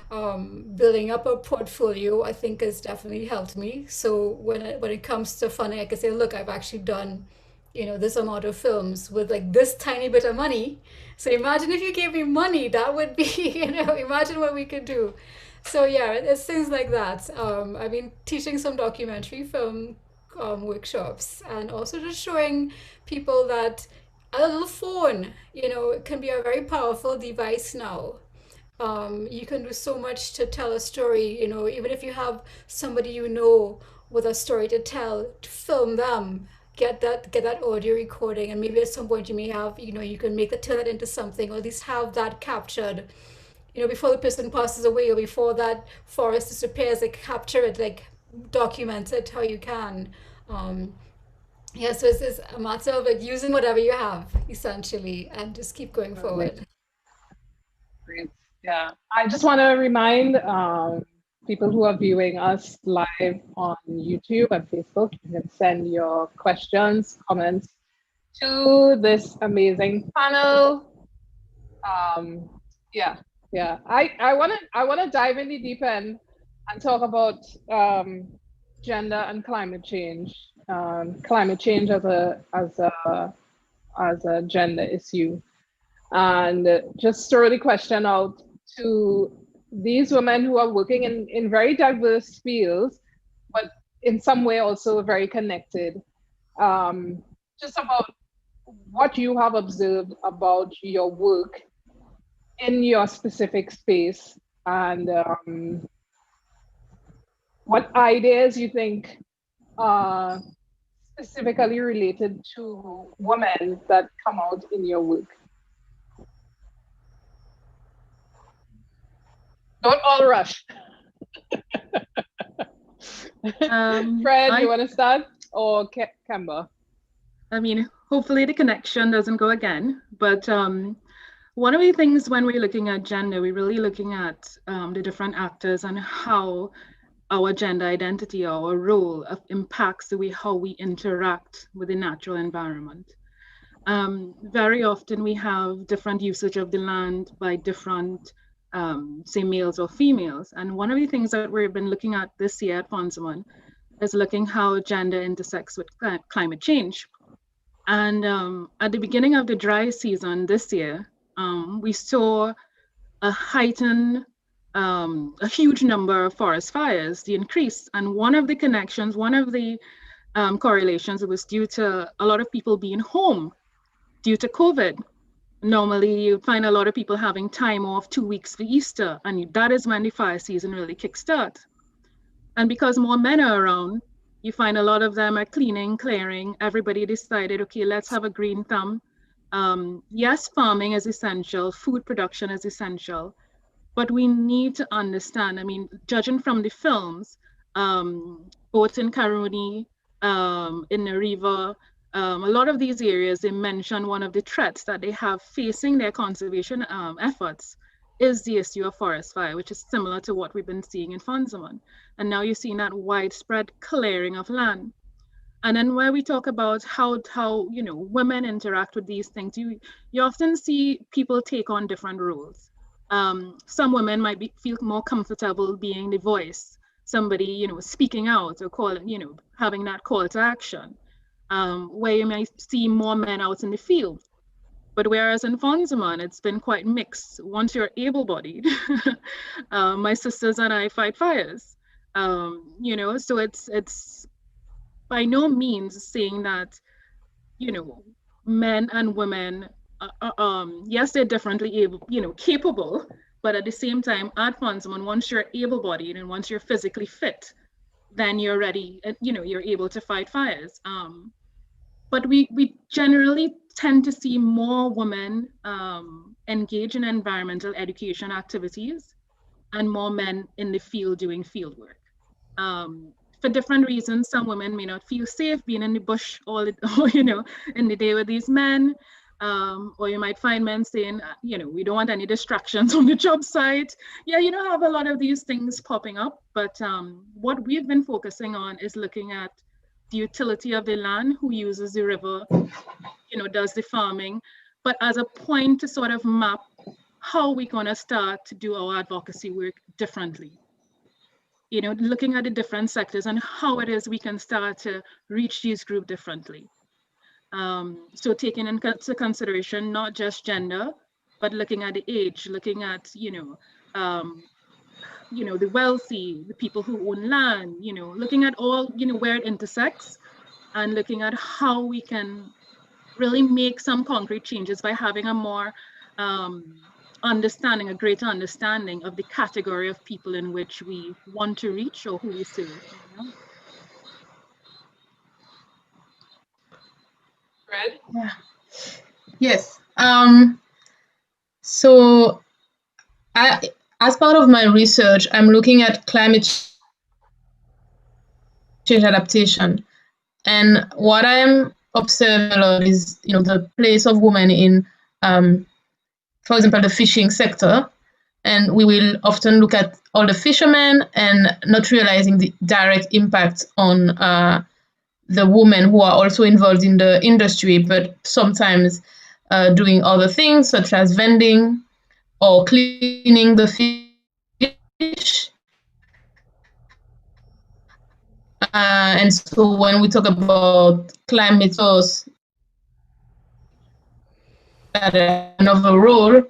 Speaker 8: Building up a portfolio, I think, has definitely helped me. So when it comes to funding, I can say, look, I've actually done, this amount of films with like this tiny bit of money. So imagine if you gave me money, that would be, imagine what we could do. So yeah, it's things like that. I've been teaching some documentary film workshops and also just showing people that a little phone, it can be a very powerful device now. You can do so much to tell a story, even if you have somebody with a story to tell, to film them, get that audio recording, and maybe at some point you may have, you can turn it into something, or at least have that captured, before the person passes away or before that forest disappears, like capture it, like document it how you can. Yeah, so it's a matter of like using whatever you have essentially and just keep going forward.
Speaker 24: Great. Yeah, I just want to remind people who are viewing us live on YouTube and Facebook, you can send your questions, comments to this amazing panel. Yeah. I want to dive in the deep end and talk about gender and climate change. Climate change as a gender issue, and just throw the question out to these women who are working in very diverse fields, but in some way also very connected. Just about what you have observed about your work in your specific space, and what ideas you think are specifically related to women that come out in your work. Don't all rush. Fred, you want to start? Or Kemba? I mean, hopefully the connection doesn't go again. But one of the things when we're looking at gender, we're really looking at the different actors and how our gender identity, our role impacts the way how we interact with the natural environment. Very often we have different usage of the land by different say males or females. And one of the things that we've been looking at this year at Fonsaman is looking how gender intersects with climate change. And at the beginning of the dry season this year, we saw a heightened, a huge number of forest fires, the increase. And one of the connections, one of the correlations, it was due to a lot of people being home due to COVID. Normally, you find a lot of people having time off 2 weeks for Easter, and that is when the fire season really kickstarts. And because more men are around, you find a lot of them are cleaning, clearing. Everybody decided, okay, let's have a green thumb. Yes, farming is essential, food production is essential, but we need to understand, I mean, judging from the films, both in Karuni, in Nariva, a lot of these areas, they mention one of the threats that they have facing their conservation efforts is the issue of forest fire, which is similar to what we've been seeing in Fonsaman. And now you're seeing that widespread clearing of land. And then where we talk about how women interact with these things, you often see people take on different roles. Some women might feel more comfortable being the voice, somebody, speaking out or calling, having that call to action. Where you may see more men out in the field. But whereas in Fonsaman, it's been quite mixed. Once you're able-bodied, my sisters and I fight fires. So it's by no means saying that, men and women, yes, they're differently able, capable, but at the same time, at Fonsaman, once you're able-bodied and once you're physically fit, then you're ready, you're able to fight fires. But we generally tend to see more women engage in environmental education activities and more men in the field doing field work. For different reasons, some women may not feel safe being in the bush in the day with these men. Or you might find men saying, we don't want any distractions on the job site. Yeah, you don't have a lot of these things popping up, but what we've been focusing on is looking at the utility of the land, who uses the river, does the farming, but as a point to sort of map how we're going to start to do our advocacy work differently. Looking at the different sectors and how it is we can start to reach these groups differently. So taking into consideration not just gender, but looking at the age, looking at, the wealthy, the people who own land, looking at all, where it intersects, and looking at how we can really make some concrete changes by having a more understanding, a greater understanding of the category of people in which we want to reach or who we serve. Fred?
Speaker 6: Yeah. Yes. So as part of my research, I'm looking at climate change adaptation. And what I'm observing a lot is, the place of women in, for example, the fishing sector. And we will often look at all the fishermen and not realizing the direct impact on the women who are also involved in the industry, but sometimes doing other things such as vending or cleaning the fish. And so when we talk about climate source, another role,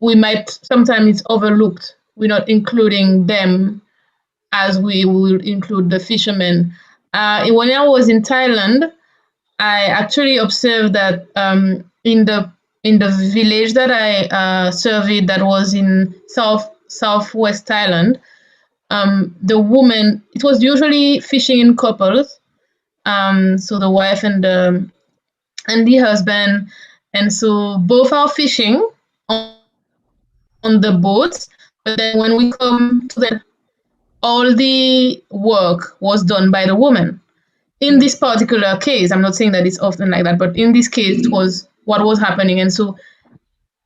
Speaker 6: we might sometimes it's overlooked. We're not including them as we will include the fishermen. When I was in Thailand, I actually observed that in the village that I surveyed, that was in southwest Thailand, the woman, it was usually fishing in couples, so the wife and the husband, and so both are fishing on the boats, but then when we come to the, all the work was done by the woman. In this particular case, I'm not saying that it's often like that, but in this case, it was what was happening. And so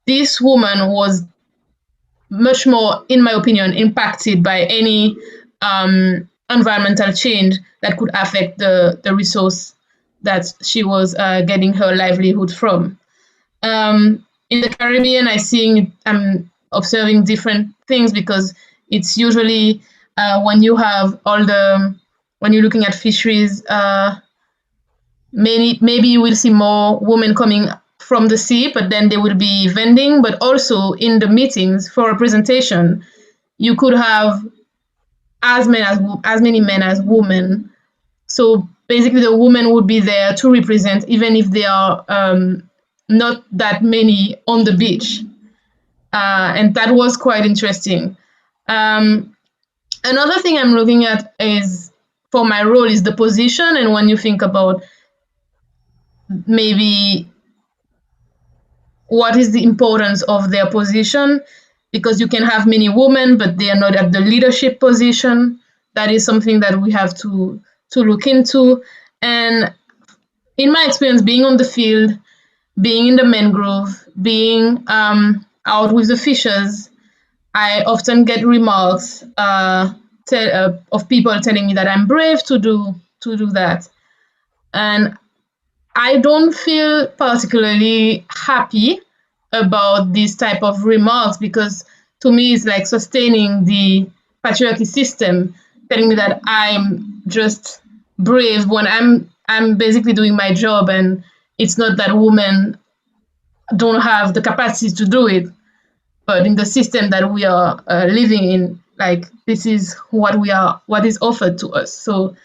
Speaker 6: this woman was much more, in my opinion, impacted by any environmental change that could affect the resource that she was getting her livelihood from. In the Caribbean, I'm observing different things, because it's usually when you have when you're looking at fisheries, maybe you will see more women coming from the sea, but then they will be vending, but also in the meetings for a presentation, you could have as many men as women. So basically the women would be there to represent, even if there are not that many on the beach. And that was quite interesting. Another thing I'm looking at is, for my role, is the position. And when you think about maybe what is the importance of their position, because you can have many women, but they are not at the leadership position. That is something that we have to look into. And in my experience, being on the field, being in the mangrove, being out with the fishers, I often get remarks of people telling me that I'm brave to do that. And I don't feel particularly happy about these type of remarks, because to me it's like sustaining the patriarchy system, telling me that I'm just brave when I'm basically doing my job, and it's not that women don't have the capacity to do it, but in the system that we are living in, like, this is what is offered to us. So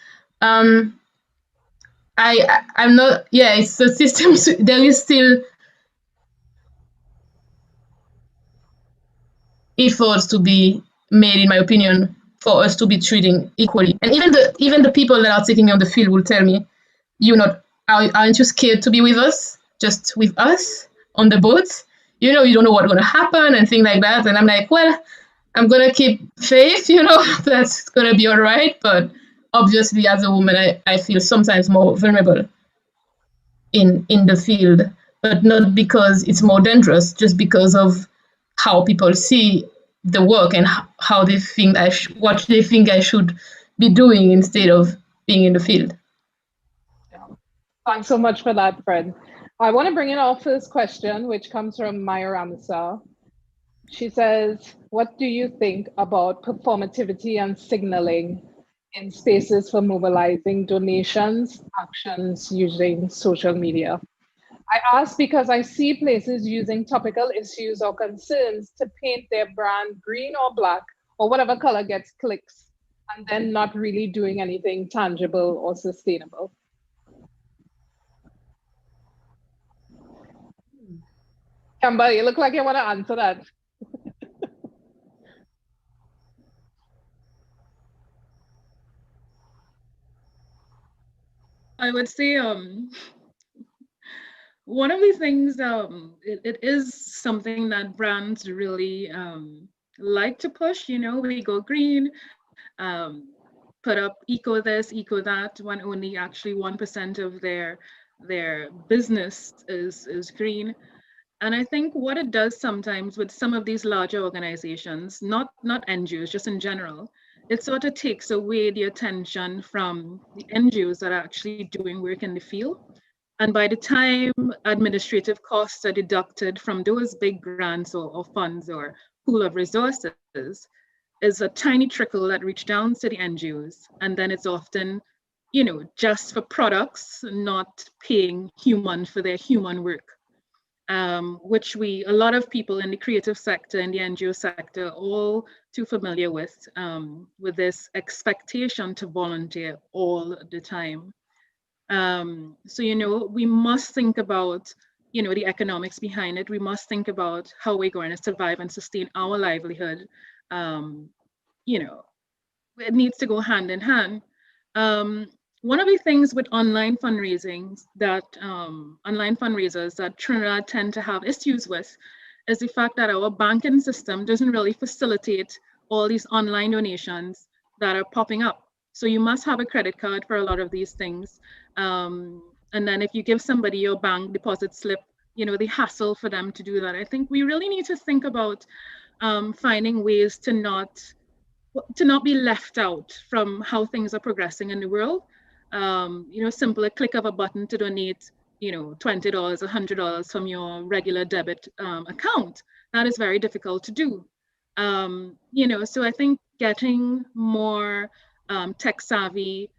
Speaker 6: I'm not, yeah, it's a system. There is still efforts to be made, in my opinion, for us to be treating equally. And even the people that are taking me on the field will tell me, aren't you scared to be with us, just with us on the boat? You don't know what's going to happen and things like that. And I'm like, well, I'm going to keep faith, that's going to be all right. But obviously, as a woman, I feel sometimes more vulnerable in the field, but not because it's more dangerous, just because of how people see the work and how they think what they think I should be doing, instead of being in the field.
Speaker 24: Thanks so much for that, Fred. I want to bring in our first question, which comes from Maya Ramasa. She says, what do you think about performativity and signaling in spaces for mobilizing donations, actions using social media? I ask because I see places using topical issues or concerns to paint their brand green or black or whatever color gets clicks, and then not really doing anything tangible or sustainable. Kamba, you look like you want to answer that.
Speaker 9: I would say one of the things, it is something that brands really like to push. You know, we go green, put up eco this, eco that, when only actually 1% of their business is green. And I think what it does sometimes with some of these larger organizations, not NGOs, just in general, it sort of takes away the attention from the NGOs that are actually doing work in the field. And by the time administrative costs are deducted from those big grants or funds or pool of resources, is a tiny trickle that reach down to the NGOs. And then it's often, you know, just for products, not paying human for their human work. Which a lot of people in the creative sector, in the NGO sector, all too familiar with this expectation to volunteer all the time. So, you know, we must think about, you know, the economics behind it. We must think about how we're going to survive and sustain our livelihood. You know, it needs to go hand in hand. One of the things with online fundraisers that Trinidad tend to have issues with is the fact that our banking system doesn't really facilitate all these online donations that are popping up. So you must have a credit card for a lot of these things. And then if you give somebody your bank deposit slip, you know, the hassle for them to do that. I think we really need to think about finding ways to not be left out from how things are progressing in the world. You know, simply a click of a button to donate, you know, $20, $100 from your regular debit account. That is very difficult to do. You know, so I think getting more tech savvy,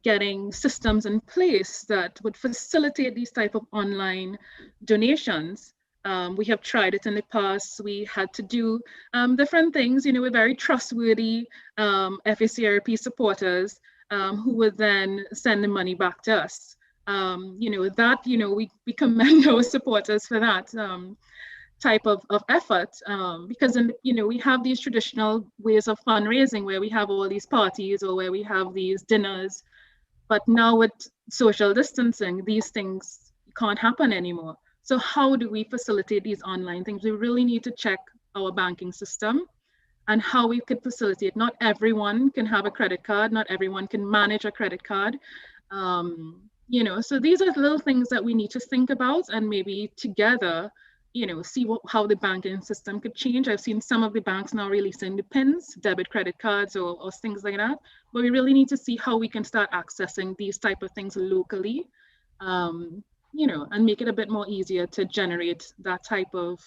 Speaker 9: getting systems in place that would facilitate these type of online donations. We have tried it in the past. We had to do different things. You know, we're very trustworthy FACRP supporters who would then send the money back to us. You know, that, you know, we commend our supporters for that type of effort because, you know, we have these traditional ways of fundraising where we have all these parties or where we have these dinners. But now with social distancing, these things can't happen anymore. So how do we facilitate these online things? We really need to check our banking system and how we could facilitate. Not everyone can have a credit card. Not everyone can manage a credit card. You know, so these are little things that we need to think about and maybe together, you know, see how the banking system could change. I've seen some of the banks now releasing the PINs, debit credit cards or things like that. But we really need to see how we can start accessing these type of things locally. You know, and make it a bit more easier to generate that type of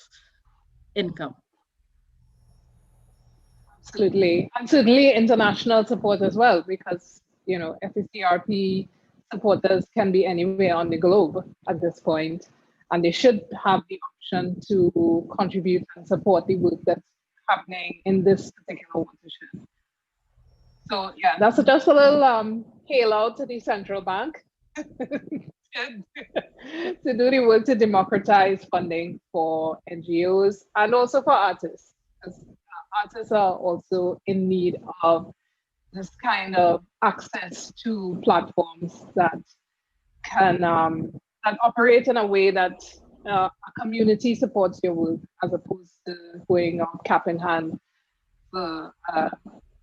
Speaker 9: income.
Speaker 24: Absolutely. And certainly international support as well, because, you know, FACRP supporters can be anywhere on the globe at this point, and they should have the option to contribute and support the work that's happening in this particular watershed. So yeah, that's just a little hail out to the central bank. To do the work to democratize funding for NGOs and also for artists. Because artists are also in need of this kind of access to platforms that can that operate in a way that a community supports your work as opposed to going on cap in hand for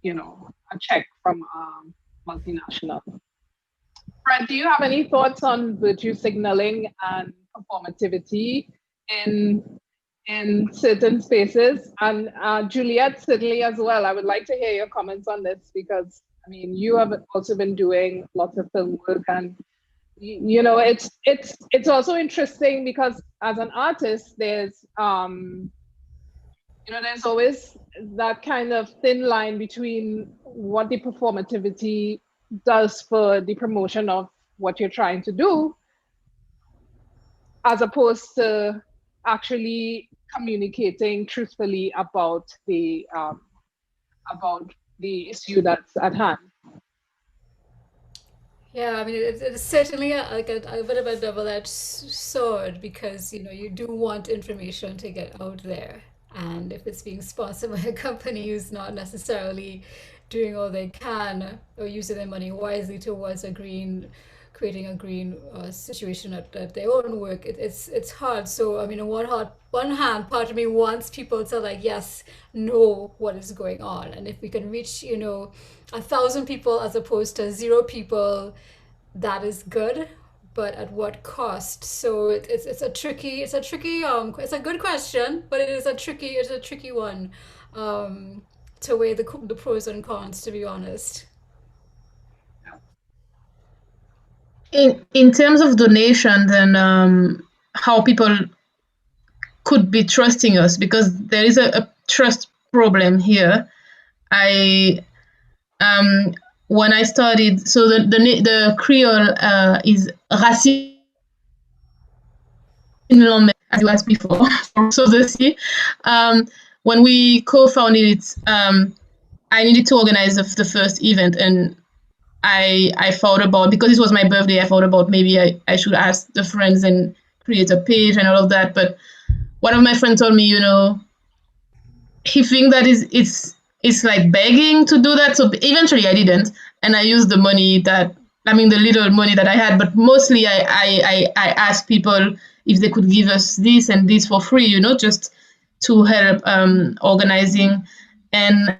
Speaker 24: you know, a check from a multinational. Fred, do you have any thoughts on virtue signaling and performativity in certain spaces? And Juliet, certainly as well, I would like to hear your comments on this because I mean, you have also been doing lots of film work, and it's also interesting because as an artist, there's there's always that kind of thin line between what the performativity does for the promotion of what you're trying to do, as opposed to actually communicating truthfully about the issue that's at hand.
Speaker 8: Yeah, I mean, it's certainly a bit of a double-edged sword because, you do want information to get out there. And if it's being sponsored by a company who's not necessarily doing all they can or using their money wisely towards creating a green situation at their own work, it's hard. So, I mean, on one hand, part of me wants people to yes, know what is going on. And if we can reach, 1,000 people as opposed to 0 people, that is good, but at what cost? So it's a tricky it's a good question, but it's a tricky one to weigh the pros and cons, to be honest.
Speaker 6: In terms of donations and how people could be trusting us, because there is a trust problem here. When I started, so the Creole is Racine, as you asked before. So when we co-founded it, I needed to organize the first event, and I thought about, because it was my birthday, I thought about maybe I should ask the friends and create a page and all of that. But one of my friends told me, he think that it's like begging to do that. So eventually I didn't, and I used the little money that I had. But mostly I asked people if they could give us this and this for free, just to help organizing. And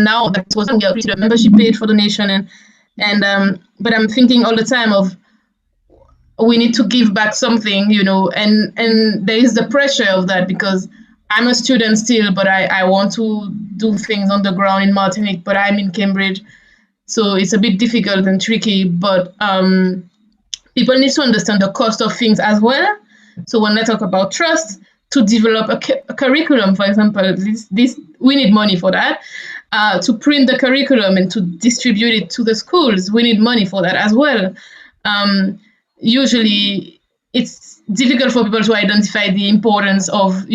Speaker 6: now that was the membership page for donation, but I'm thinking all the time of, we need to give back something, and there is the pressure of that, because I'm a student still, but I want to do things on the ground in Martinique, but I'm in Cambridge, so it's a bit difficult and tricky. But people need to understand the cost of things as well. So when I talk about trust, to develop a curriculum, for example, this we need money for that. To print the curriculum and to distribute it to the schools, we need money for that as well. Usually it's difficult for people to identify the importance of,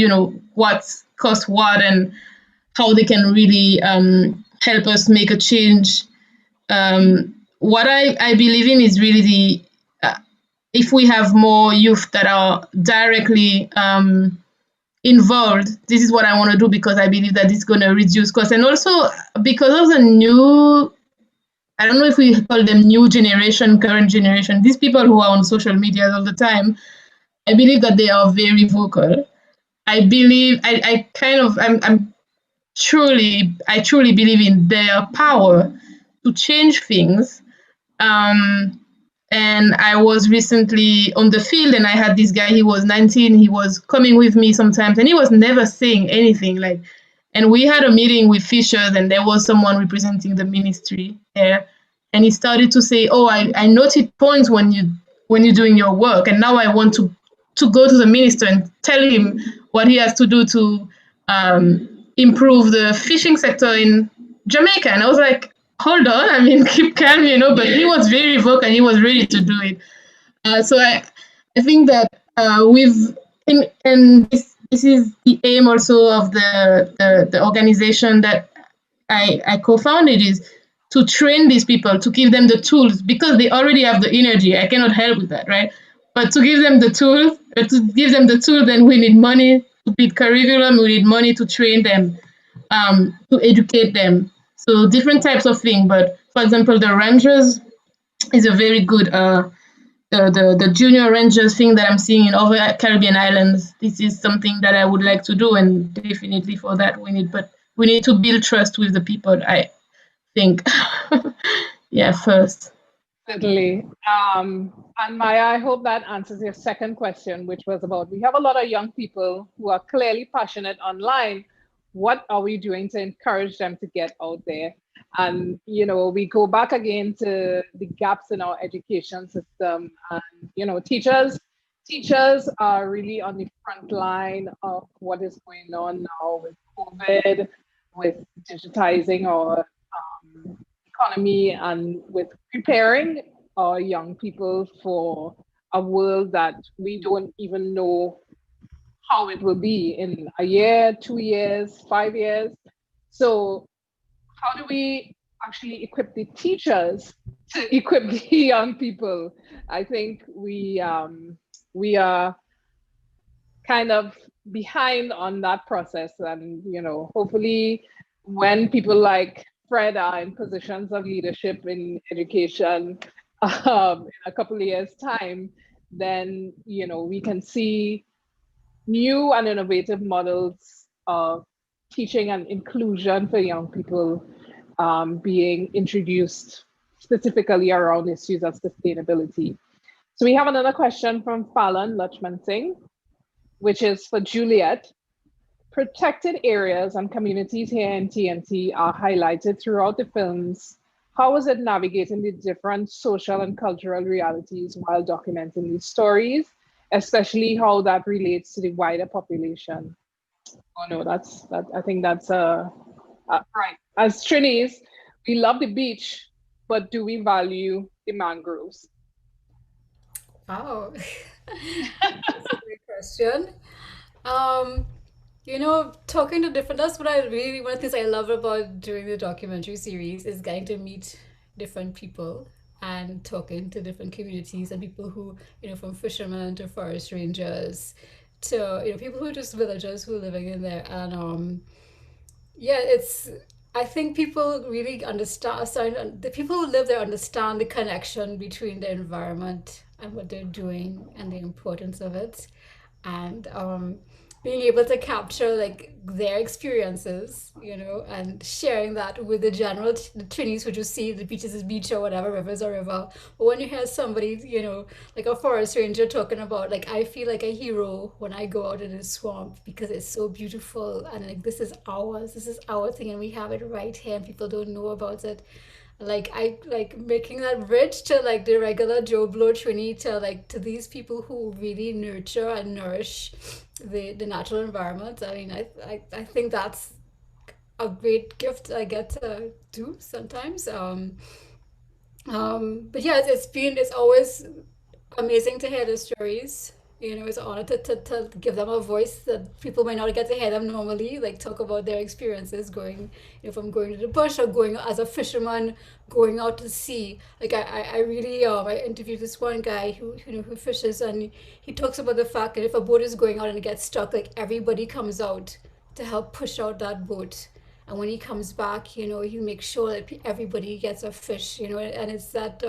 Speaker 6: what costs what and how they can really help us make a change. What I believe in is really if we have more youth that are directly involved, this is what I want to do, because I believe that it's going to reduce costs. And also because of the new, I don't know if we call them new generation, current generation, these people who are on social media all the time, I believe that they are very vocal. I believe, I truly believe in their power to change things. And I was recently on the field, and I had this guy, he was 19, he was coming with me sometimes, and he was never saying anything. And we had a meeting with Fishers, and there was someone representing the ministry there. And he started to say, oh, I noted points when you're doing your work, and now I want to go to the minister and tell him what he has to do to improve the fishing sector in Jamaica. And I was like, hold on, keep calm, but he was very vocal and he was ready to do it. So I think that this is the aim also of the organization that I co-founded, is to train these people, to give them the tools, because they already have the energy. I cannot help with that, right? But to give them the tools, then we need money to build curriculum, we need money to train them, to educate them. So different types of things. But for example, the rangers is a very good, the junior rangers thing that I'm seeing in other Caribbean islands. This is something that I would like to do, and definitely for that we need to build trust with the people, I think. Yeah, first.
Speaker 24: Certainly. And Maya, I hope that answers your second question, which was about, we have a lot of young people who are clearly passionate online, what are we doing to encourage them to get out there? And, you know, we go back again to the gaps in our education system. And, you know, teachers are really on the front line of what is going on now with COVID, with digitizing our economy, and with preparing our young people for a world that we don't even know how it will be in a year, 2 years, 5 years. So how do we actually equip the teachers to equip the young people? I think we are kind of behind on that process, and you know, hopefully, when people like Fred are in positions of leadership in education in a couple of years' time, then you know we can see new and innovative models of teaching and inclusion for young people being introduced specifically around issues of sustainability. So we have another question from Fallon Lachman Singh, which is for Juliet. Protected areas and communities here in TNT are highlighted throughout the films. How is it navigating the different social and cultural realities while documenting these stories, especially how that relates to the wider population? Oh no, I think that's right. As Trinis, we love the beach, but do we value the mangroves?
Speaker 8: Oh, that's a great question. You know, talking to different, that's what I really, one of the things I love about doing the documentary series is getting to meet different people and talking to different communities and people who, you know, from fishermen to forest rangers to, you know, people who are just villagers who are living in there. And yeah, it's, I think people really understand, the people who live there understand the connection between the environment and what they're doing and the importance of it. And being able to capture like their experiences, you know, and sharing that with the general the Trinis who just see the beach as beach or whatever, rivers or river. But when you hear somebody, you know, like a forest ranger talking about like, I feel like a hero when I go out in the swamp because it's so beautiful and like this is ours, this is our thing and we have it right here and people don't know about it. Like I like making that bridge to like the regular Joe Blow Trini to like to these people who really nurture and nourish the natural environment. I mean, I think that's a great gift I get to do sometimes. But yeah, it's always amazing to hear the stories. You know, it's an honor to give them a voice that people might not get to hear them normally, like talk about their experiences going, you know, from going to the bush or going as a fisherman, going out to sea. Like I really, I interviewed this one guy who, you know, who fishes and he talks about the fact that if a boat is going out and it gets stuck, like everybody comes out to help push out that boat. And when he comes back, you know, he makes sure that everybody gets a fish, you know, and it's that,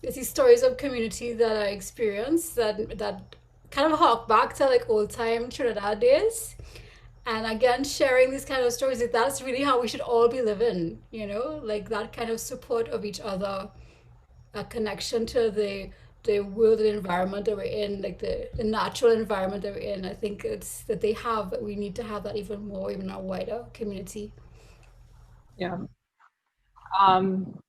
Speaker 8: it's these stories of community that I experienced that kind of hark back to like old time Trinidad days. And again, sharing these kind of stories, that's really how we should all be living, you know, like that kind of support of each other, a connection to the world and environment that we're in, like the natural environment that we're in. I think it's that they have, we need to have that even more, even our wider community.
Speaker 24: Yeah.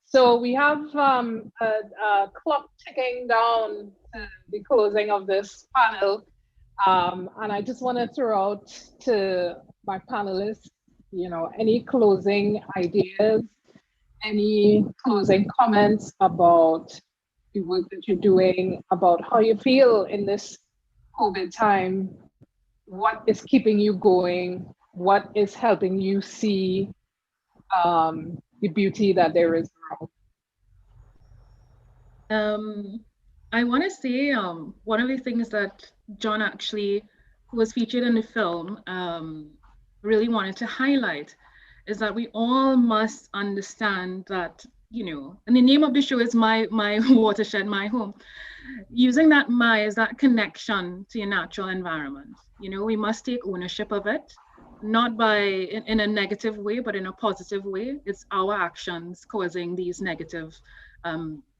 Speaker 24: So we have a clock ticking down to the closing of this panel. And I just want to throw out to my panelists, you know, any closing ideas, any closing comments about the work that you're doing, about how you feel in this COVID time, what is keeping you going, what is helping you see the beauty that there is around.
Speaker 9: I want to say one of the things that John actually, who was featured in the film, really wanted to highlight is that we all must understand that, you know, and the name of the show is My Watershed, My Home. Using that my as that connection to your natural environment. You know, we must take ownership of it, not by in a negative way, but in a positive way. It's our actions causing these negative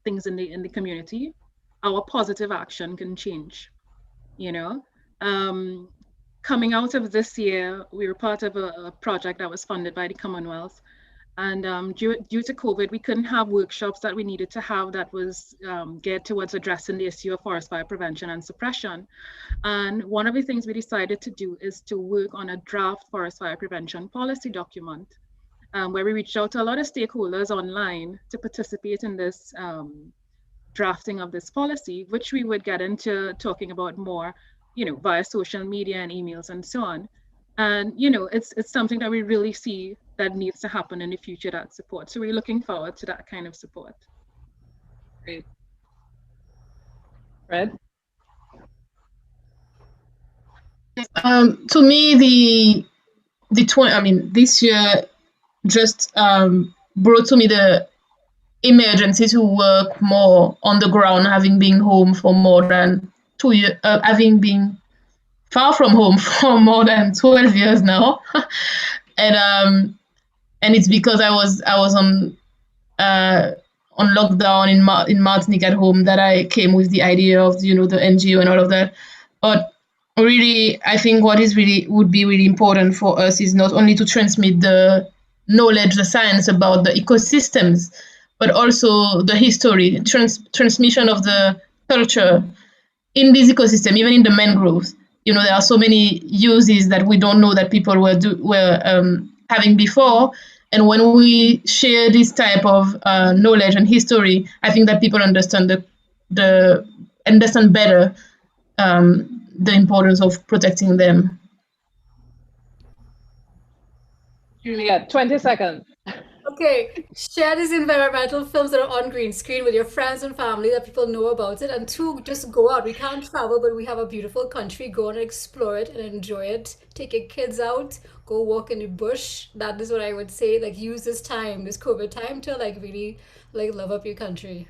Speaker 9: things in the community. Our positive action can change, you know. coming out of this year, we were part of a project that was funded by the Commonwealth. And due to COVID, we couldn't have workshops that we needed to have that was geared towards addressing the issue of forest fire prevention and suppression. And one of the things we decided to do is to work on a draft forest fire prevention policy document, where we reached out to a lot of stakeholders online to participate in this drafting of this policy, which we would get into talking about more, via social media and emails and so on. And, it's something that we really see that needs to happen in the future, that support. So we're looking forward to that kind of support.
Speaker 24: Great. Fred?
Speaker 6: To me, this year just brought to me the emergency to work more on the ground, having been home for more than 2 years, having been far from home for more than 12 years now. And it's because I was on lockdown in Martinique at home that I came with the idea of the NGO and all of that. But really, I think what would be really important for us is not only to transmit the knowledge, the science about the ecosystems, but also the history, transmission of the culture in this ecosystem, even in the mangroves. There are so many uses that we don't know that people were having before. And when we share this type of knowledge and history, I think that people understand understand better the importance of protecting them.
Speaker 24: Juliet, 20 seconds.
Speaker 8: Okay, share these environmental films that are on green screen with your friends and family, that people know about it. And 2, just go out. We can't travel, but we have a beautiful country. Go and explore it and enjoy it. Take your kids out. Go walk in the bush. That is what I would say. Use this time, this COVID time, to really love up your country.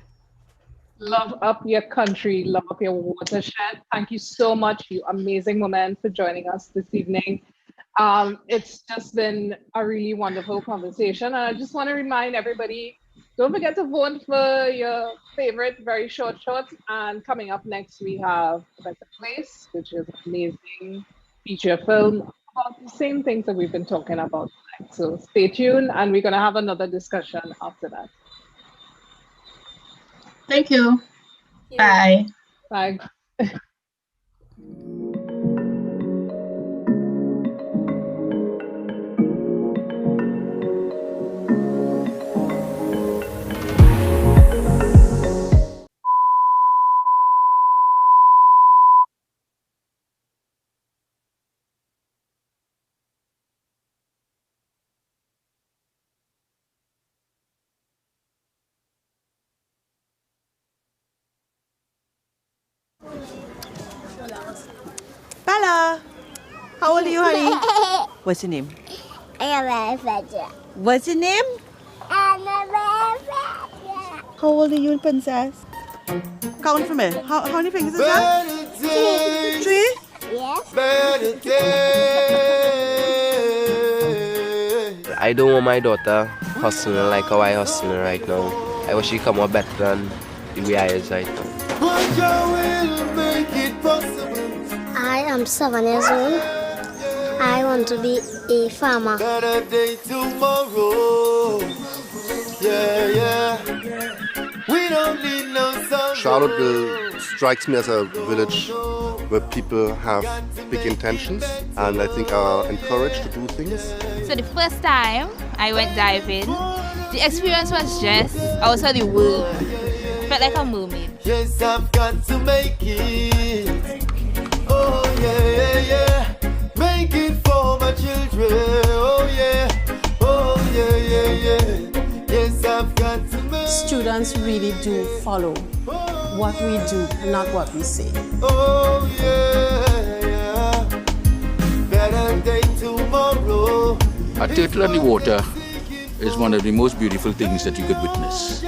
Speaker 24: Love up your country. Love up your watershed. Thank you so much, you amazing women, for joining us this evening. It's just been a really wonderful conversation, and I just want to remind everybody, don't forget to vote for your favorite very short shorts. And coming up next, we have A Better Place, which is an amazing feature film about the same things that we've been talking about tonight. So stay tuned, and we're going to have another discussion after that.
Speaker 6: Thank you. Bye.
Speaker 24: Bye.
Speaker 10: Bella, how old are you, honey? What's your name? What's your name? How old are you, princess? Count for me. How many fingers is that? 3? Yes.
Speaker 16: I don't want my daughter hustling like how I hustling right now. I wish she come out better than the way I is right now.
Speaker 20: I am 7 years old. I want to be a farmer.
Speaker 22: Better day tomorrow. Yeah. We don't need no sun.
Speaker 25: Charlottesville strikes me as a village where people have big intentions and I think are encouraged to do things.
Speaker 26: So the first time I went diving, the experience was just out of the world. Felt like a mermaid.
Speaker 22: Yes, I've got to make it. Oh yeah. Make it for my children. Oh yeah. Yes, I've got to make it.
Speaker 27: Students really do follow what we do, not what we say.
Speaker 22: Oh yeah. Better day tomorrow.
Speaker 28: A turtle on the water is one of the most beautiful things that you could witness.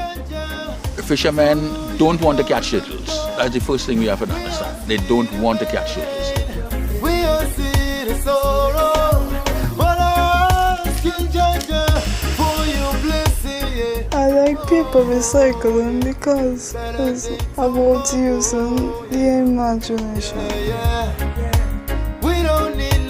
Speaker 28: Fishermen don't want to catch turtles. That's the first thing we have to understand. They don't want to catch turtles.
Speaker 22: We all see the sorrow, but I ask you, Jaja, for your blessing.
Speaker 29: I like paper recycling because it's about using the imagination.
Speaker 22: We don't need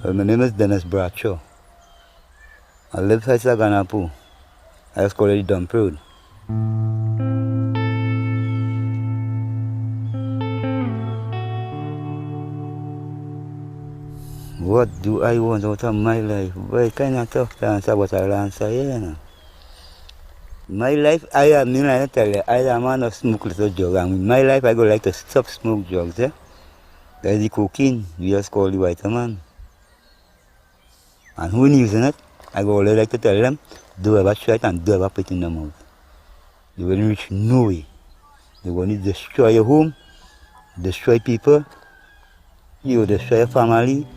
Speaker 1: Well, my name is Dennis Bradshaw. I live in Saganapu. I was called the Dump Road. What do I want out of my life? Well, kind of tough to answer, but I'll answer here, you know. My life, I tell you, I am a smoke little drug. And in my life, I go like to stop smoke drugs, yeah? There's the cocaine, we just call the white man. And who using it, I go always like to tell them, do ever try it and do ever put it in the mouth. You will reach no way. They're going to destroy your home, destroy people, you will destroy your family.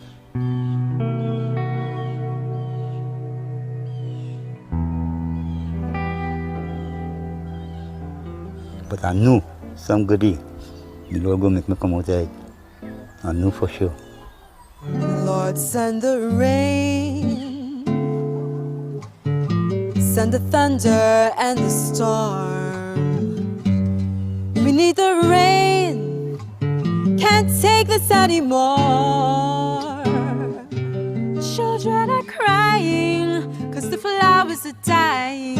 Speaker 1: But I know some good day, the Lord will make me come out of it. I know for sure.
Speaker 2: Lord, send the rain, send the thunder and the storm. We need the rain, can't take this anymore. Children are crying, 'cause the flowers are dying.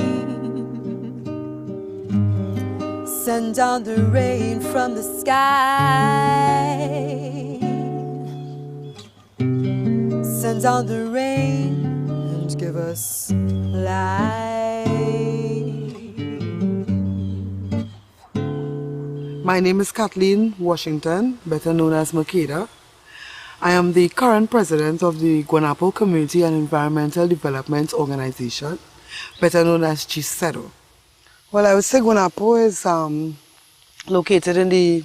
Speaker 2: Send down the rain from the sky. Send down the rain and give us life.
Speaker 10: My name is Kathleen Washington, better known as Makeda. I am the current president of the Guanapo Community and Environmental Development Organization, better known as GSEDO. Well, I would say Guanapo is located in the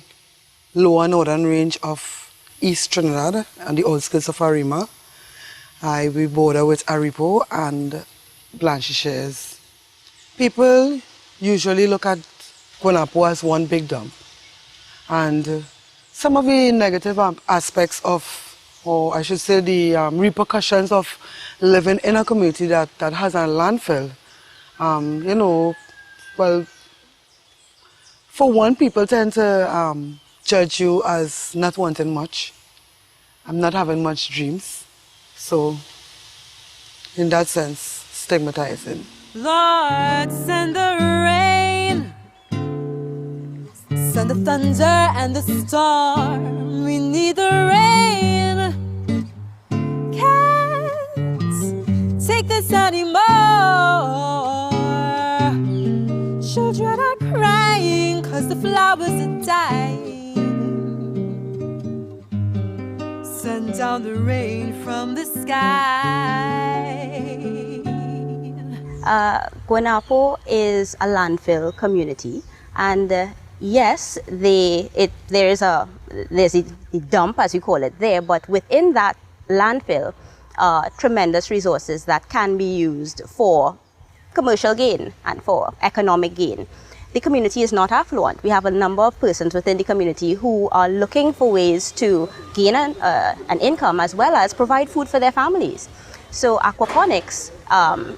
Speaker 10: lower northern range of East Trinidad and the outskirts of Arima. We border with Aripo and Blanchisseuse. People usually look at Guanapo as one big dump. And some of the negative aspects of, or I should say the repercussions of living in a community that has a landfill, you know, well, for one, people tend to judge you as not wanting much. I'm not having much dreams. So, in that sense, stigmatizing.
Speaker 2: Lord, send the rain, send the thunder and the storm. We need the rain, can't take this anymore. Children are crying 'cause the flowers are dying. Send down the rain from the sky.
Speaker 4: Guanapo is a landfill community, and yes, there's a dump, as you call it, there, but within that landfill, tremendous resources that can be used for commercial gain and for economic gain. The community is not affluent. We have a number of persons within the community who are looking for ways to gain an income as well as provide food for their families. So aquaponics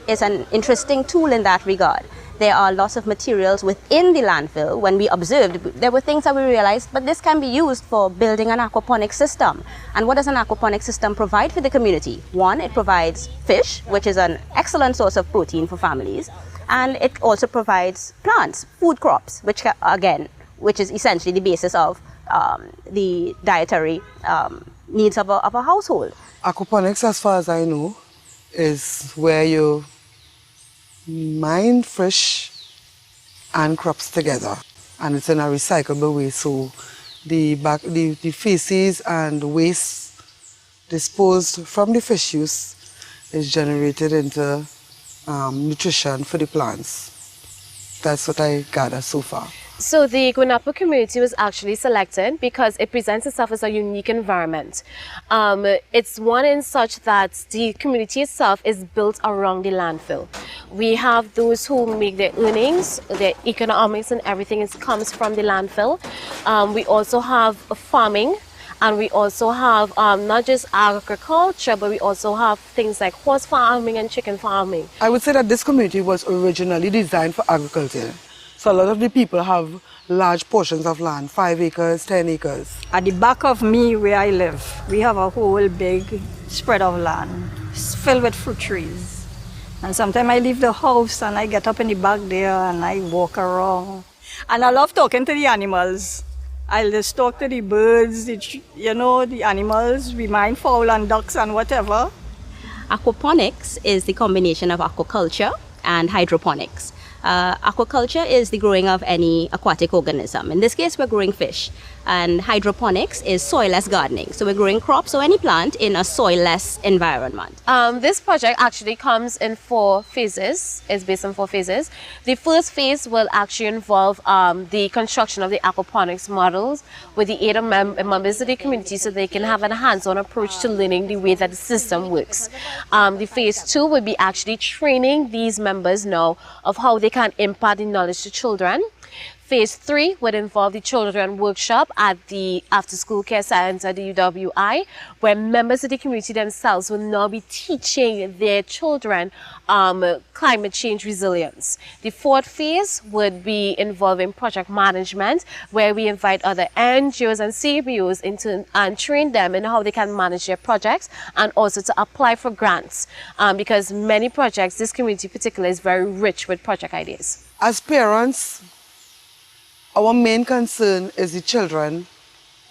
Speaker 4: is an interesting tool in that regard. There are lots of materials within the landfill. When we observed, there were things that we realized, but this can be used for building an aquaponic system. And what does an aquaponic system provide for the community? One, it provides fish, which is an excellent source of protein for families. And it also provides plants, food crops, which is essentially the basis of the dietary needs of a household.
Speaker 10: Aquaponics, as far as I know, is where you mine fish and crops together, and it's in a recyclable way. So the feces and waste disposed from the fish use is generated into nutrition for the plants. That's what I gather so far.
Speaker 27: So the Guanapo community was actually selected because it presents itself as a unique environment. It's one in such that the community itself is built around the landfill. We have those who make their earnings, their economics and everything comes from the landfill. We also have farming, and we also have not just agriculture, but we also have things like horse farming and chicken farming.
Speaker 10: I would say that this community was originally designed for agriculture. So a lot of the people have large portions of land, 5 acres, 10 acres.
Speaker 3: At the back of me where I live, we have a whole big spread of land filled with fruit trees. And sometimes I leave the house and I get up in the back there and I walk around. And I love talking to the animals. I'll just talk to the birds, the animals, we mind fowl and ducks and whatever.
Speaker 4: Aquaponics is the combination of aquaculture and hydroponics. Aquaculture is the growing of any aquatic organism. In this case, we're growing fish. And hydroponics is soilless gardening. So we're growing crops or any plant in a soilless environment.
Speaker 27: This project actually comes in 4 phases. It's based on 4 phases. The first phase will actually involve the construction of the aquaponics models with the aid of members of the community so they can have a hands-on approach to learning the way that the system works. The phase 2 will be actually training these members now of how they can impart the knowledge to children. Phase 3 would involve the children workshop at the after-school care center, the UWI, where members of the community themselves will now be teaching their children climate change resilience. The 4th phase would be involving project management, where we invite other NGOs and CBOs into and train them in how they can manage their projects and also to apply for grants, because many projects, this community particularly, is very rich with project ideas.
Speaker 10: As parents, our main concern is the children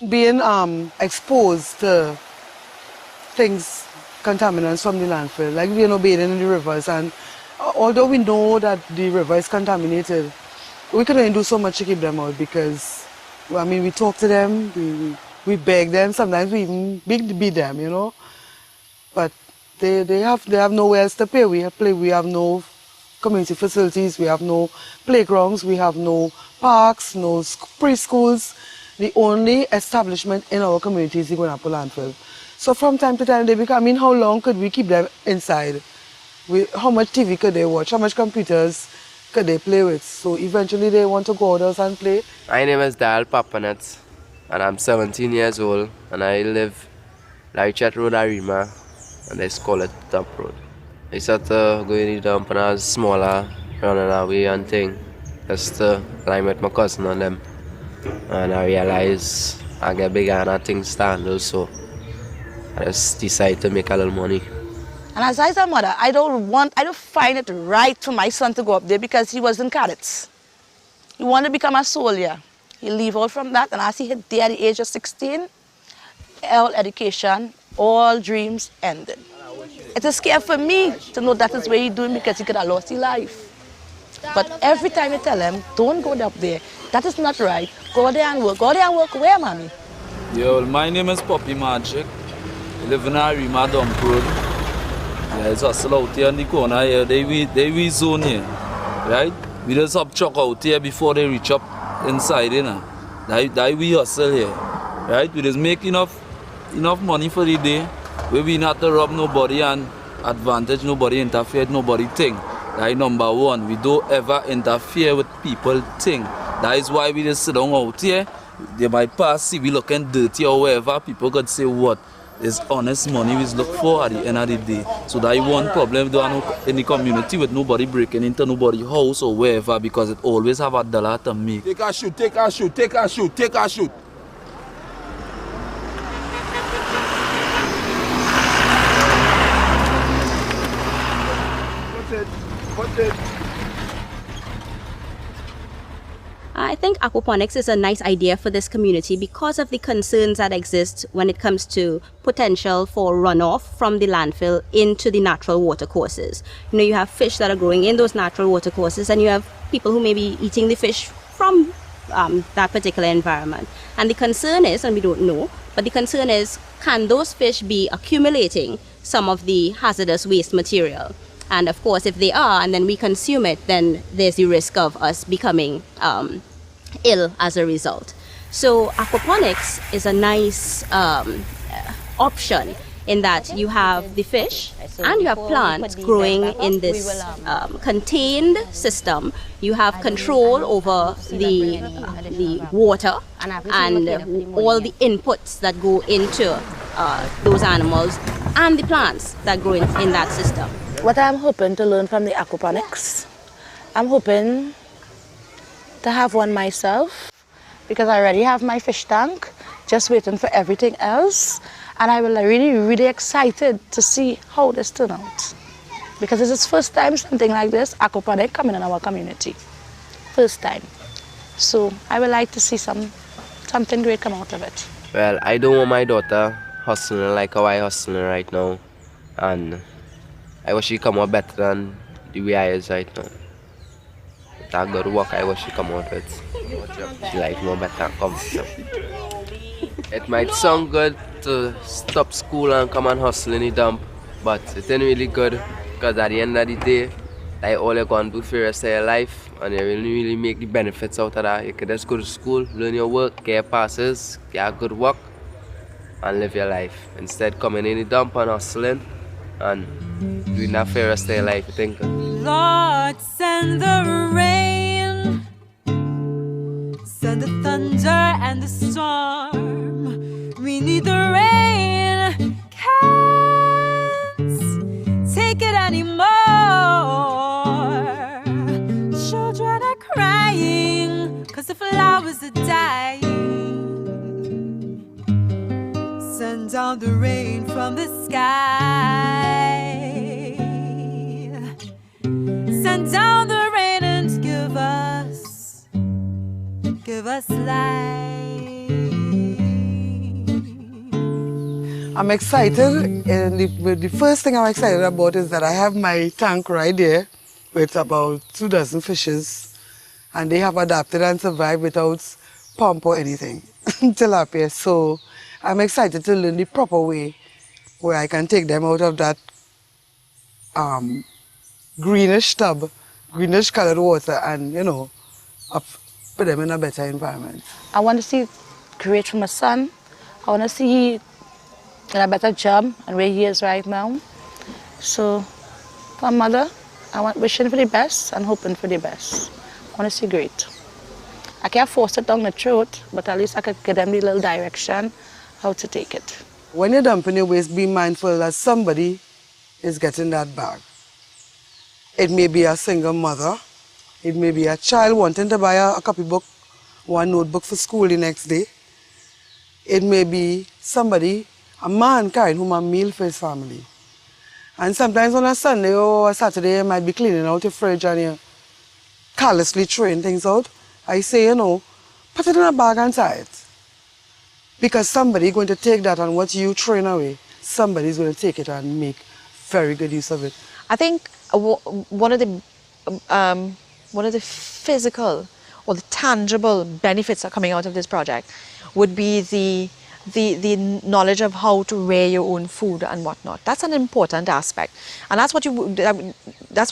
Speaker 10: being exposed to things, contaminants from the landfill, like bathing in the rivers. And although we know that the river is contaminated, we can only do so much to keep them out because, we talk to them, we beg them, sometimes we even beat them, But they have nowhere else to play. We have no community facilities, we have no playgrounds, we have no parks, no preschools. The only establishment in our community is the Guanapo landfill. So from time to time they become, how long could we keep them inside? How much TV could they watch? How much computers could they play with? So eventually they want to go outdoors and play.
Speaker 16: My name is Dal Papanet and I'm 17 years old and I live Lychet Road, Arima, and they call it Dump Road. I used to go in the dump when I was smaller, running away and thing, just to climb with my cousin and them. And I realized I get bigger and I things stand also. I just decided to make a little money.
Speaker 5: And as I said, mother, I don't find it right for my son to go up there because he was in cadets. He wanted to become a soldier. He leave out from that, and as he hit there at the age of 16, all education, all dreams ended. It is scary for me to know that is what he's doing because he could have lost his life. But every time I tell him, don't go up there. That is not right. Go there and work. Go there and work where, mommy?
Speaker 11: Yo, my name is Poppy Magic. I live in Arima Dump Road. Yeah, it's hustle out here in the corner here. They zone here, right? We just have truck out here before they reach up inside, That we hustle here, right? We just make enough money for the day. We will not to rob nobody and advantage nobody, interfere with nobody thing. That is number one. We don't ever interfere with people thing. That is why we just sit down out here. They might pass, see we looking dirty or whatever. People could say what is honest money we look for at the end of the day. So that is one problem in the community with nobody breaking into nobody's house or wherever because it always have $1 to make.
Speaker 28: Take a shoot, take a shoot, take a shoot, take a shoot.
Speaker 4: I think aquaponics is a nice idea for this community because of the concerns that exist when it comes to potential for runoff from the landfill into the natural water courses. You have fish that are growing in those natural water courses and you have people who may be eating the fish from that particular environment. And the concern is, and we don't know, but the concern is, can those fish be accumulating some of the hazardous waste material? And of course, if they are, and then we consume it, then there's the risk of us becoming ill as a result. So aquaponics is a nice option in that you have the fish and you have plants growing in this contained system. You have control over the water and all the inputs that go into those animals and the plants that grow in that system.
Speaker 5: What I'm hoping to learn from the aquaponics, I'm hoping to have one myself because I already have my fish tank, just waiting for everything else. And I will really excited to see how this turn out. Because this is first time something like this, aquaponic, coming in our community. First time. So I would like to see something great come out of it.
Speaker 16: Well, I don't want my daughter hustling like how I hustling right now. And I wish she come out better than the way I is right now. With that good work, I wish she come out with she life more better and comfortable. It might sound good to stop school and come and hustle in the dump, but it ain't really good because at the end of the day, like all you're going to do for the rest of your life and you really make the benefits out of that. You can just go to school, learn your work, get your passes, get good work and live your life. Instead coming in the dump and hustling and doing that for the rest of your life, you think?
Speaker 2: Lord, send the rain, send the thunder and the storm. We need the rain, can't take it anymore. Children are crying, 'cause the flowers are dying. Send down the rain from the sky. Send down the rain and give us life.
Speaker 10: I'm excited, and the first thing I'm excited about is that I have my tank right there with about 2 dozen fishes, and they have adapted and survived without pump or anything, tilapia. So I'm excited to learn the proper way where I can take them out of that greenish tub, greenish colored water, and put them in a better environment.
Speaker 5: I want to see it great from my son. I want to see he in a better job and where he is right now. So, for mother, I want wishing for the best and hoping for the best. I want to see great. I can't force it down the throat, but at least I could give them the little direction how to take it.
Speaker 10: When you're dumping your waste, be mindful that somebody is getting that bag. It may be a single mother. It may be a child wanting to buy a copybook or a notebook for school the next day. It may be somebody, a man carrying home a meal for his family. And sometimes on a Sunday or a Saturday, you might be cleaning out your fridge and you're carelessly throwing things out. I say, put it in a bag and tie it. Because somebody's going to take that and what you throwing away, somebody's going to take it and make very good use of it.
Speaker 7: I think one of the physical or the tangible benefits that are coming out of this project would be the knowledge of how to rear your own food and whatnot. That's an important aspect, and that's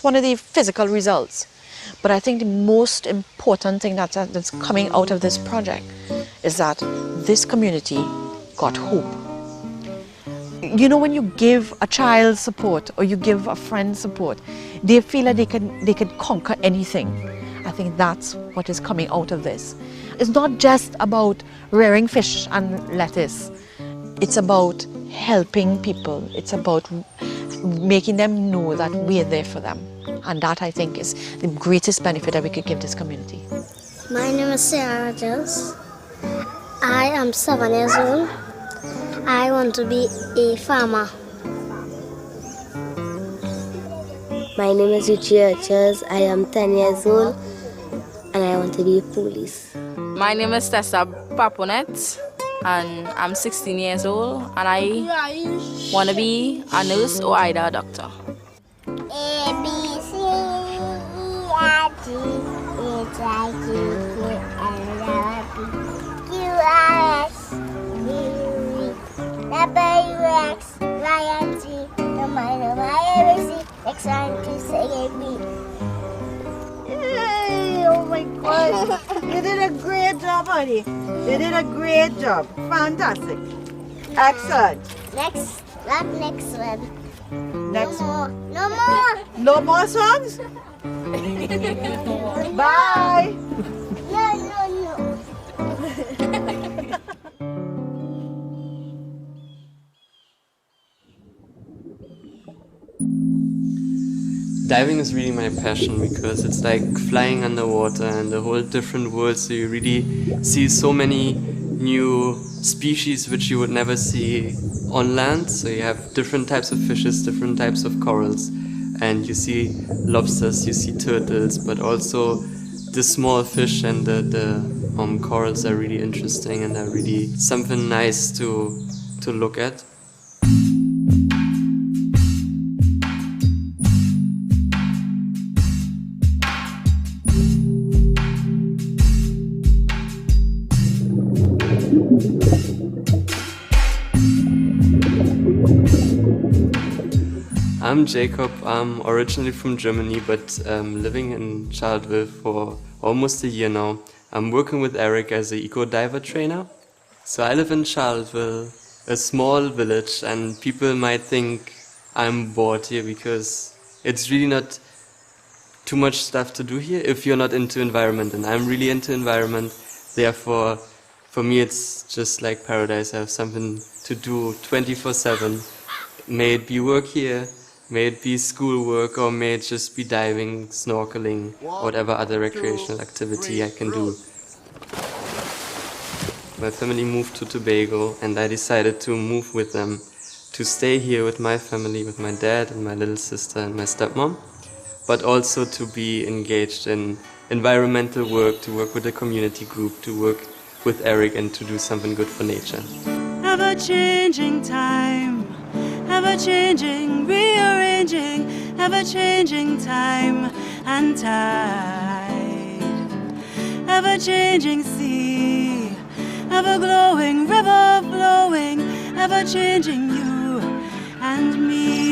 Speaker 7: one of the physical results. But I think the most important thing that's coming out of this project is that this community got hope. When you give a child support or you give a friend support, they feel that they can conquer anything. I think that's what is coming out of this. It's not just about rearing fish and lettuce. It's about helping people. It's about making them know that we're there for them. And that, I think, is the greatest benefit that we could give this community.
Speaker 20: My name is Sarah Rogers. I am 7 years old. I want to be a farmer.
Speaker 12: My name is Yuchi Rogers. I am 10 years old and I want to be a police.
Speaker 13: My name is Tessa Paponet and I'm 16 years old and I want to be a nurse or either a doctor.
Speaker 20: A, B, C, E, F, G, H, I, J, K, L, M, N, Q, R, S, T, U, V, W, X, Y, and Z. No matter my ABC, X, Y, T, C, A, B.
Speaker 14: Hey, oh my God. You did a great job, honey. You did a great job. Fantastic. Excellent.
Speaker 20: Next, not next one.
Speaker 14: Next.
Speaker 20: No more. No more.
Speaker 14: No more songs? Bye.
Speaker 20: No.
Speaker 6: Diving is really my passion because it's like flying underwater and a whole different world, so you really see so many new species which you would never see on land. So you have different types of fishes, different types of corals, and you see lobsters, you see turtles, but also the small fish and the corals are really interesting and are really something nice to look at. I'm Jacob. I'm originally from Germany, but living in Charlottesville for almost a year now. I'm working with Eric as an eco-diver trainer. So I live in Charlottesville, a small village, and people might think I'm bored here because it's really not too much stuff to do here if you're not into environment, and I'm really into environment. Therefore, for me it's just like paradise. I have something to do 24/7. May it be work here, may it be schoolwork, or may it just be diving, snorkeling, whatever other recreational activity I can do. My family moved to Tobago and I decided to move with them, to stay here with my family, with my dad and my little sister and my stepmom, but also to be engaged in environmental work, to work with a community group, to work with Eric and to do something good for nature.
Speaker 2: Ever-changing time, ever-changing, rearranging, ever-changing time and tide, ever-changing sea, ever-glowing river flowing, ever-changing you and me.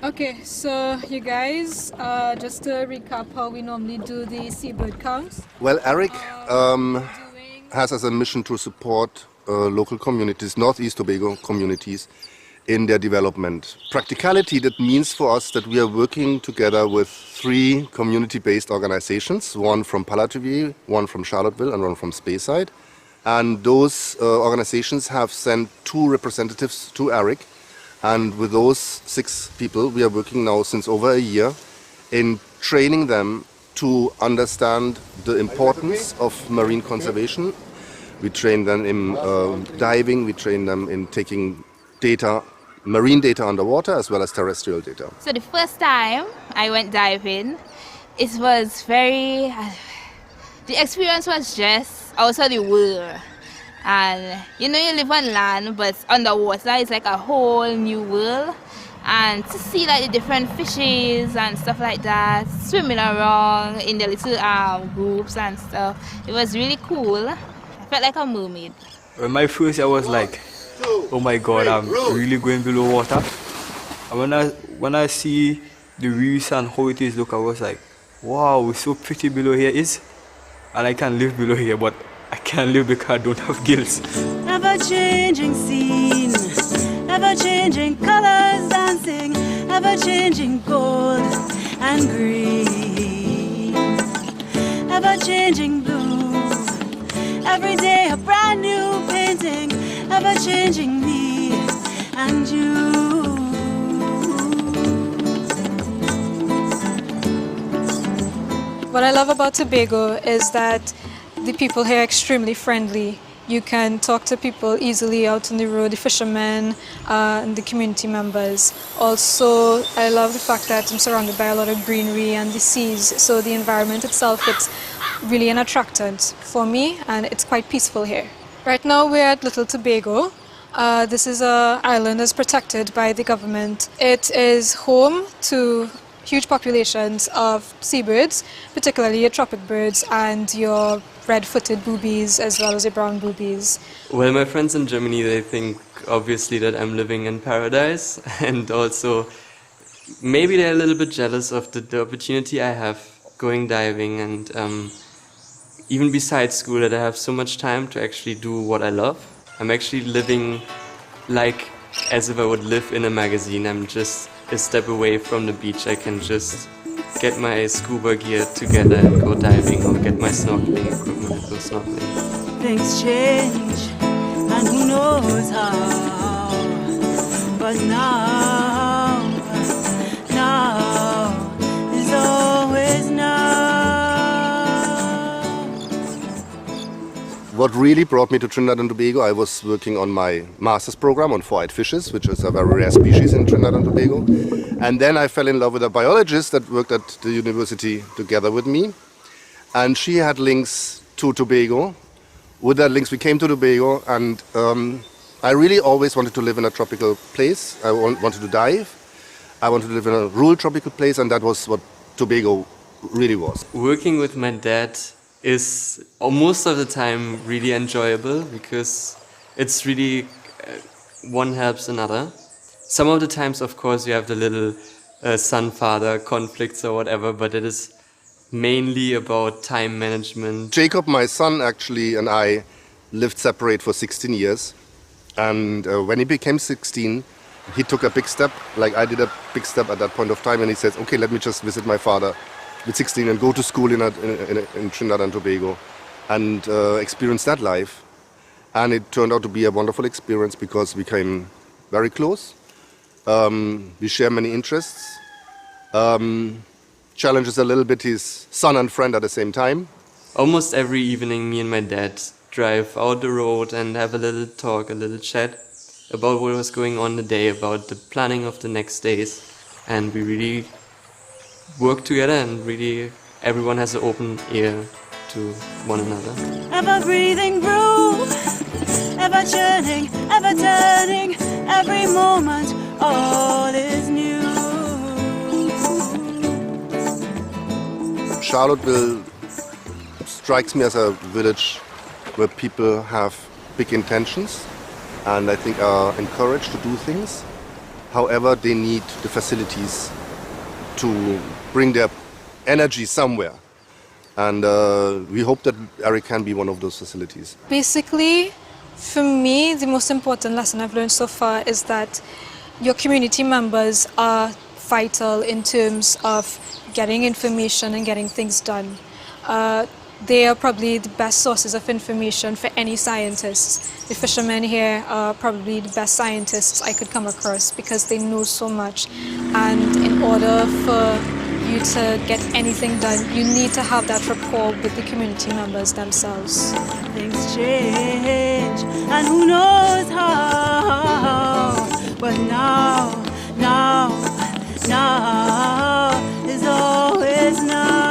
Speaker 8: Okay, so you guys, just to recap how we normally do the seabird counts.
Speaker 25: Well, Eric has as a mission to support local communities, Northeast Tobago communities, in their development. Practicality, that means for us that we are working together with 3 community-based organizations, one from Palatine, one from Charlottesville, and one from Speyside. And those organizations have sent 2 representatives to Eric. And with those 6 people, we are working now since over a year in training them to understand the importance of marine conservation. We train them in diving, we train them in taking data, marine data underwater as well as terrestrial data.
Speaker 26: So the first time I went diving, it was very, the experience was just out of the world. And you know, you live on land, but underwater is like a whole new world. And to see like the different fishes and stuff like that, swimming around in the little groups and stuff, it was really cool. I felt like a mermaid.
Speaker 9: When my first year was like, oh my God, I'm really going below water. And when I see the reefs and how it is look, I was like, wow, it's so pretty below here is. And I can live below here, but I can't live because I don't have gills.
Speaker 2: Ever-changing scene, ever-changing colors dancing, ever-changing gold and green, ever-changing blue, every day a brand new painting, ever-changing me and you.
Speaker 8: What I love about Tobago is that the people here are extremely friendly. You can talk to people easily out on the road, the fishermen and the community members. Also, I love the fact that I'm surrounded by a lot of greenery and the seas, so the environment itself is really an attractant for me, and it's quite peaceful here. Right now we're at Little Tobago. This is an island that's protected by the government. It is home to huge populations of seabirds, particularly your tropic birds and your red-footed boobies as well as your brown boobies.
Speaker 6: Well, my friends in Germany, they think obviously that I'm living in paradise, and also maybe they're a little bit jealous of the opportunity I have going diving, and even besides school, that I have so much time to actually do what I love. I'm actually living like as if I would live in a magazine. I'm just a step away from the beach. I can just get my scuba gear together and go diving, or get my snorkeling equipment and go snorkeling.
Speaker 2: Things change and who knows how. But now is always now.
Speaker 25: What really brought me to Trinidad and Tobago, I was working on my master's program on four-eyed fishes, which is a very rare species in Trinidad and Tobago. And then I fell in love with a biologist that worked at the university together with me. And she had links to Tobago. With that links, we came to Tobago, and I really always wanted to live in a tropical place. I wanted to dive. I wanted to live in a rural tropical place, and that was what Tobago really was.
Speaker 6: Working with my dad is most of the time really enjoyable because it's really one helps another. Some of the times, of course, you have the little son-father conflicts or whatever, but it is mainly about time management.
Speaker 25: Jacob, my son, actually, and I lived separate for 16 years. And when he became 16, he took a big step, like I did a big step at that point of time, and he says, okay, let me just visit my father with 16 and go to school in Trinidad and Tobago and experience that life. And it turned out to be a wonderful experience because we became very close. We share many interests. Challenges a little bit his son and friend at the same time.
Speaker 6: Almost every evening, me and my dad drive out the road and have a little talk, a little chat about what was going on the day, about the planning of the next days. And we really work together, and really everyone has an open ear to one another.
Speaker 2: Ever breathing brew, ever churning, ever turning, every moment all is new.
Speaker 25: Charlottesville strikes me as a village where people have big intentions and I think are encouraged to do things. However, they need the facilities to bring their energy somewhere. And we hope that Eric can be one of those facilities.
Speaker 8: Basically, for me, the most important lesson I've learned so far is that your community members are vital in terms of getting information and getting things done. They are probably the best sources of information for any scientists. The fishermen here are probably the best scientists I could come across because they know so much. And in order for you to get anything done, you need to have that rapport with the community members themselves.
Speaker 2: Things change, and who knows how. But now is always now.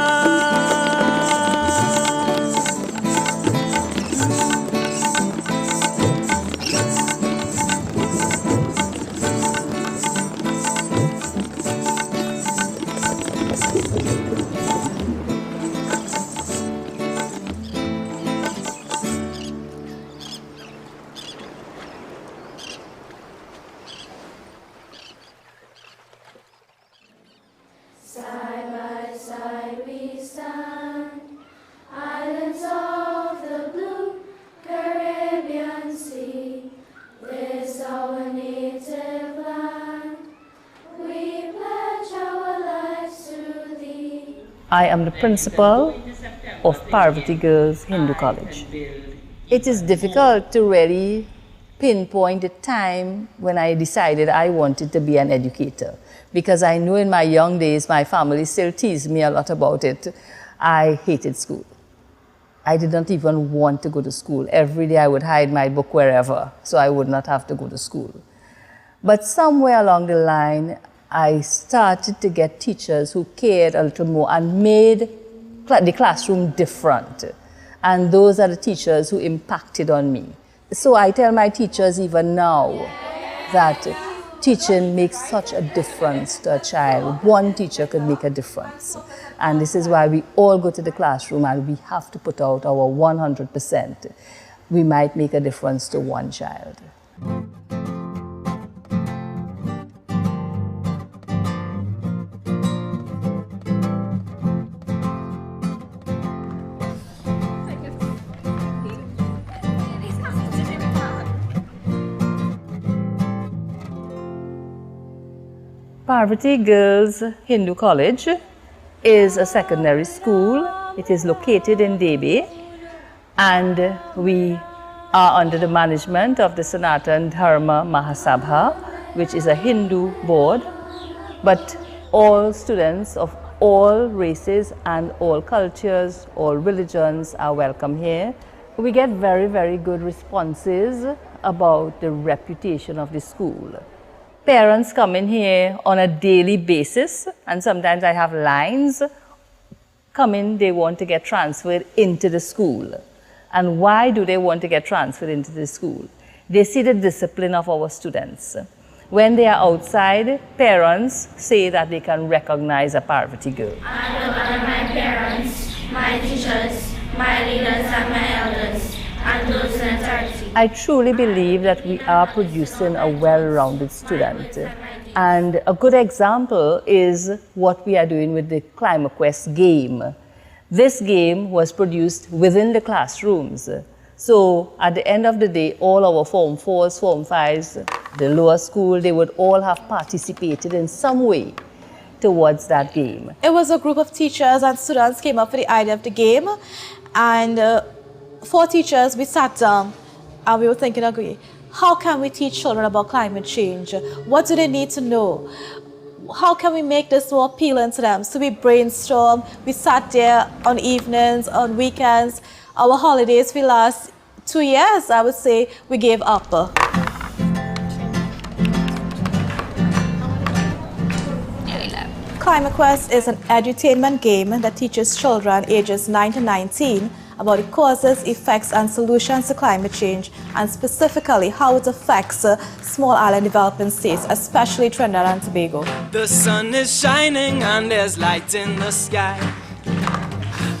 Speaker 15: I am the principal of Parvati Girls Hindu College. It is difficult to really pinpoint the time when I decided I wanted to be an educator, because I know in my young days my family still teased me a lot about it. I hated school. I did not even want to go to school. Every day I would hide my book wherever so I would not have to go to school. But somewhere along the line, I started to get teachers who cared a little more and made the classroom different. And those are the teachers who impacted on me. So I tell my teachers even now that teaching makes such a difference to a child. One teacher could make a difference. And this is why we all go to the classroom and we have to put out our 100%. We might make a difference to one child. Parvati Girls Hindu College is a secondary school. It is located in Debe, and we are under the management of the Sanatan Dharma Mahasabha, which is a Hindu board, but all students of all races and all cultures, all religions are welcome here. We get very, very good responses about the reputation of the school. Parents come in here on a daily basis, and sometimes I have lines come in, they want to get transferred into the school. And why do they want to get transferred into the school? They see the discipline of our students. When they are outside, parents say that they can recognize a Parvati girl.
Speaker 20: I will honor my parents, my teachers, my leaders and my elders, and those in authority.
Speaker 15: I truly believe that we are producing a well-rounded student. And a good example is what we are doing with the ClimaQuest game. This game was produced within the classrooms. So at the end of the day, all our Form 4s, Form 5s, the lower school, they would all have participated in some way towards that game.
Speaker 1: It was a group of teachers and students came up with the idea of the game, and 4 teachers, we sat down and we were thinking, okay, how can we teach children about climate change? What do they need to know? How can we make this more appealing to them? So we brainstormed, we sat there on evenings, on weekends. Our holidays for the last 2 years, I would say, we gave up. ClimaQuest is an edutainment game that teaches children ages 9 to 19 about the causes, effects, and solutions to climate change, and specifically how it affects small island developing states, especially Trinidad and Tobago.
Speaker 17: The sun is shining and there's light in the sky.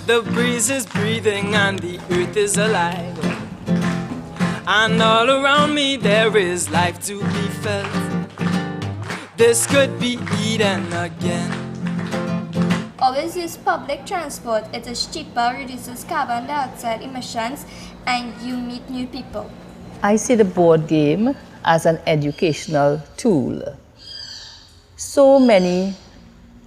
Speaker 17: The breeze is breathing and the earth is alive. And all around me there is life to be felt. This could be Eden again.
Speaker 20: Always use public transport. It is cheaper, reduces carbon dioxide emissions, and you meet new people.
Speaker 15: I see the board game as an educational tool. So many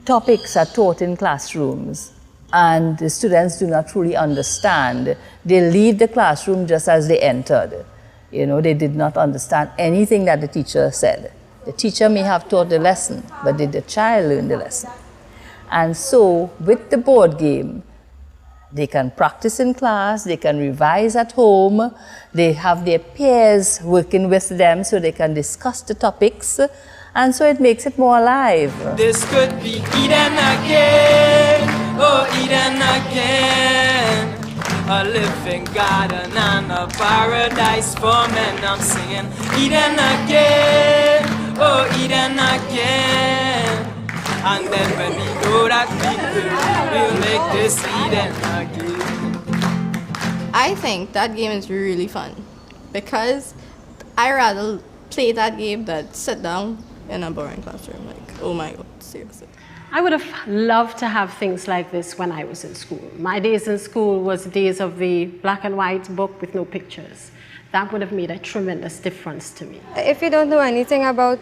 Speaker 15: topics are taught in classrooms, and the students do not truly understand. They leave the classroom just as they entered. You know, they did not understand anything that the teacher said. The teacher may have taught the lesson, but did the child learn the lesson? And so, with the board game, they can practice in class, they can revise at home, they have their peers working with them so they can discuss the topics, and so it makes it more alive.
Speaker 17: This could be Eden again, oh Eden again. A living garden and a paradise for men. I'm singing Eden again, oh Eden again. And then when we know that we'll make this Eden again.
Speaker 13: I think that game is really fun because I rather play that game than sit down in a boring classroom. Like, oh my God, seriously.
Speaker 18: I would have loved to have things like this when I was in school. My days in school was days of the black and white book with no pictures. That would have made a tremendous difference to me.
Speaker 19: If you don't know anything about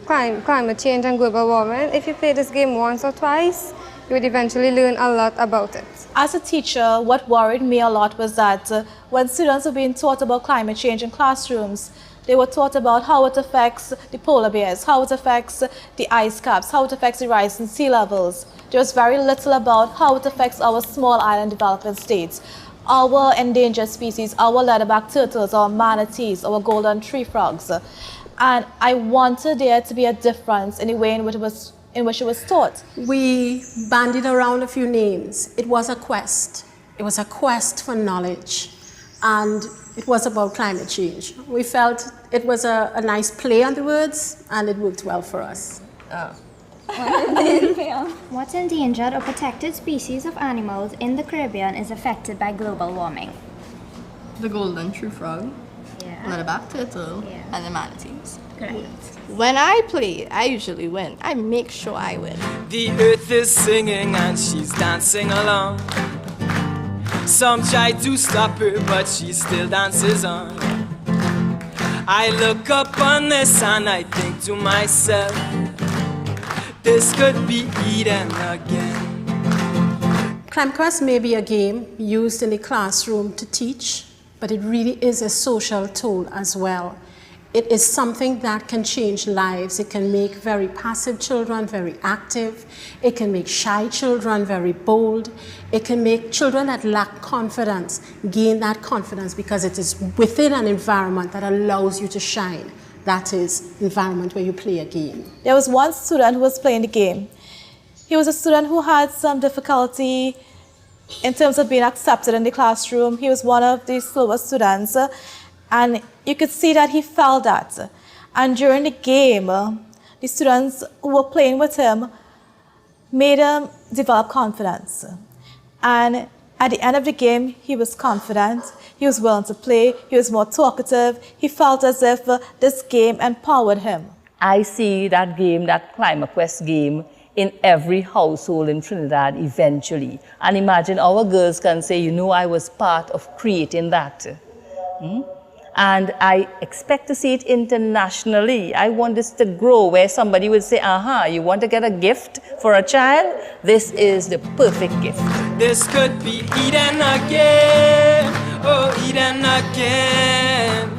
Speaker 19: climate change and global warming, if you play this game once or twice, you would eventually learn a lot about it.
Speaker 1: As a teacher, what worried me a lot was that when students were being taught about climate change in classrooms, they were taught about how it affects the polar bears, how it affects the ice caps, how it affects the rise in sea levels. There was very little about how it affects our small island developing states, our endangered species, our leatherback turtles, our manatees, our golden tree frogs. And I wanted there to be a difference in the way in which it was taught.
Speaker 18: We bandied around a few names. It was a quest. It was a quest for knowledge. And it was about climate change. We felt it was a nice play on the words, and it worked well for us.
Speaker 21: What endangered or protected species of animals in the Caribbean is affected by global warming?
Speaker 13: The golden tree frog, leatherback turtle, and the manatees.
Speaker 21: Correct.
Speaker 13: When I play, I usually win. I make sure I win.
Speaker 17: The earth is singing and she's dancing along. Some try to stop her, but she still dances on. I look up on this and I think to myself, this could be Eden again.
Speaker 18: ClimaQuest may be a game used in the classroom to teach, but but it really is a social tool as well. It is something that can change lives. It can make very passive children very active. It can make shy children very bold. It can make children that lack confidence gain that confidence because it is within an environment that allows you to shine. That is environment where you play a game.
Speaker 1: There was one student who was playing the game. He was a student who had some difficulty in terms of being accepted in the classroom. He was one of the slower students. And you could see that he felt that. And during the game, the students who were playing with him made him develop confidence. And at the end of the game, he was confident, he was willing to play, he was more talkative. He felt as if this game empowered him.
Speaker 15: I see that game, that Climate Quest game, in every household in Trinidad eventually. And imagine our girls can say, you know, I was part of creating that. And I expect to see it internationally. I want this to grow where somebody would say, you want to get a gift for a child? This is the perfect gift.
Speaker 17: This could be Eden again, oh Eden again.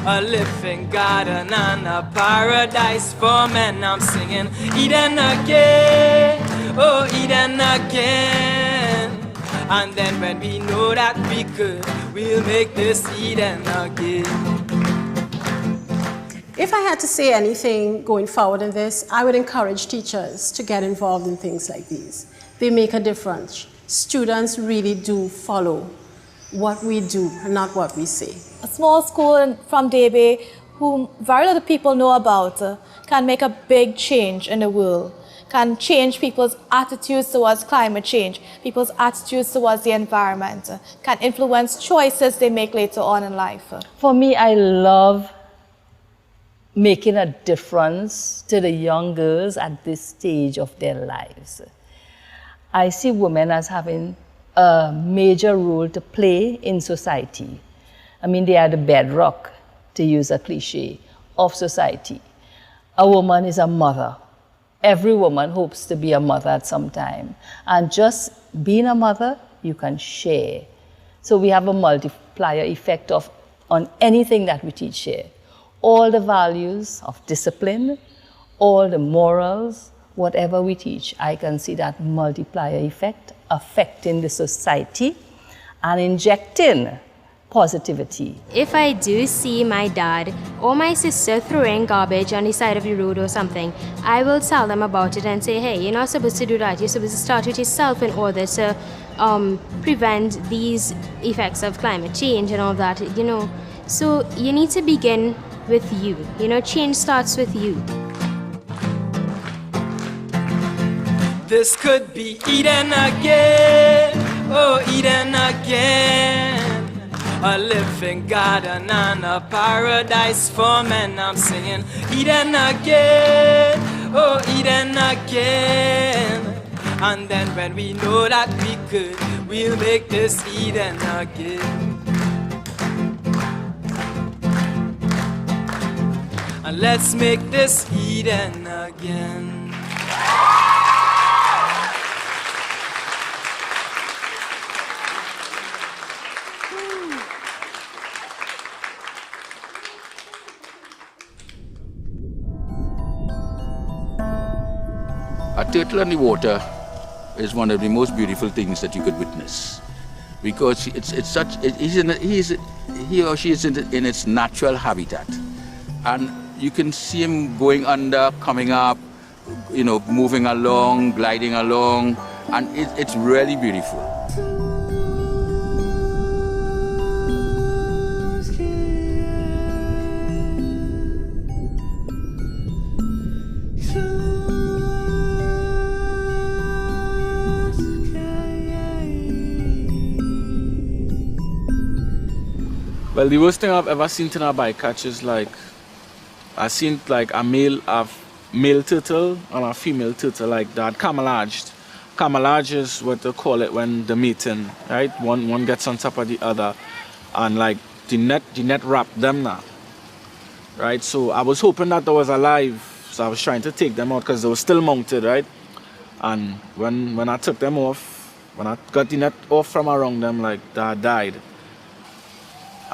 Speaker 17: A living garden and a paradise for men. I'm singing Eden again, oh Eden again. And then when we know that we could, we'll make this Eden again.
Speaker 18: If I had to say anything going forward in this, I would encourage teachers to get involved in things like these. They make a difference. Students really do follow what we do and not what we say.
Speaker 1: A small school from Debe, whom very little people know about, can make a big change in the world. Can change people's attitudes towards climate change, people's attitudes towards the environment, can influence choices they make later on in life.
Speaker 15: For me, I love making a difference to the young girls at this stage of their lives. I see women as having a major role to play in society. I mean, they are the bedrock, to use a cliche, of society. A woman is a mother. Every woman hopes to be a mother at some time. And just being a mother, you can share. So we have a multiplier effect on anything that we teach here. All the values of discipline, all the morals, whatever we teach, I can see that multiplier effect affecting the society and injecting positivity.
Speaker 3: If I do see my dad or my sister throwing garbage on the side of the road or something, I will tell them about it and say, hey, you're not supposed to do that. You're supposed to start with yourself in order to prevent these effects of climate change and all that, you know. So you need to begin with you. You know, change starts with you.
Speaker 17: This could be Eden again, oh Eden again. A living garden and a paradise for men. I'm singing Eden again, oh Eden again. And then when we know that we could, we'll make this Eden again. And let's make this Eden again.
Speaker 4: A turtle in the water is one of the most beautiful things that you could witness, because he or she is in its natural habitat, and you can see him going under, coming up, you know, moving along, gliding along, and it's really beautiful.
Speaker 11: Well, the worst thing I've ever seen in a bycatch is I seen a male turtle and a female turtle like that, camouflaged. Camouflage is what they call it when they're mating, right? One gets on top of the other, and the net wrapped them now, right? So I was hoping that they was alive, so I was trying to take them out because they were still mounted, right? And when I took them off, when I got the net off from around them, they died.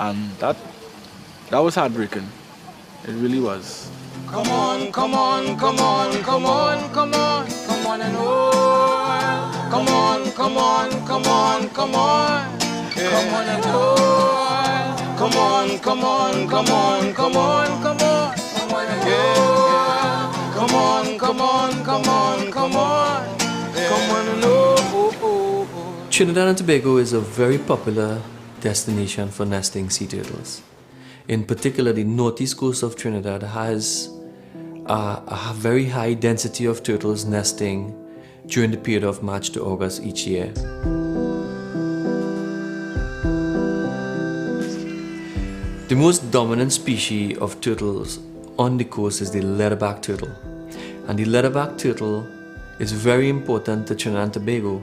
Speaker 11: And that was heartbreaking. It really was.
Speaker 17: Come on, come on, come on, come on, come on, come on and oh. Come on, come on, come on, come on, come on and oh. Come on, come on, come on, come on, come on, come on and oh. Come on, come on, come on, come on, come on and oh.
Speaker 5: Trinidad and Tobago is a very popular destination for nesting sea turtles. In particular, the northeast coast of Trinidad has a very high density of turtles nesting during the period of March to August each year. The most dominant species of turtles on the coast is the leatherback turtle. And the leatherback turtle is very important to Trinidad and Tobago,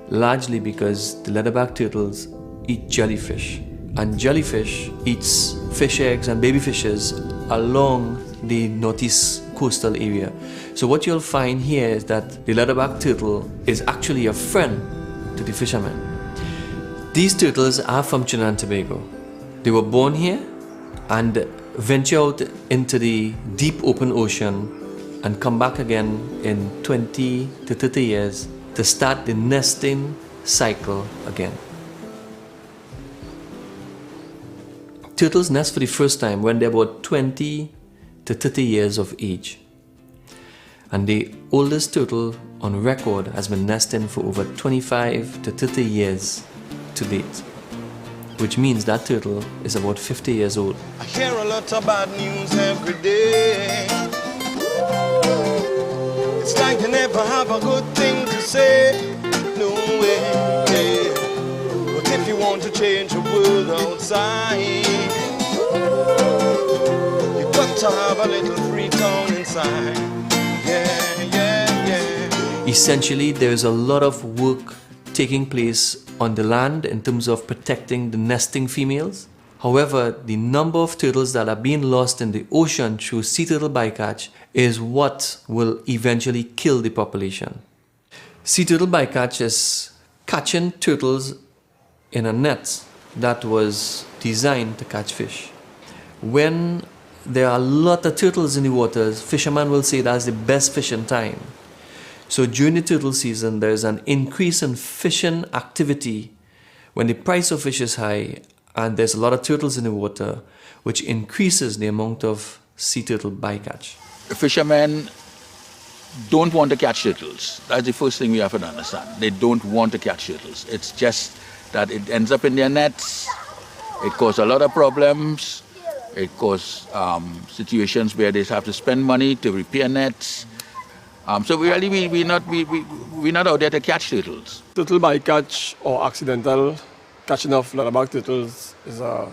Speaker 5: largely because the leatherback turtles eat jellyfish. And jellyfish eats fish eggs and baby fishes along the northeast coastal area. So what you'll find here is that the leatherback turtle is actually a friend to the fishermen. These turtles are from Trinidad and Tobago. They were born here and venture out into the deep open ocean and come back again in 20 to 30 years to start the nesting cycle again. Turtles nest for the first time when they're about 20 to 30 years of age. And the oldest turtle on record has been nesting for over 25 to 30 years to date, which means that turtle is about 50 years old.
Speaker 17: I hear a lot of bad news every day. It's like you never have a good thing to say. No way. But if you want to change the world outside, you've got to have a little free tongue inside. Yeah, yeah, yeah.
Speaker 5: Essentially, there is a lot of work taking place on the land in terms of protecting the nesting females. However, the number of turtles that are being lost in the ocean through sea turtle bycatch is what will eventually kill the population. Sea turtle bycatch is catching turtles in a net that was designed to catch fish. When there are a lot of turtles in the waters, fishermen will say that's the best fishing time. So during the turtle season, there's an increase in fishing activity when the price of fish is high and there's a lot of turtles in the water, which increases the amount of sea turtle bycatch.
Speaker 4: Fishermen don't want to catch turtles. That's the first thing we have to understand. They don't want to catch turtles. It's just that it ends up in their nets. It causes a lot of problems. It causes situations where they have to spend money to repair nets. So we're not out there to catch turtles.
Speaker 10: Turtle bycatch or accidental catching of leatherback turtles is a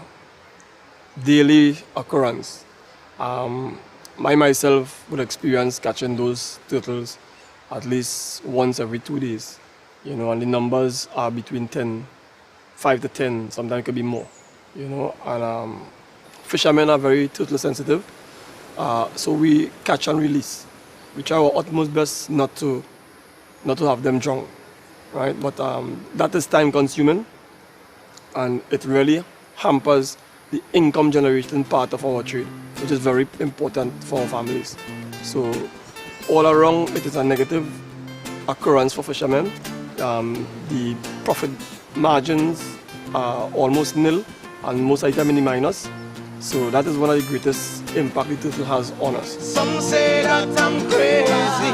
Speaker 10: daily occurrence. Myself would experience catching those turtles at least once every 2 days. You know, and the numbers are between 5 to 10, sometimes it could be more. You know, and fishermen are very turtle sensitive, so we catch and release. We try our utmost best not to have them drown, right? But that is time consuming, and it really hampers the income generation part of our trade, which is very important for our families. So all around, it is a negative occurrence for fishermen. The profit margins are almost nil, and most items in the minus. So that is one of the greatest impact the turtle has on us.
Speaker 17: Some say that I'm crazy,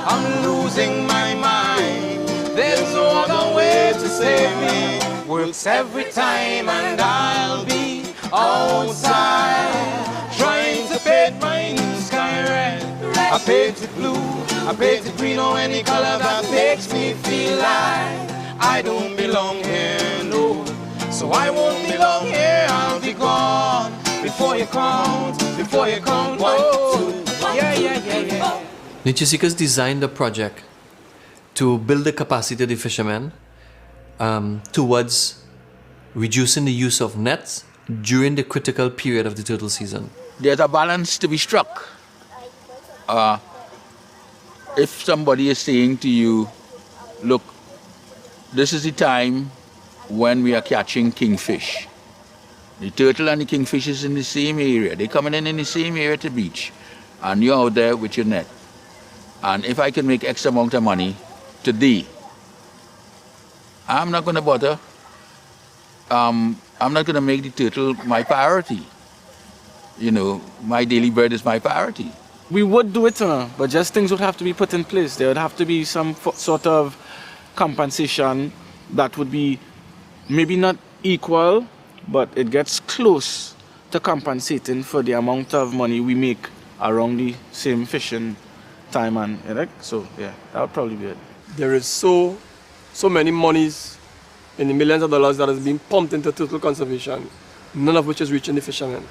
Speaker 17: I'm losing my mind. There's no other way to save me. Works every time and I'll be outside, trying to paint my new sky red. I paint it blue, I paint it green, or any color that makes me feel like I don't belong here, no. So I won't belong here, I'll be gone. Before you count, 1, 2, yeah.
Speaker 5: Nature Seekers designed the project to build the capacity of the fishermen towards reducing the use of nets during the critical period of the turtle season.
Speaker 4: There's a balance to be struck. If somebody is saying to you, look, this is the time when we are catching kingfish, The turtle and the kingfish is in the same area. They're coming in the same area to the beach. And you're out there with your net. And if I can make X amount of money today, I'm not going to bother. I'm not going to make the turtle my priority. You know, my daily bread is my priority.
Speaker 11: We would do it, but just things would have to be put in place. There would have to be some sort of compensation that would be maybe not equal, but it gets close to compensating for the amount of money we make around the same fishing time. And so, yeah, that would probably be it.
Speaker 10: There is so many monies in the millions of dollars that is being pumped into turtle conservation, none of which is reaching the fishermen.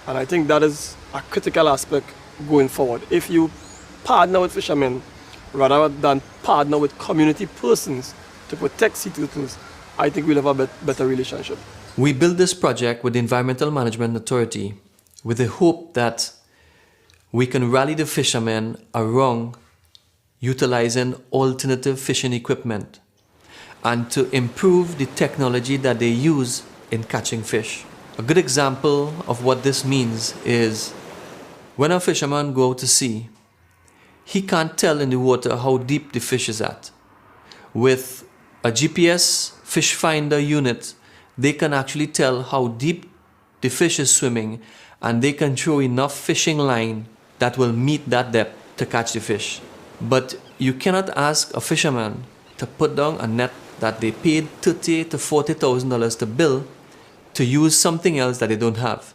Speaker 10: And I think that is a critical aspect going forward. If you partner with fishermen rather than partner with community persons to protect sea turtles, I think we'll have a better relationship.
Speaker 5: We built this project with the Environmental Management Authority with the hope that we can rally the fishermen around utilizing alternative fishing equipment and to improve the technology that they use in catching fish. A good example of what this means is when a fisherman goes out to sea, he can't tell in the water how deep the fish is at. With a GPS fish finder unit, they can actually tell how deep the fish is swimming, and they can throw enough fishing line that will meet that depth to catch the fish. But you cannot ask a fisherman to put down a net that they paid $30,000 to $40,000 to build to use something else that they don't have.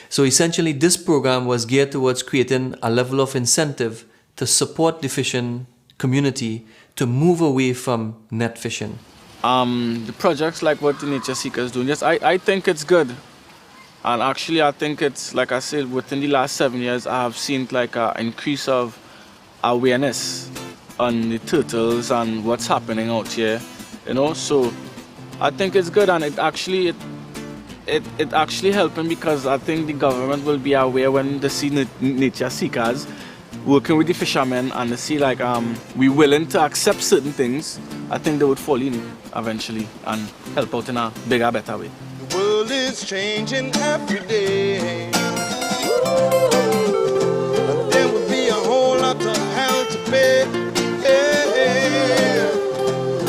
Speaker 5: So essentially this program was geared towards creating a level of incentive to support the fishing community to move away from net fishing.
Speaker 11: The projects like what the Nature Seeker is doing, yes, I think it's good. And actually I think it's, like I said, within the last 7 years I have seen like an increase of awareness on the turtles and what's happening out here, you know. So I think it's good, and it actually helping because I think the government will be aware when they see Nature Seekers working with the fishermen and they see like we willing to accept certain things. I think they would fall in eventually and help out in a bigger, better way.
Speaker 7: The world is changing every day. But there will be a whole lot of hell to pay.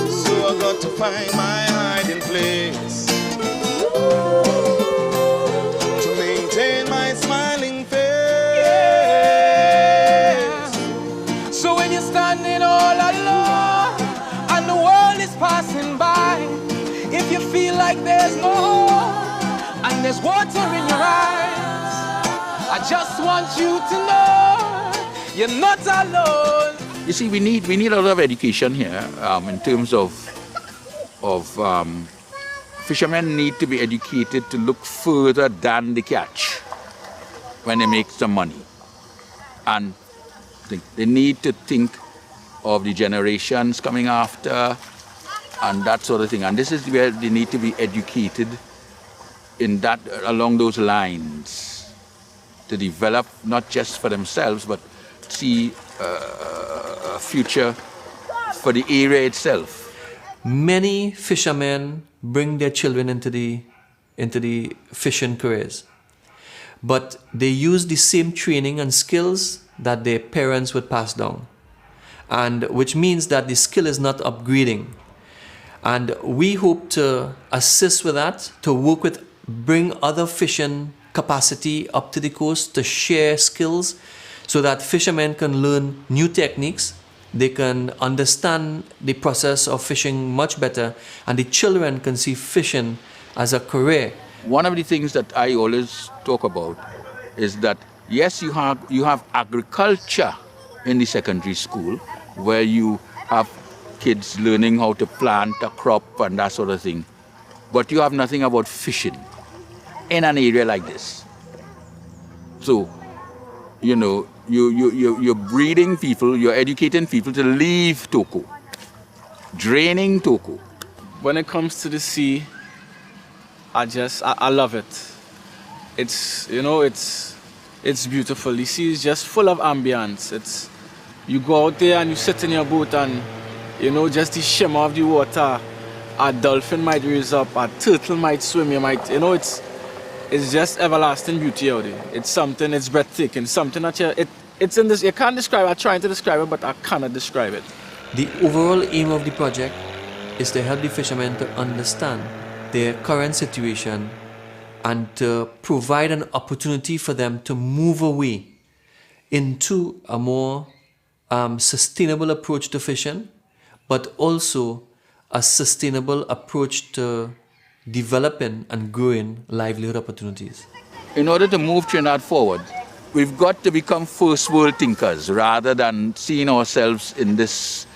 Speaker 7: So I got to find my hiding place to maintain my smiling face.
Speaker 17: So when you're standing all alone and the world is passing by, if you feel like there's no hope and there's water in your eyes, I just want you to know you're not alone.
Speaker 4: You see, we need a lot of education here in terms of fishermen need to be educated to look further than the catch when they make some money. And they need to think of the generations coming after and that sort of thing. And this is where they need to be educated in that, along those lines, to develop not just for themselves, but see a future for the area itself.
Speaker 5: Many fishermen bring their children into the fishing careers, but they use the same training and skills that their parents would pass down, and which means that the skill is not upgrading. And we hope to assist with that, to work with, bring other fishing capacity up to the coast, to share skills so that fishermen can learn new techniques, they can understand the process of fishing much better, and the children can see fishing as a career.
Speaker 4: One of the things that I always talk about is that, yes, you have agriculture in the secondary school where you have kids learning how to plant a crop and that sort of thing, but you have nothing about fishing in an area like this. So, you know, you're breeding people, you're educating people to leave Togo, draining Togo.
Speaker 11: When it comes to the sea, I love it. It's, you know, it's beautiful. The sea is just full of ambience. You go out there and you sit in your boat and, you know, just the shimmer of the water a dolphin might raise up, a turtle might swim, it's just everlasting beauty out there. It's something, it's breathtaking, something that it's in this, you can't describe it. I'm trying to describe it, but I cannot describe it.
Speaker 5: The overall aim of the project is to help the fishermen to understand their current situation and to provide an opportunity for them to move away into a more sustainable approach to fishing, but also a sustainable approach to developing and growing livelihood opportunities.
Speaker 4: In order to move Trinidad forward, we've got to become first world thinkers rather than seeing ourselves in this,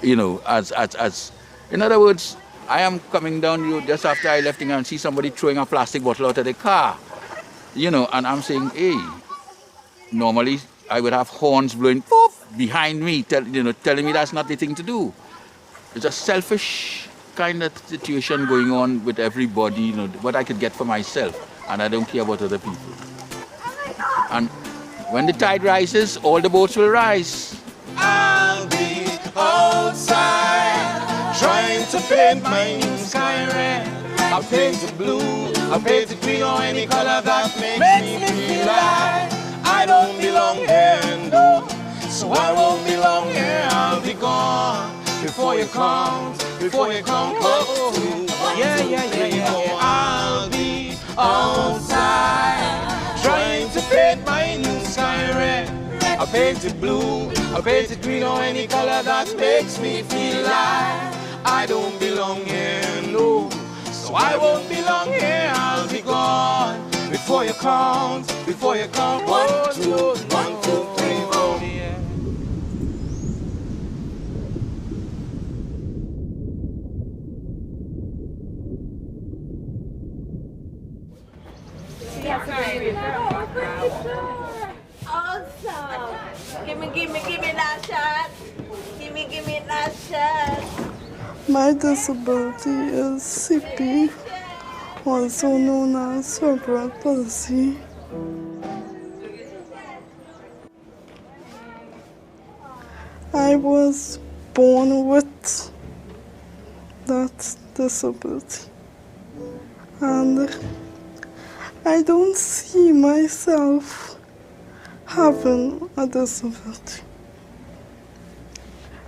Speaker 4: as in other words, I am coming down just after I left and see somebody throwing a plastic bottle out of the car, and I'm saying, hey, normally I would have horns blowing behind me, telling me that's not the thing to do. It's a selfish kind of situation going on with everybody, what I could get for myself, and I don't care about other people. And when the tide rises, all the boats will rise.
Speaker 7: I'll be outside trying to paint my new sky red. I'll paint it blue, I'll paint it green or any color that makes me feel like I don't belong here, no. So I won't belong here, I'll be gone before you come, oh, yeah. I'll be outside trying to paint my new sky red. I'll paint it blue, I'll paint it green or any color that makes me feel like I don't belong here, no. So I won't belong here, I'll be gone before you count. 1, 2, 1, 2, 3, 4.
Speaker 12: Awesome. Give me that shot. Give me that shot.
Speaker 14: My disability is CP, also known as cerebral palsy. I was born with that disability, and I don't see myself having a disability.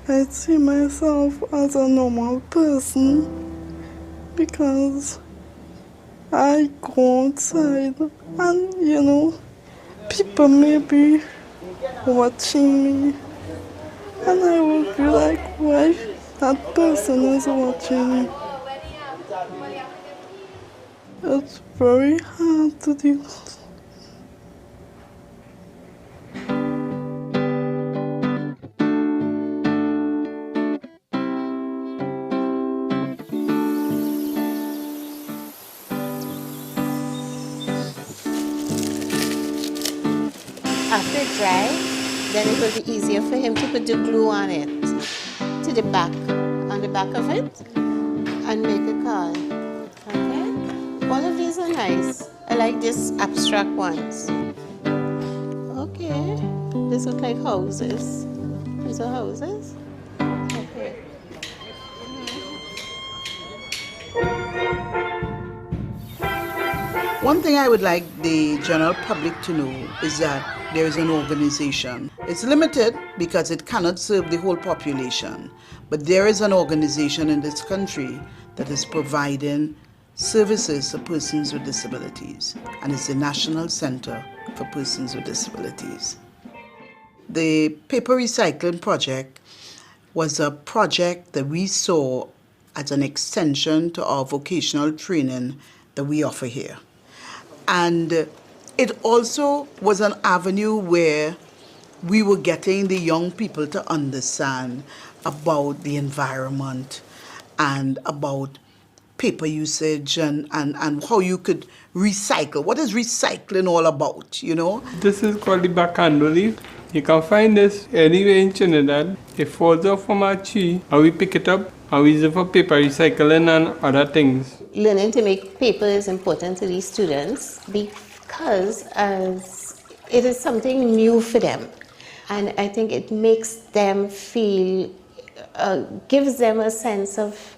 Speaker 14: I see myself as a normal person because I go outside and, people may be watching me, and I will be like, why that person is watching me? It's very hard to do.
Speaker 18: After it dries, then it will be easier for him to put the glue on it, to the back, on the back of it, and make a card. Okay? All of these are nice. I like these abstract ones. Okay. These look like houses. These are houses. Okay.
Speaker 16: One thing I would like the general public to know is that there is an organization. It's limited because it cannot serve the whole population, but there is an organization in this country that is providing services to persons with disabilities, and it's the National Center for Persons with Disabilities. The paper recycling project was a project that we saw as an extension to our vocational training that we offer here. And it also was an avenue where we were getting the young people to understand about the environment and about paper usage and how you could recycle. What is recycling all about,
Speaker 9: This is called the bacando leaf. You can find this anywhere in Trinidad. It falls off from a tree, and we pick it up and we use it for paper recycling and other things.
Speaker 18: Learning to make paper is important to these students because as it is something new for them. And I think it makes them feel, gives them a sense of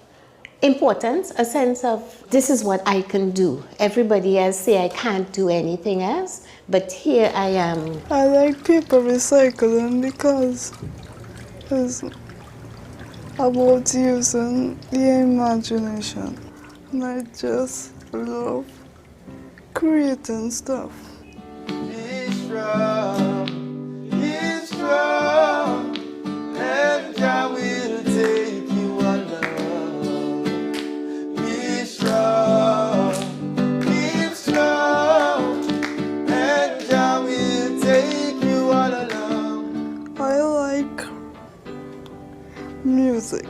Speaker 6: importance, a sense of this is what I can do. Everybody else say I can't do anything else, but here I am.
Speaker 14: I like paper recycling because it's about using the imagination. And I just love creating stuff.
Speaker 7: Be strong, and Jah will take you along. Be strong, keep strong, and Jah will take you all along.
Speaker 14: I like music,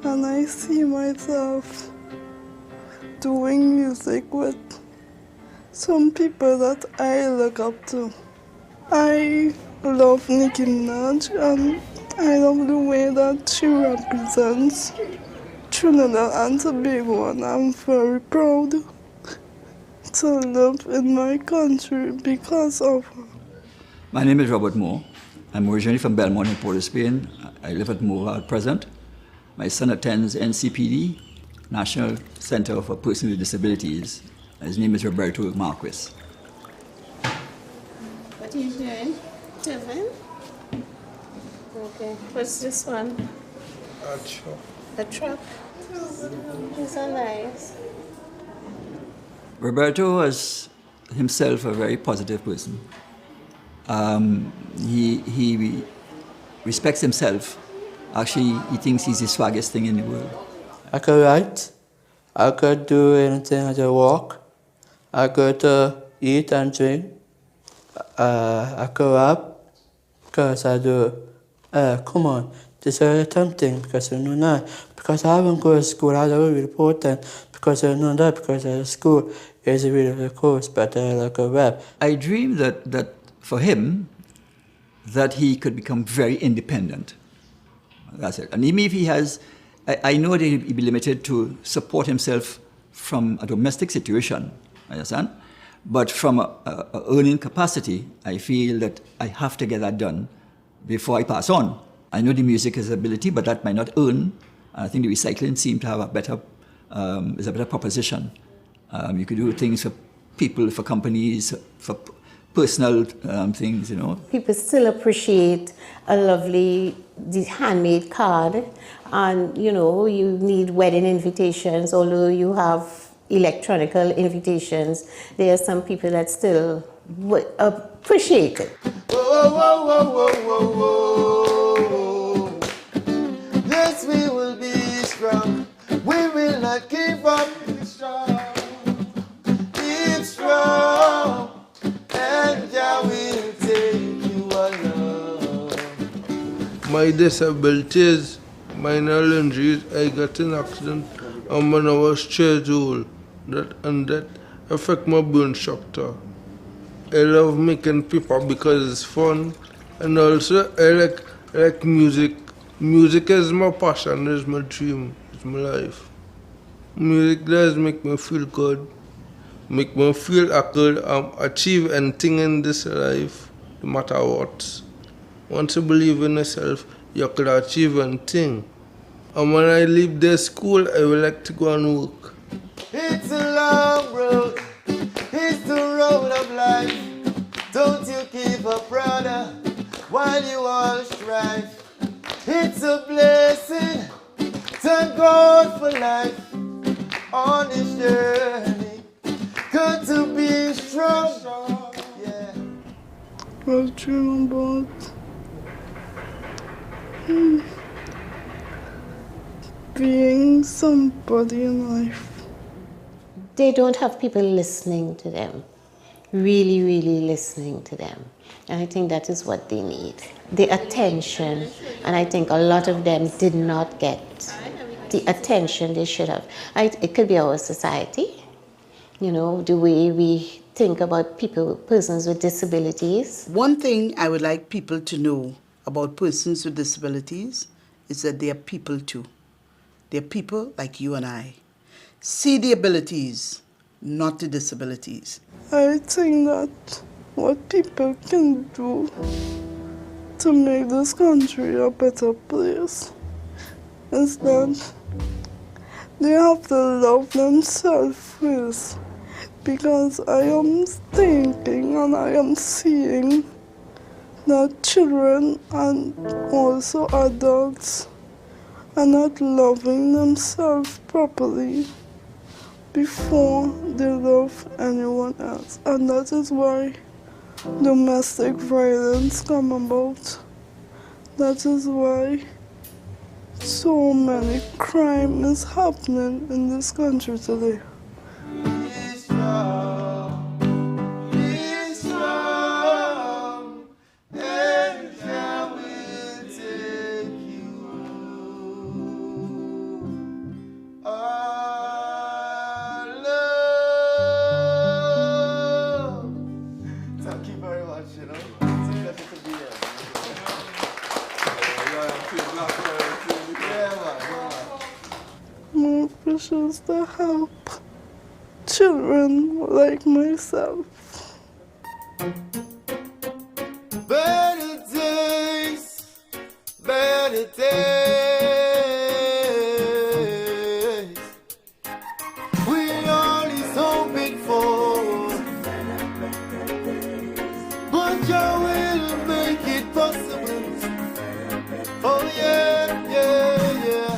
Speaker 14: and I see myself doing music with some people that I look up to. I love Nicki Minaj, and I love the way that she represents Trinidad and Tobago, and I'm very proud to live in my country because of her.
Speaker 22: My name is Robert Moore. I'm originally from Belmont in Port of Spain. I live at Moore at present. My son attends NCPD, National Center for Persons with Disabilities. His name is Roberto Marquez.
Speaker 6: What are you doing? Kevin? Okay, what's this one?
Speaker 7: A truck.
Speaker 6: A truck? These are nice.
Speaker 22: Roberto is himself a very positive person. He respects himself. Actually, he thinks he's the swaggest thing in the world.
Speaker 23: I could write, I could do anything, I could walk, I could eat and drink, I could rap, because I do, come on, this is tempting, because I know that, because I haven't gone to school, I don't really important, because I know that, because school is really the course, but I could rap.
Speaker 22: I dream that for him, that he could become very independent. That's it. And even if he has, I know that he'll be limited to support himself from a domestic situation, understand? But from a earning capacity, I feel that I have to get that done before I pass on. I know the music is ability, but that might not earn. I think the recycling seems to have is a better proposition. You could do things for people, for companies, for personal things, you know.
Speaker 6: People still appreciate a lovely handmade card, and you know, you need wedding invitations, although you have electronical invitations. There are some people that still would appreciate it.
Speaker 7: Whoa, whoa, whoa, whoa, whoa, whoa. Yes, we will be strong. We will not give up. Be strong. Keep strong. And Jah will take you along. My disabilities, minor injuries, I got an accident when I was 3 years old. That affect my bone structure. I love making paper because it's fun, and also I like music. Music is my passion, it's my dream, it's my life. Music does make me feel good, make me feel I could achieve anything in this life, no matter what. Once you believe in yourself, you could achieve anything. And when I leave this school, I would like to go and work. It's a long road, it's the road of life. Don't you give up, brother, while you all strive. It's a blessing, thank God for life on this journey. Good to be strong, yeah.
Speaker 14: I dream about being somebody in life.
Speaker 6: They don't have people listening to them, really, really listening to them. And I think that is what they need, the attention. And I think a lot of them did not get the attention they should have. It could be our society, you know, the way we think about persons with disabilities.
Speaker 16: One thing I would like people to know about persons with disabilities is that they are people too. They're people like you and I. See the abilities, not the disabilities.
Speaker 14: I think that what people can do to make this country a better place is that they have to love themselves first. Because I am thinking and I am seeing that children and also adults are not loving themselves properly before they love anyone else. And that is why domestic violence come about. That is why so many crime is happening in this country today.
Speaker 7: Thank you very much, you know. It's a pleasure to be here.
Speaker 14: My wish is to help children like myself.
Speaker 7: Better days, better days. We all is hoping for, but you will make it possible. Oh yeah, yeah, yeah.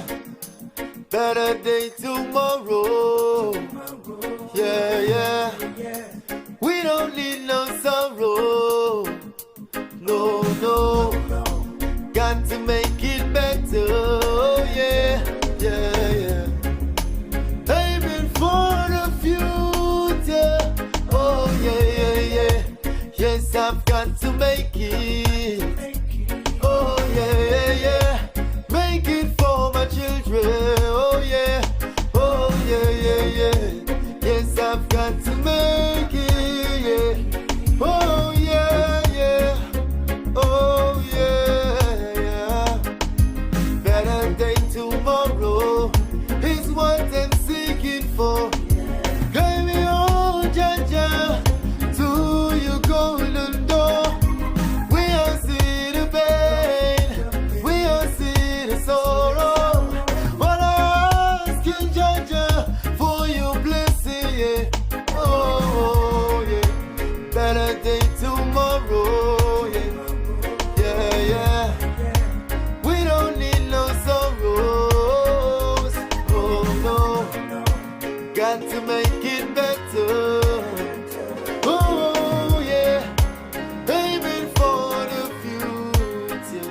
Speaker 7: Better day tomorrow. Yeah, yeah. We don't need no sorrow. No, no. Got to make it better. Oh yeah, yeah, yeah. Aiming for the future. Oh yeah, yeah, yeah. Yes, I've got to make it. Oh yeah, yeah, yeah. Make it for my children. Oh yeah. Oh yeah, yeah, yeah. Yes, I've got to make it. Yeah. Oh yeah, yeah. Oh yeah, yeah. Better day tomorrow is what I'm seeking for. Guide me on, Jaja, to your golden door. We all see the pain, we all see the sorrow. But I ask you, Jaja, for your blessing, yeah. Oh, yeah. Better day tomorrow, yeah. Yeah, yeah. We don't need no sorrows. Oh, no. Got to make it better. Oh, yeah. Aiming for the future.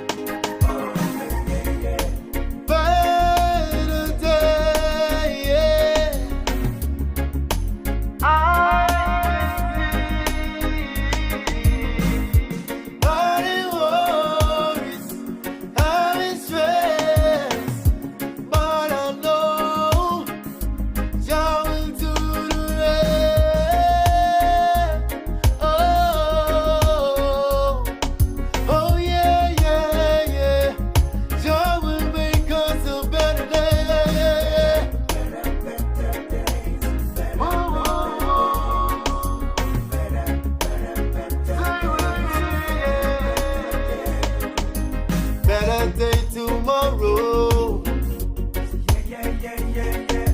Speaker 7: Better day, yeah. All the worries, all the stress, but I know Jah will do the rest. Oh, oh yeah, yeah, yeah. Jah will make us a better day. Oh, better day tomorrow. Yeah, yeah, yeah, yeah.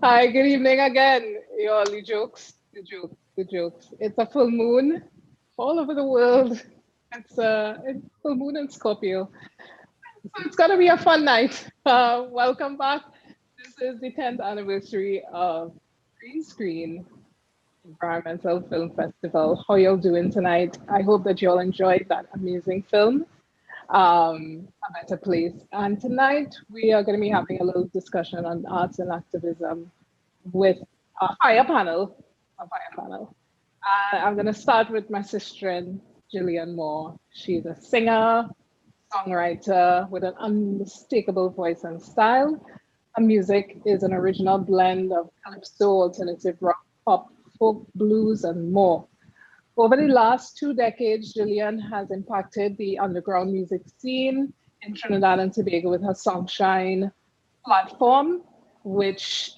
Speaker 2: Hi, good evening again. All the jokes, the jokes, the jokes. It's a full moon all over the world. It's full moon in Scorpio. So it's gonna be a fun night. Welcome back. This is the 10th anniversary of Green Screen Environmental Film Festival. How y'all doing tonight? I hope that y'all enjoyed that amazing film, A Better Place. And tonight we are going to be having a little discussion on arts and activism with a fire panel. I'm going to start with my sister, Gillian Moore. She's a singer, songwriter with an unmistakable voice and style. Her music is an original blend of calypso, alternative rock, pop, folk, blues, and more. Over the last 2 decades, Gillian has impacted the underground music scene in Trinidad and Tobago with her Songshine platform, which,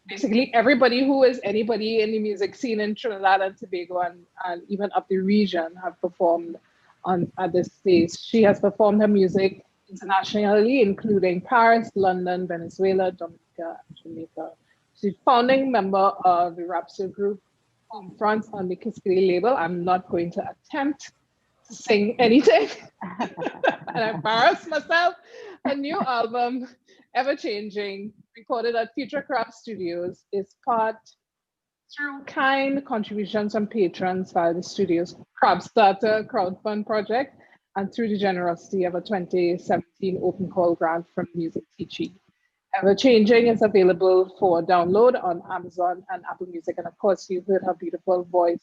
Speaker 2: basically everybody who is anybody in the music scene in Trinidad and Tobago and even up the region have performed at this stage. She has performed her music internationally, including Paris, London, Venezuela, Dominica, and Jamaica. She's founding member of the Rhapsody group Homefront on the Kiskili label. I'm not going to attempt to sing anything and embarrass myself. A new album, Ever Changing, recorded at Future Craft Studios, is part through kind contributions from patrons via the studio's Crabstarter crowdfund project and through the generosity of a 2017 open call grant from Music Teaching. Ever Changing is available for download on Amazon and Apple Music. And of course, you heard her beautiful voice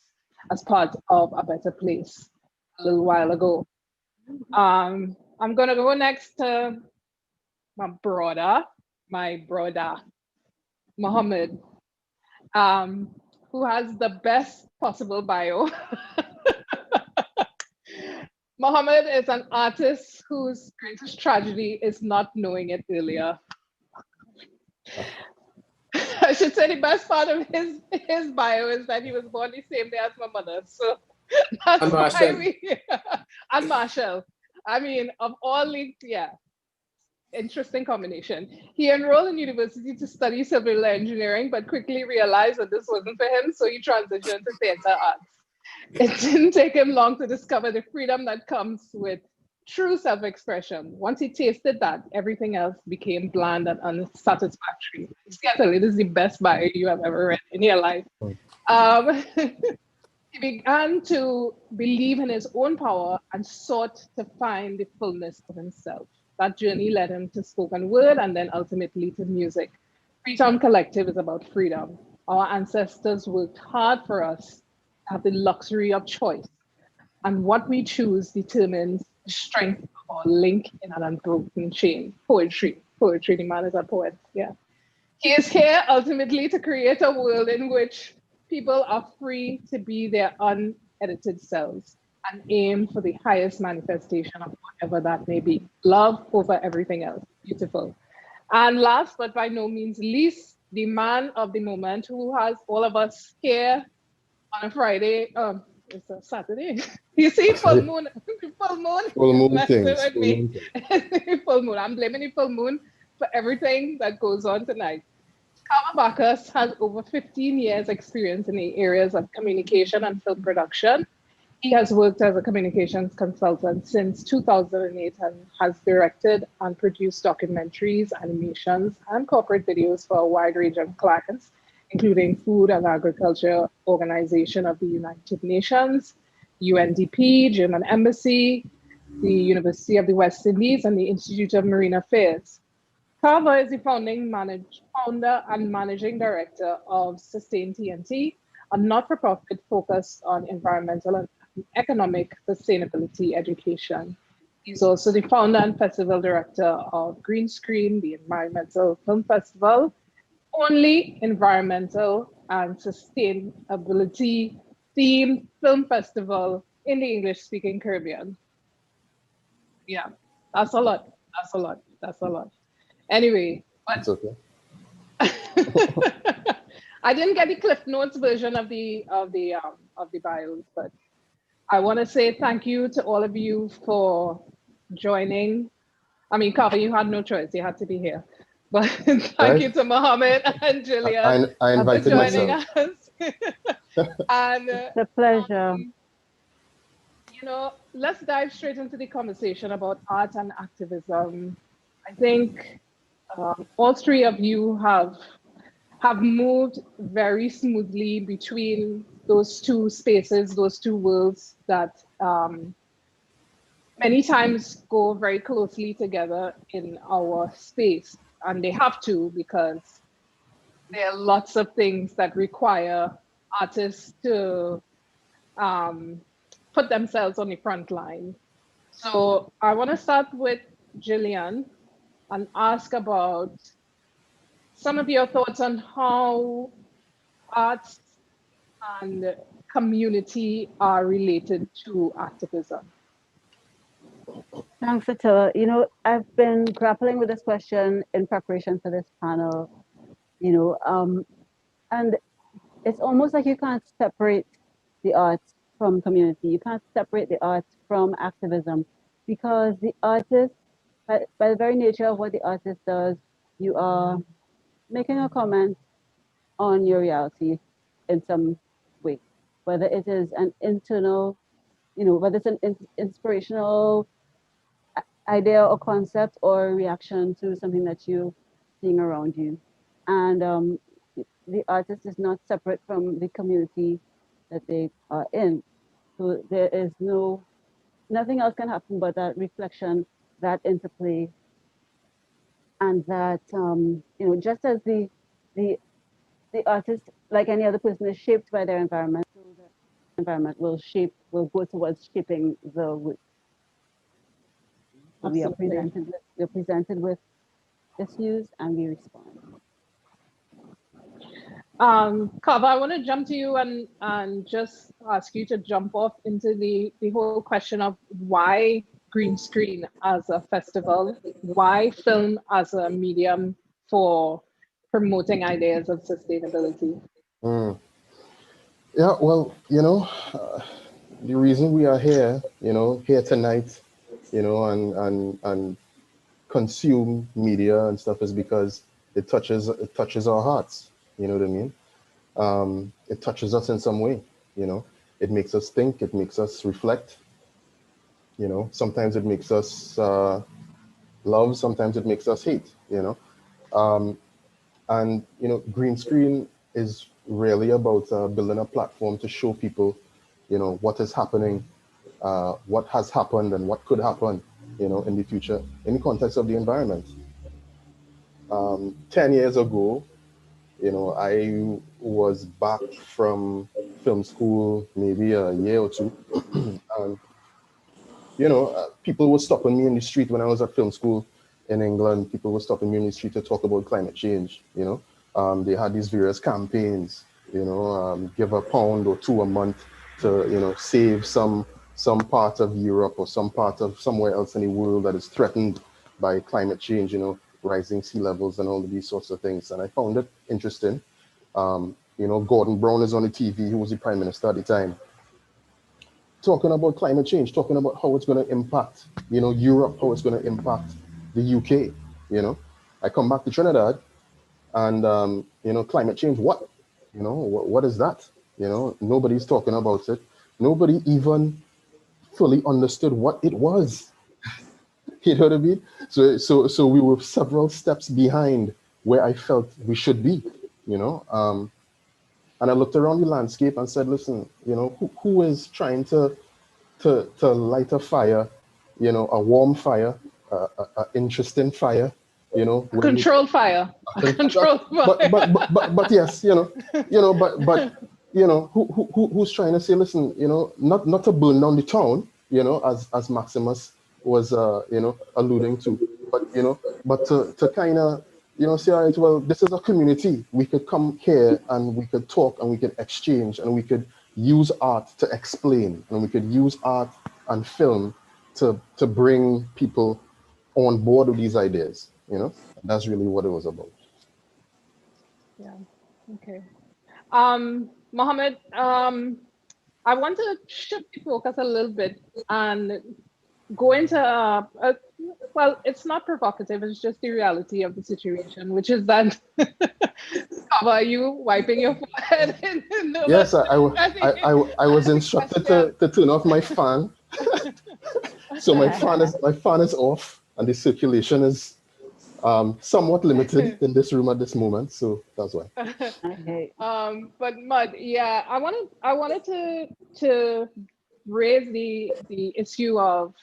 Speaker 2: as part of A Better Place a little while ago. I'm gonna go next to my brother, Mohammed, who has the best possible bio. Mohammed is an artist whose greatest tragedy is not knowing it earlier. I should say the best part of his bio is that he was born the same day as my mother. So that's
Speaker 8: And
Speaker 2: why
Speaker 8: Marshall.
Speaker 2: and Marshall. I mean, of all the, interesting combination. He enrolled in university to study civil engineering, but quickly realized that this wasn't for him, so he transitioned to theater arts. It didn't take him long to discover the freedom that comes with true self-expression. Once he tasted that, everything else became bland and unsatisfactory. Seattle, it is the best bio you have ever read in your life. He began to believe in his own power and sought to find the fullness of himself. That journey led him to spoken word and then ultimately to music. Freetown Collective is about freedom. Our ancestors worked hard for us to have the luxury of choice. And what we choose determines the strength of our link in an unbroken chain. Poetry, the man is a poet, yeah. He is here ultimately to create a world in which people are free to be their unedited selves and aim for the highest manifestation of whatever that may be. Love over everything else. Beautiful. And last but by no means least, the man of the moment who has all of us here on a Friday. It's a Saturday. You see, full moon.
Speaker 8: Full moon
Speaker 2: messing
Speaker 8: things.
Speaker 2: with me. Full moon. I'm blaming the full moon for everything that goes on tonight. Kava Bacchus has over 15 years experience in the areas of communication and film production. He has worked as a communications consultant since 2008 and has directed and produced documentaries, animations, and corporate videos for a wide range of clients, including Food and Agriculture Organization of the United Nations, UNDP, German Embassy, the University of the West Indies, and the Institute of Marine Affairs. Kava is the founder and managing director of Sustain TNT, a not-for-profit focused on environmental and economic sustainability education. He's also the founder and festival director of Green Screen, the Environmental Film Festival, only environmental and sustainability themed film festival in the English-speaking Caribbean. Yeah, that's a lot. Anyway,
Speaker 8: It's okay.
Speaker 2: I didn't get the Cliff Notes version of the bios, but I want to say thank you to all of you for joining. I mean, Kava, you had no choice; you had to be here. But thank you to Mohammed and Julia
Speaker 8: I invited
Speaker 2: for joining
Speaker 8: myself.
Speaker 2: us. And
Speaker 19: It's a pleasure.
Speaker 2: Let's dive straight into the conversation about art and activism. I think all three of you have moved very smoothly between those two spaces, those two worlds that many times go very closely together in our space. And they have to, because there are lots of things that require artists to put themselves on the front line. So I want to start with Jillian and ask about some of your thoughts on how arts and community are related to activism.
Speaker 19: Thanks, Attila. You know, I've been grappling with this question in preparation for this panel, and it's almost like you can't separate the arts from community. You can't separate the arts from activism, because the artist, by the very nature of what the artist does, you are making a comment on your reality in some way, whether it is an internal, whether it's an inspirational idea or concept or reaction to something that you're seeing around you. And the artist is not separate from the community that they are in. So there is nothing else can happen but that reflection, that interplay, and that, just as the artist, like any other person, is shaped by their environment, so the environment will go towards shaping the work. So we are presented with issues and we respond.
Speaker 2: Kava, I want to jump to you and just ask you to jump off into the whole question of why green screen as a festival, why film as a medium for promoting ideas of sustainability.
Speaker 8: Yeah, well, the reason we are here, here tonight, and consume media and stuff is because it touches our hearts. You know what I mean? It touches us in some way. It makes us think. It makes us reflect. Sometimes it makes us love. Sometimes it makes us hate. And green screen is really about building a platform to show people, what is happening, what has happened, and what could happen, in the future, in the context of the environment. 10 years ago, I was back from film school, maybe a year or two, and people were stopping me in the street when I was at film school in England. People were stopping me in the street to talk about climate change. They had these various campaigns, give £1 or £2 a month to, save some part of Europe or some part of somewhere else in the world that is threatened by climate change, rising sea levels and all of these sorts of things. And I found it interesting. Gordon Brown is on the TV, who was the prime minister at the time, talking about climate change, talking about how it's going to impact, Europe, how it's going to impact the UK. I come back to Trinidad and, climate change, what? What is that? Nobody's talking about it. Nobody even fully understood what it was. You know what I mean? So we were several steps behind where I felt we should be, and I looked around the landscape and said, listen, who is trying to light a fire, a warm fire, a interesting fire,
Speaker 2: Controlled fire. Controlled fire.
Speaker 8: But yes, who's trying to say, listen, not to burn down the town, as Maximus was, alluding to, but to kind of, say, all right, well, this is a community. We could come here and we could talk and we could exchange and we could use art to explain and we could use art and film to bring people on board with these ideas. That's really what it was about.
Speaker 2: Yeah. Okay. Mohammed, I want to shift the focus a little bit and go into well, it's not provocative, it's just the reality of the situation, which is that are you wiping your forehead?
Speaker 8: Yes, I was instructed to turn off my fan. So my fan is off and the circulation is Somewhat limited in this room at this moment, so that's why.
Speaker 19: Okay.
Speaker 2: But Mud, yeah, I wanted to raise the issue of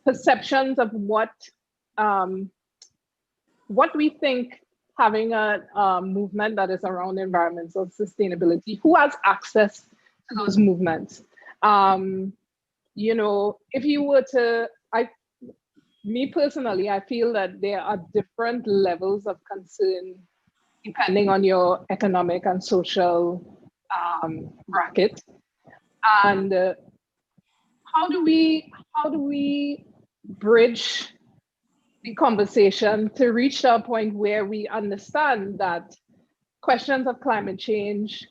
Speaker 2: perceptions of what we think having a movement that is around environmental sustainability, who has access to those movements. You know, if you were to, me personally, I feel that there are different levels of concern depending on your economic and social bracket. And how do we bridge the conversation to reach a point where we understand that questions of climate change,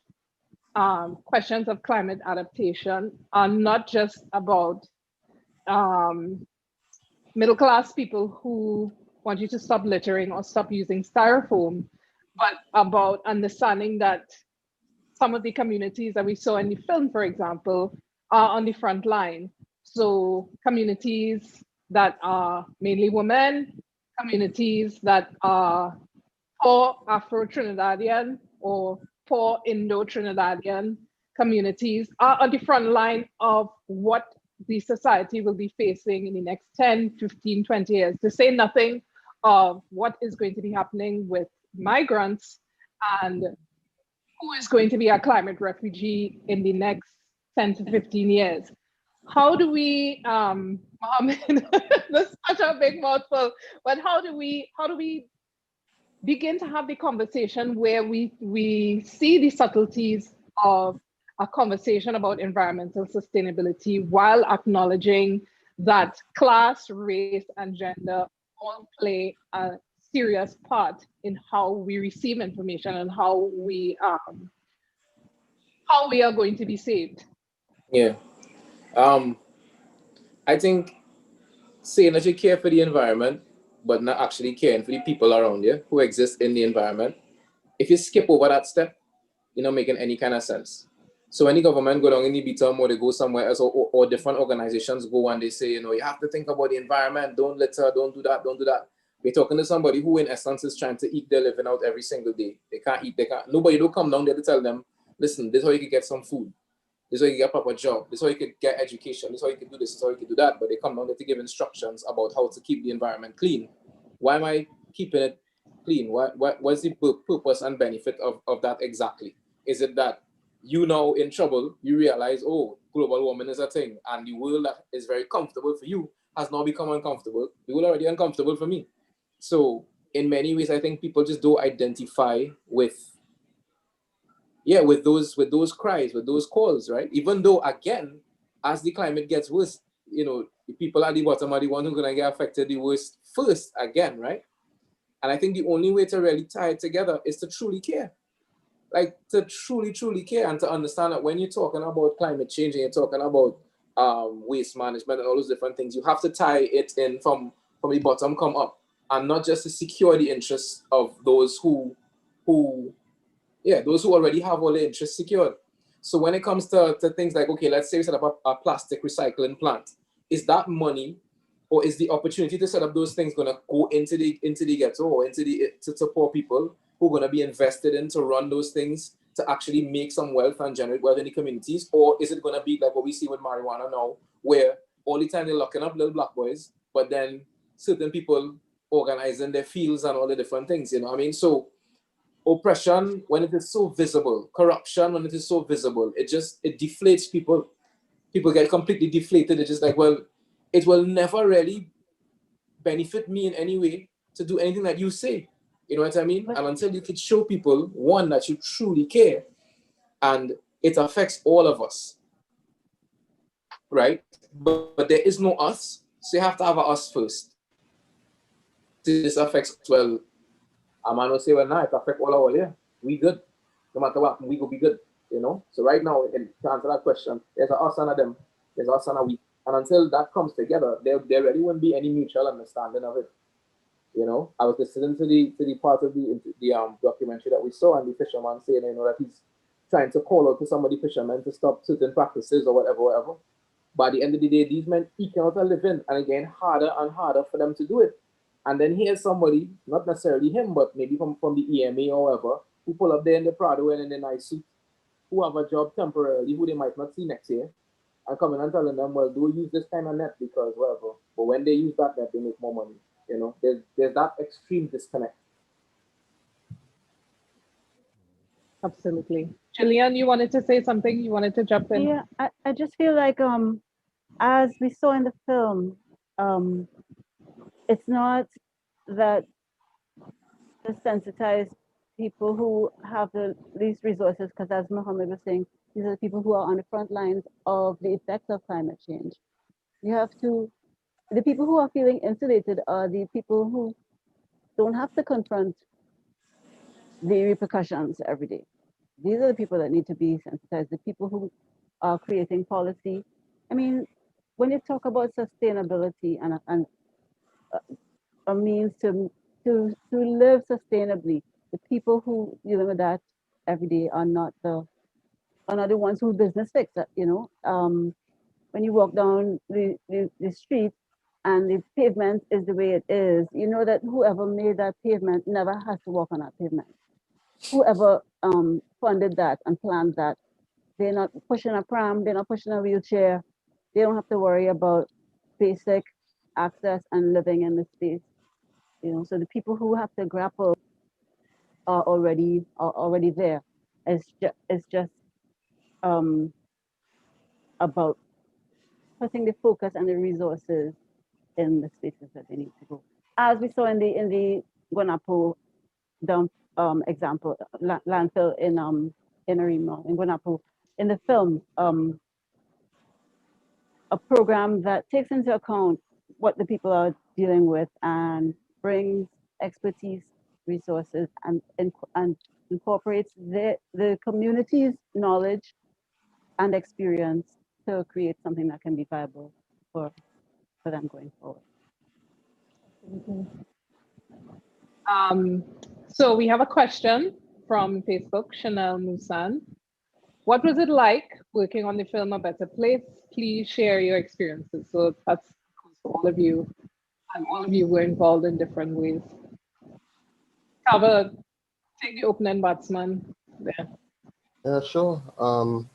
Speaker 2: questions of climate adaptation are not just about middle-class people who want you to stop littering or stop using styrofoam, but about understanding that some of the communities that we saw in the film, for example, are on the front line. So communities that are mainly women, communities that are poor Afro-Trinidadian or poor Indo-Trinidadian communities are on the front line of what the society will be facing in the next 10, 15, 20 years, to say nothing of what is going to be happening with migrants and who is going to be a climate refugee in the next 10 to 15 years. How do we, Mohammed, that's such a big mouthful, but how do we begin to have the conversation where we see the subtleties of a conversation about environmental sustainability while acknowledging that class, race, and gender all play a serious part in how we receive information and how we are going to be saved?
Speaker 13: Yeah. I think saying that you care for the environment, but not actually caring for the people around you who exist in the environment, if you skip over that step, you're not making any kind of sense. So when the government go down in the bottom or they go somewhere else, or different organizations go and they say, you know, you have to think about the environment, don't litter, don't do that, don't do that. We're talking to somebody who in essence is trying to eat their living out every single day. They can't eat, nobody don't come down there to tell them, listen, this is how you can get some food. This is how you get a proper job. This is how you could get education. This is how you can do this. This is how you can do that. But they come down there to give instructions about how to keep the environment clean. Why am I keeping it clean? What's the purpose and benefit of that exactly? Is it that you now in trouble, you realize, oh, global warming is a thing, and the world that is very comfortable for you has now become uncomfortable. The world already uncomfortable for me. So in many ways, I think people just don't identify with those cries, with those calls, right? Even though, again, as the climate gets worse, you know, the people at the bottom are the ones who are going to get affected the worst first again, right? And I think the only way to really tie it together is to truly care. Like, to truly, truly care, and to understand that when you're talking about climate change and you're talking about waste management and all those different things, you have to tie it in from the bottom come up, and not just to secure the interests of those who already have all their interests secured. So when it comes to things like, okay, let's say we set up a plastic recycling plant, is that money or is the opportunity to set up those things going to go into the ghetto or to poor people who are going to be invested in to run those things to actually make some wealth and generate wealth in the communities? Or is it going to be like what we see with marijuana now, where all the time they're locking up little black boys, but then certain people organizing their fields and all the different things, you know what I mean? So oppression, when it is so visible, corruption, when it is so visible, it deflates people. People get completely deflated. It's just like, well, it will never really benefit me in any way to do anything that you say. You know what I mean? And until you could show people, one, that you truly care, and it affects all of us, right? But there is no us, so you have to have a us first. This affects, well, a man will say, well, nah, it affects all our, yeah, we good. No matter what, we go be good, you know? So right now, to answer that question, there's a us and a them, there's a us and a we. And until that comes together, there really won't be any mutual understanding of it. You know, I was listening to the part of the documentary that we saw, and the fisherman saying, you know, that he's trying to call out to some of the fishermen to stop certain practices or whatever. But at the end of the day, these men eke out a living, and again, harder and harder for them to do it. And then here's somebody, not necessarily him, but maybe from the EMA or whatever, who pull up there in the Prado and in the nice suit, who have a job temporarily, who they might not see next year, and coming and telling them, well, do use this kind of net because whatever. But when they use that net, they make more money. You know, there's that extreme disconnect.
Speaker 2: Absolutely. Jillian, you wanted to say something? You wanted to jump in?
Speaker 19: Yeah, I just feel like as we saw in the film, it's not that to sensitize people who have the least resources, because as Mohammed was saying, these are the people who are on the front lines of the effects of climate change. You have to, the people who are feeling insulated are the people who don't have to confront the repercussions every day. These are the people that need to be sensitized, the people who are creating policy. I mean, when you talk about sustainability and a means to live sustainably, the people who dealing with that every day are not the ones who business fix it, you know. When you walk down the street and the pavement is the way it is, you know that whoever made that pavement never has to walk on that pavement. Whoever funded that and planned that, they're not pushing a pram, they're not pushing a wheelchair. They don't have to worry about basic access and living in the space. You know, so the people who have to grapple are already there. It's just about putting the focus and the resources in the spaces that they need to go. As we saw in the Guanapo dump example, landfill in Arima, in Guanapo, in the film, a program that takes into account what the people are dealing with and brings expertise, resources, and incorporates the community's knowledge and experience to create something that can be viable for them going forward.
Speaker 2: So we have a question from Facebook, Chanel Musan. What was it like working on the film A Better Place? Please share your experiences. So that's for all of you, and all of you were involved in different ways. Cover, take the opening batsman there.
Speaker 8: Yeah, sure. Oh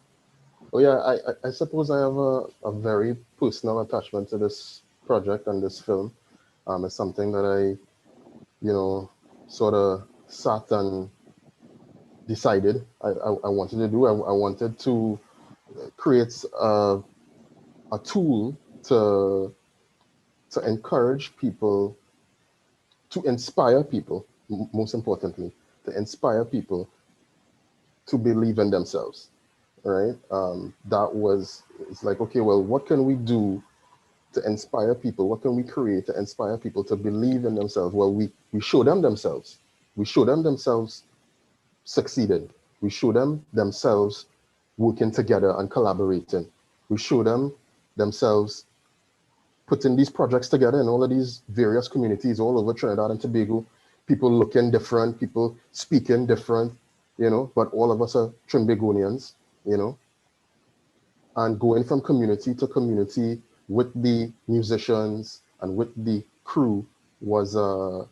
Speaker 8: yeah, I suppose I have a very personal attachment to this project and this film. It's something that I, sort of sat and decided I wanted to do. I wanted to create a tool to encourage people, to inspire people, most importantly, to inspire people to believe in themselves, right? It's like, okay, well, what can we do to inspire people? What can we create to inspire people to believe in themselves? Well, we show them themselves. We show them themselves succeeding. We show them themselves working together and collaborating. We show them themselves putting these projects together in all of these various communities all over Trinidad and Tobago. People looking different, people speaking different, but all of us are Trinbagonians, and going from community to community with the musicians and with the crew was a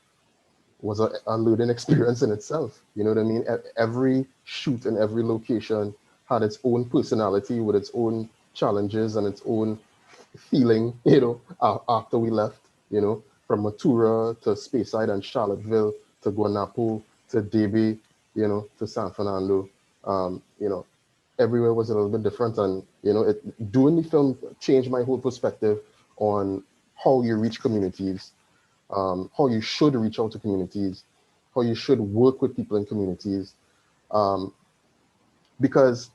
Speaker 8: learning experience in itself. You know what I mean? Every shoot in every location had its own personality with its own challenges and its own feeling, after we left, from Matura to Speyside and Charlottesville to Guanapo to Debe, to San Fernando, everywhere was a little bit different. And, doing the film changed my whole perspective on how you reach communities, how you should reach out to communities, how you should work with people in communities. Because,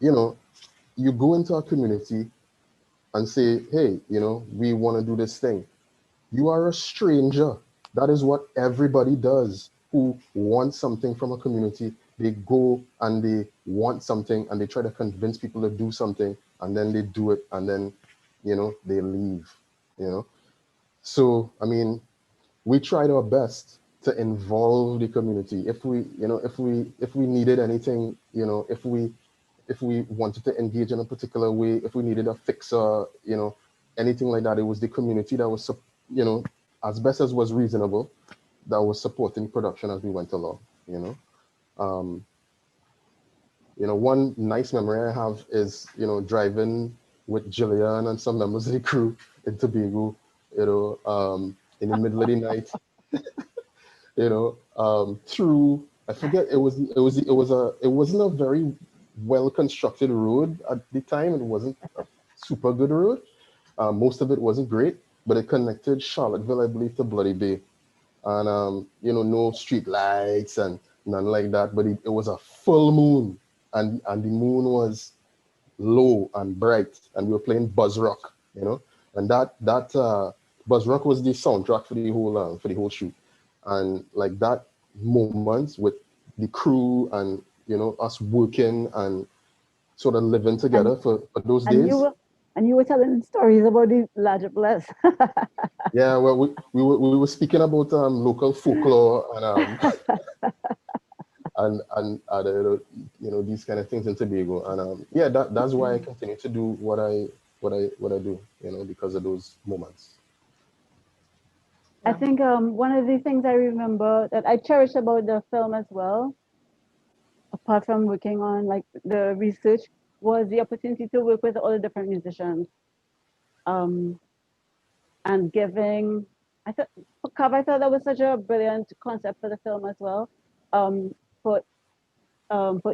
Speaker 8: you go into a community and say, hey, we want to do this thing. You are a stranger. That is what everybody does who wants something from a community. They go and they want something and they try to convince people to do something, and then they do it, and then, they leave, So, I mean, we tried our best to involve the community. If we needed anything, if we wanted to engage in a particular way, if we needed a fixer, anything like that, it was the community that was, as best as was reasonable, that was supporting production as we went along, one nice memory I have is, driving with Jillian and some members of the crew in Tobago, in the middle of the night, through, I forget, it wasn't a very well constructed road at the time. It wasn't a super good road. Most of it wasn't great, but it connected Charlottesville, I believe, to Bloody Bay. And, no street lights and none like that, but it was a full moon, and the moon was low and bright, and we were playing Buzz Rock, and that Buzz Rock was the soundtrack for the whole shoot. And like that moments with the crew and, us working and sort of living together for those days.
Speaker 19: You were telling stories about the larger bless.
Speaker 8: Yeah, well, we were speaking about local folklore and these kind of things in Tobago, and that's why I continue to do what I do, because of those moments.
Speaker 19: I think one of the things I remember that I cherish about the film as well, apart from working on like the research, was the opportunity to work with all the different musicians. And giving, I thought that was such a brilliant concept for the film as well. For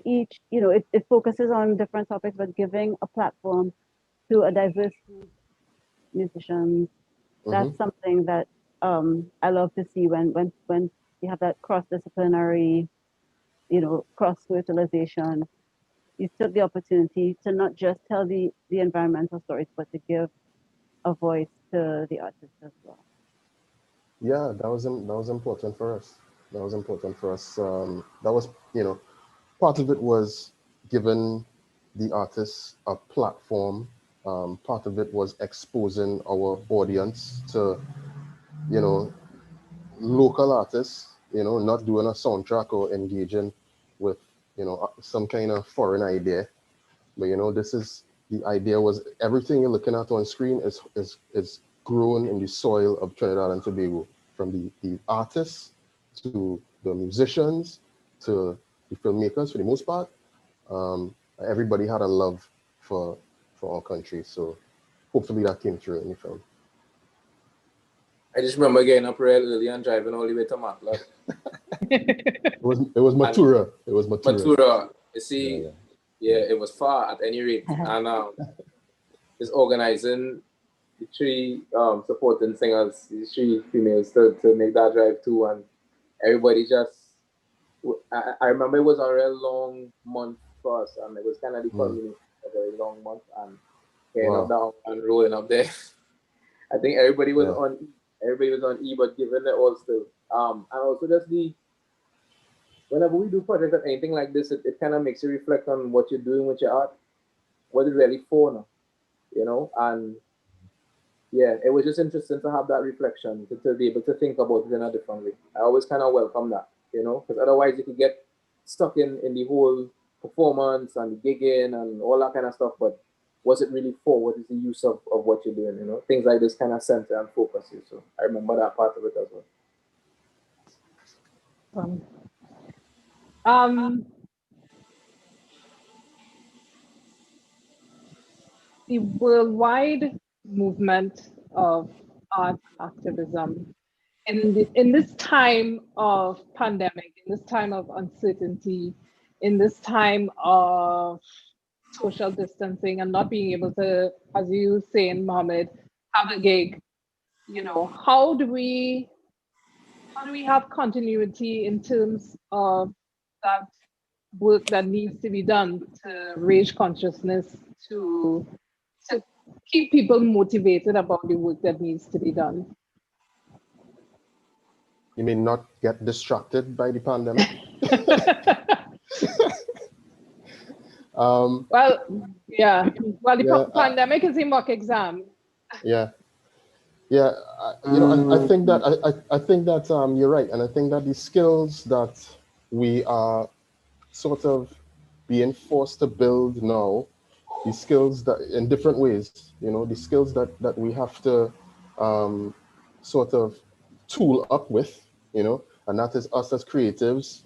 Speaker 19: each, it focuses on different topics, but giving a platform to a diverse group of musicians. That's something that I love to see when you have that cross-disciplinary, cross-fertilization. You took the opportunity to not just tell the environmental stories, but to give a voice to the artists as well.
Speaker 8: Yeah, that was important for us. That was important for us. That was, part of it was giving the artists a platform. Part of it was exposing our audience to, local artists, not doing a soundtrack or engaging with, some kind of foreign idea. But, the idea was everything you're looking at on screen is grown in the soil of Trinidad and Tobago, from the artists to the musicians to the filmmakers, for the most part. Everybody had a love for our country, so hopefully that came through in the film.
Speaker 13: I just remember getting up real early and driving all the way to Matlock.
Speaker 8: It was Matura. It was Matura.
Speaker 13: Matura. You see, it was far at any rate. And just organizing the three supporting singers, the three females to make that drive too. And everybody just, I remember it was a real long month for us, and it was kind of the community, a very long month, and getting up down and rolling up there. I think everybody was on E, but giving it all still. And also just whenever we do projects or anything like this, it kind of makes you reflect on what you're doing with your art, what it's really for now, and it was just interesting to have that reflection, to be able to think about it in a different way. I always kind of welcome that, because otherwise you could get stuck in the whole performance and the gigging and all that kind of stuff, but what's it really for? What is the use of what you're doing? Things like this kind of center and focus you. So I remember that part of it as well.
Speaker 2: The worldwide movement of art activism in this time of pandemic, in this time of uncertainty, in this time of social distancing and not being able to, as you were saying, Mohammed, have a gig, how do we have continuity in terms of that work that needs to be done to raise consciousness, to keep people motivated about the work that needs to be done?
Speaker 8: You may not get distracted by the pandemic.
Speaker 2: Pandemic is a mock exam.
Speaker 8: And I think that you're right, and I think that the skills that we are sort of being forced to build now, the skills that in different ways, the skills that we have to sort of tool up with, and that is us as creatives,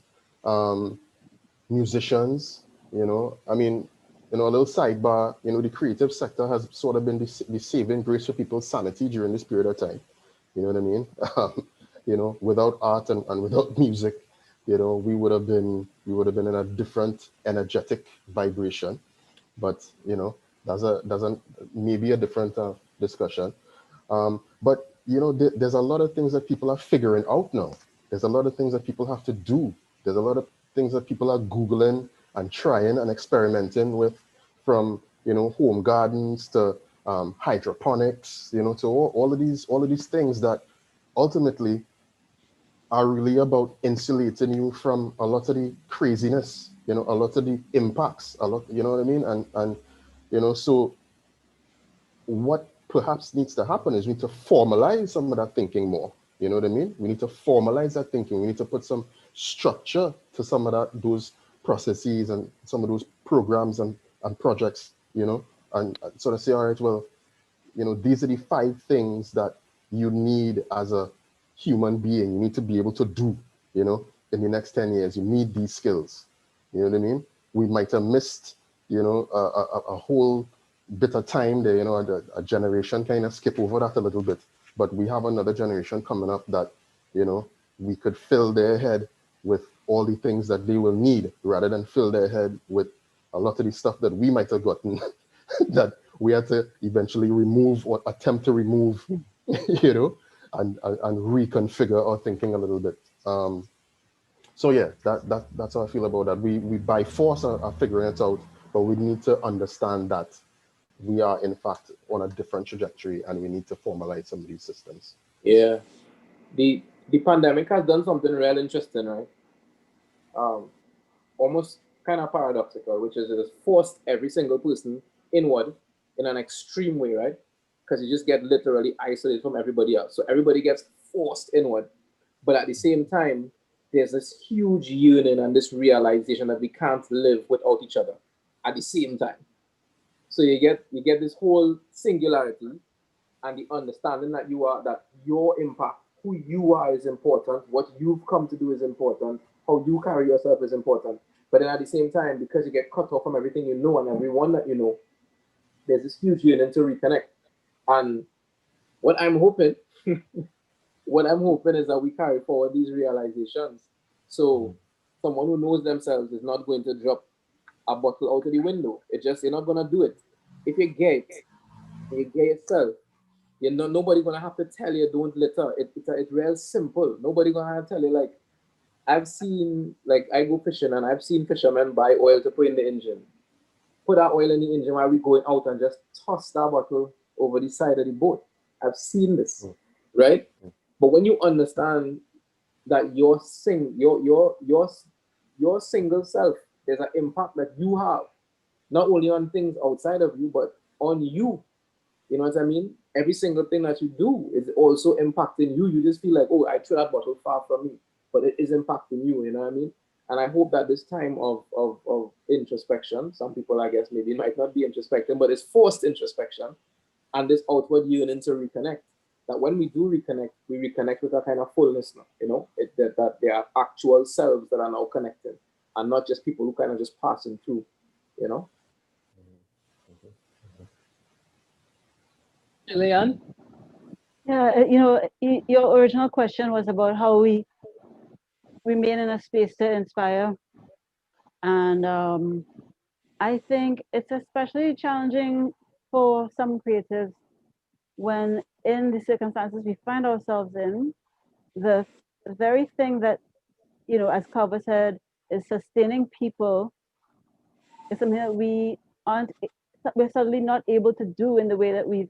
Speaker 8: musicians, I mean, a little sidebar, the creative sector has sort of been the saving grace for people's sanity during this period of time. You know what I mean? Without art and without music, we would have been in a different energetic vibration. But that's maybe a different discussion. But there's a lot of things that people are figuring out now. There's a lot of things that people have to do. There's a lot of things that people are Googling and trying and experimenting with, from home gardens to hydroponics, to all of these things that ultimately are really about insulating you from a lot of the craziness, a lot of the impacts, a lot, you know what I mean? And so what perhaps needs to happen is we need to formalize some of that thinking more. You know what I mean? We need to formalize that thinking. We need to put some structure to some of those processes and some of those programs and projects, and sort of say, all right, well, these are the 5 things that you need as a human being. You need to be able to do, in the next 10 years. You need these skills. You know what I mean? We might have missed, a whole bit of time there, a generation kind of skip over that a little bit. But we have another generation coming up that, we could fill their head with all the things that they will need, rather than fill their head with a lot of the stuff that we might have gotten that we had to eventually remove or attempt to remove, and reconfigure our thinking a little bit. So yeah, that's how I feel about that. We by force are figuring it out, but we need to understand that we are in fact on a different trajectory, and we need to formalize some of these systems.
Speaker 13: Yeah, the pandemic has done something real interesting, right? Almost kind of paradoxical, which is it has forced every single person inward in an extreme way, right? Because you just get literally isolated from everybody else. So everybody gets forced inward. But at the same time, there's this huge yearning and this realization that we can't live without each other at the same time. So you get this whole singularity and the understanding that your impact, who you are is important, what you've come to do is important, how you carry yourself is important. But then at the same time, because you get cut off from everything you know and everyone that you know, there's this huge yearning to reconnect. And what I'm hoping, is that we carry forward these realizations. So someone who knows themselves is not going to drop a bottle out of the window. You're not gonna do it. If you get yourself, nobody gonna have to tell you don't litter. It's real simple. Nobody gonna have to tell you, like, I've seen, like, I go fishing and I've seen fishermen buy oil to put in the engine. Put that oil in the engine while we're going out and just toss that bottle over the side of the boat. I've seen this, right? But when you understand that your single self, there's an impact that you have, not only on things outside of you, but on you. You know what I mean? Every single thing that you do is also impacting you. You just feel like, oh, I threw that bottle far from me, but it is impacting you. You know what I mean? And I hope that this time of introspection, some people, I guess, maybe might not be introspecting, but it's forced introspection and this outward yearning to reconnect. That when we do reconnect, we reconnect with a kind of fullness now, that there are actual selves that are now connected and not just people who kind of just passing through,
Speaker 2: Julian?
Speaker 19: Yeah, your original question was about how we remain in a space to inspire. And I think it's especially challenging for some creatives when in the circumstances we find ourselves in, the very thing that, as Carver said, is sustaining people is something that we're suddenly not able to do in the way that we've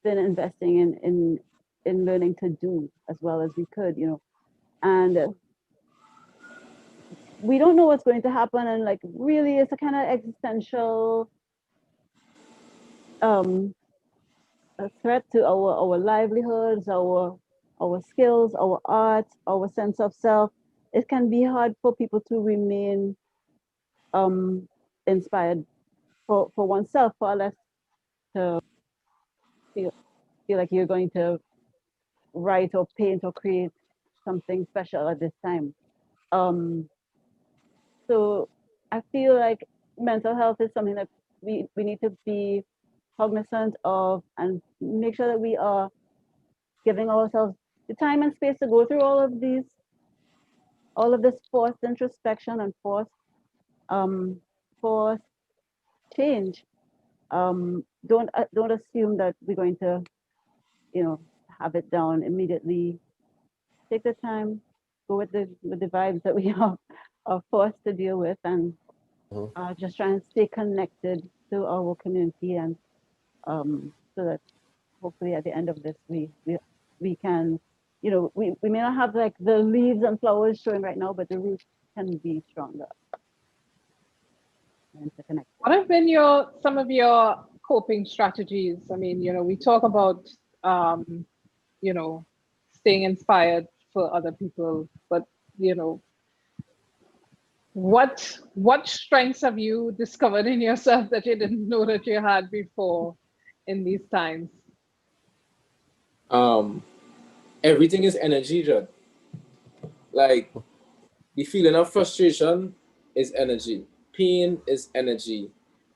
Speaker 19: been investing in learning to do as well as we could, and we don't know what's going to happen, and like really it's a kind of existential a threat to our livelihoods, our skills, our art, our sense of self. It can be hard for people to remain inspired for oneself, far less to feel like you're going to write or paint or create something special at this time. So I feel like mental health is something that we need to be cognizant of and make sure that we are giving ourselves the time and space to go through all of this forced introspection and forced change. Don't assume that we're going to, have it down immediately. Take the time, go with the vibes that we are forced to deal with, and just try and stay connected to our community, and so that hopefully at the end of this we can, we may not have like the leaves and flowers showing right now, but the roots can be stronger and interconnected.
Speaker 2: What have been some of your coping strategies? I mean, we talk about staying inspired for other people, but what strengths have you discovered in yourself that you didn't know that you had before in these times?
Speaker 13: Everything is energy, Judd. Like, the feeling of frustration is energy. Pain is energy.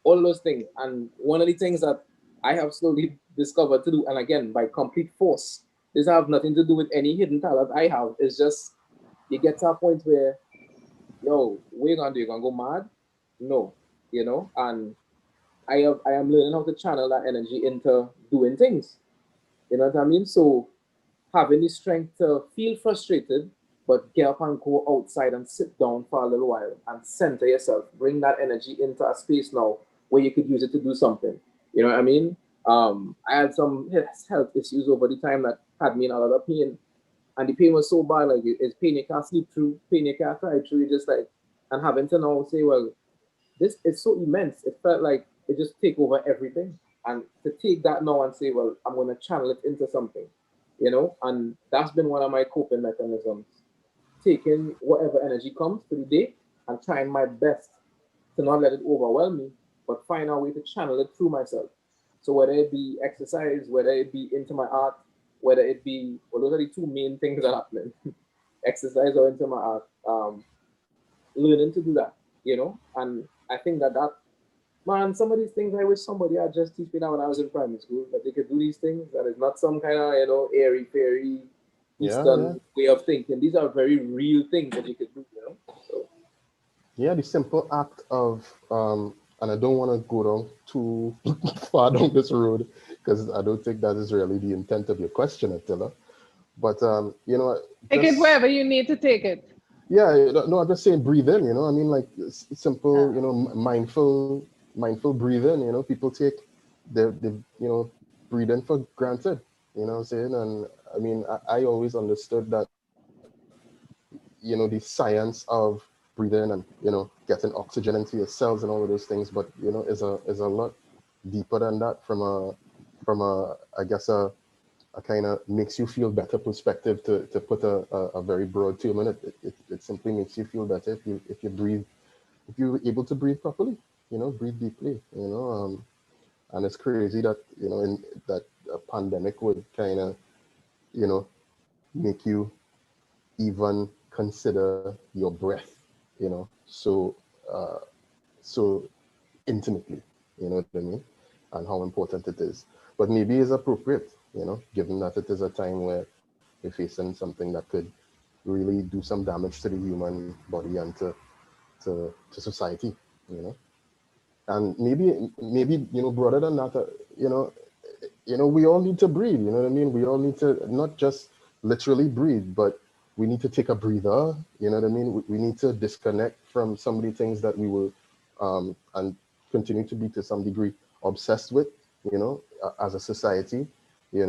Speaker 13: All those things. And one of the things that I have slowly discovered to do, and again, by complete force, this have nothing to do with any hidden talent I have. It's just, you get to a point where, yo, what you gonna do? You gonna go mad? No. And I am learning how to channel that energy into doing things. You know what I mean? So having the strength to feel frustrated, but get up and go outside and sit down for a little while and center yourself. Bring that energy into a space now where you could use it to do something. You know what I mean? I had some health issues over the time that had me in a lot of pain. And the pain was so bad, like it's pain you can't sleep through, pain you can't cry through. Just like, and having to now say, well, this is so immense. It felt like it just take over everything. And to take that now and say, well, I'm going to channel it into something, and that's been one of my coping mechanisms. Taking whatever energy comes for the day and trying my best to not let it overwhelm me, but find a way to channel it through myself. So whether it be exercise, whether it be into my art, whether it be, well, those are the two main things that are happening, exercise or into my art. Learning to do that, and I think that man, some of these things I wish somebody had just teach me that when I was in primary school, that they could do these things, that it's not some kind of, airy fairy Eastern way of thinking. These are very real things that you could do, So.
Speaker 8: Yeah, the simple act of, and I don't want to go down too far down this road because I don't think that is really the intent of your question, Attila. But,
Speaker 2: Take it wherever you need to take it.
Speaker 8: Yeah, no, I'm just saying breathe in, I mean, like simple, mindful breathing, people take the breathe in for granted, you know what I'm saying? And I mean, I always understood that, the science of breathing and, getting oxygen into your cells and all of those things, but, is a lot deeper than that from a I guess, a kind of makes you feel better perspective to put a very broad term in it. It simply makes you feel better if you breathe, if you're able to breathe properly, breathe deeply, and it's crazy that, in that a pandemic would kind of, make you even consider your breath, so, so intimately, you know what I mean? And how important it is. But maybe it's appropriate, given that it is a time where we're facing something that could really do some damage to the human body and to society, And maybe broader than that, we all need to breathe, you know what I mean? We all need to not just literally breathe, but we need to take a breather, you know what I mean? We need to disconnect from some of the things that we will and continue to be to some degree obsessed with, as a society, I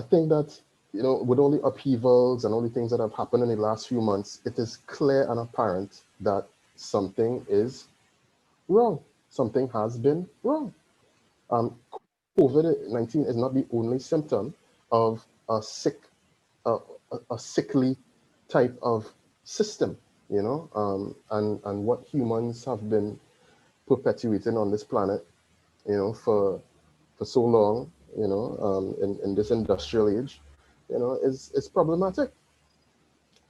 Speaker 8: think that, with all the upheavals and all the things that have happened in the last few months, it is clear and apparent that something is wrong. Something has been wrong. COVID-19 is not the only symptom of a sickly type of system, and what humans have been perpetuating on this planet, for so long, in this industrial age, is problematic.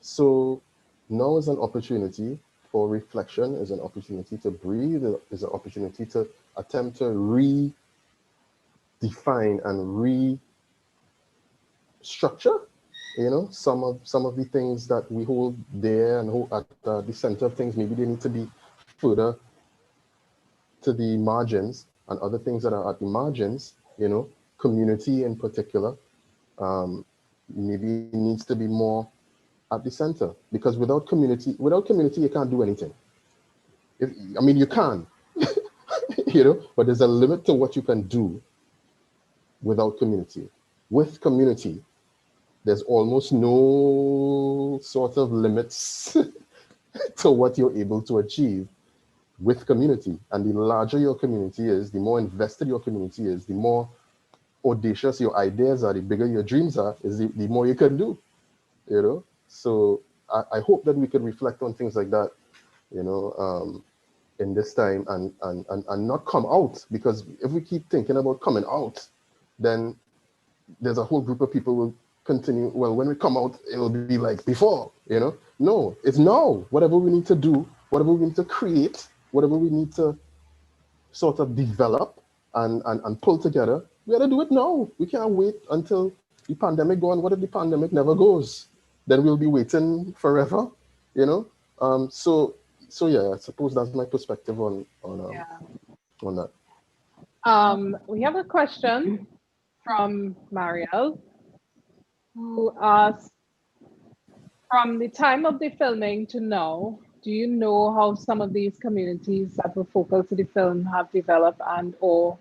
Speaker 8: So now is an opportunity for reflection, is an opportunity to breathe, is an opportunity to attempt to redefine and restructure, some of the things that we hold there and hold at the center of things. Maybe they need to be further to the margins, and other things that are at the margins, community in particular, maybe needs to be more at the center, because without community, you can't do anything. You can, but there's a limit to what you can do without community. With community, there's almost no sort of limits to what you're able to achieve with community. And the larger your community is, the more invested your community is, the more audacious your ideas are, the bigger your dreams are, is the more you can do, So I hope that we could reflect on things like that, in this time, and not come out, because if we keep thinking about coming out, then there's a whole group of people will continue, well, when we come out, it'll be like before, No, it's now. Whatever we need to do, whatever we need to create, whatever we need to sort of develop and pull together, we got to do it now. We can't wait until the pandemic goes. What if the pandemic never goes? Then we'll be waiting forever, So yeah, I suppose that's my perspective on that.
Speaker 2: We have a question from Mariel, who asks, from the time of the filming to now, do you know how some of these communities that were focal to the film have developed and or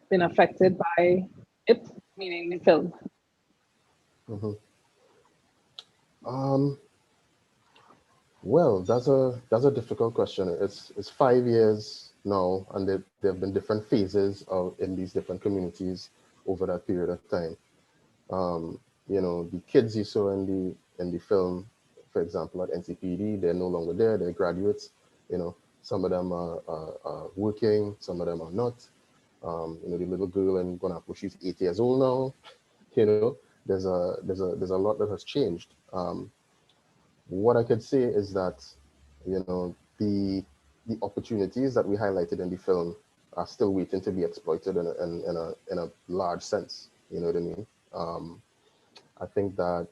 Speaker 2: been affected by it, meaning the film?
Speaker 8: Well, that's a difficult question. It's 5 years now, and there have been different phases in these different communities over that period of time. The kids you saw in the film, for example, at NCPD, they're no longer there. They're graduates. Some of them are working, some of them are not. The little girl in Guanapo, she's 8 years old now. There's a lot that has changed. What I could say is that, the opportunities that we highlighted in the film are still waiting to be exploited in a large sense. You know what I mean? I think that,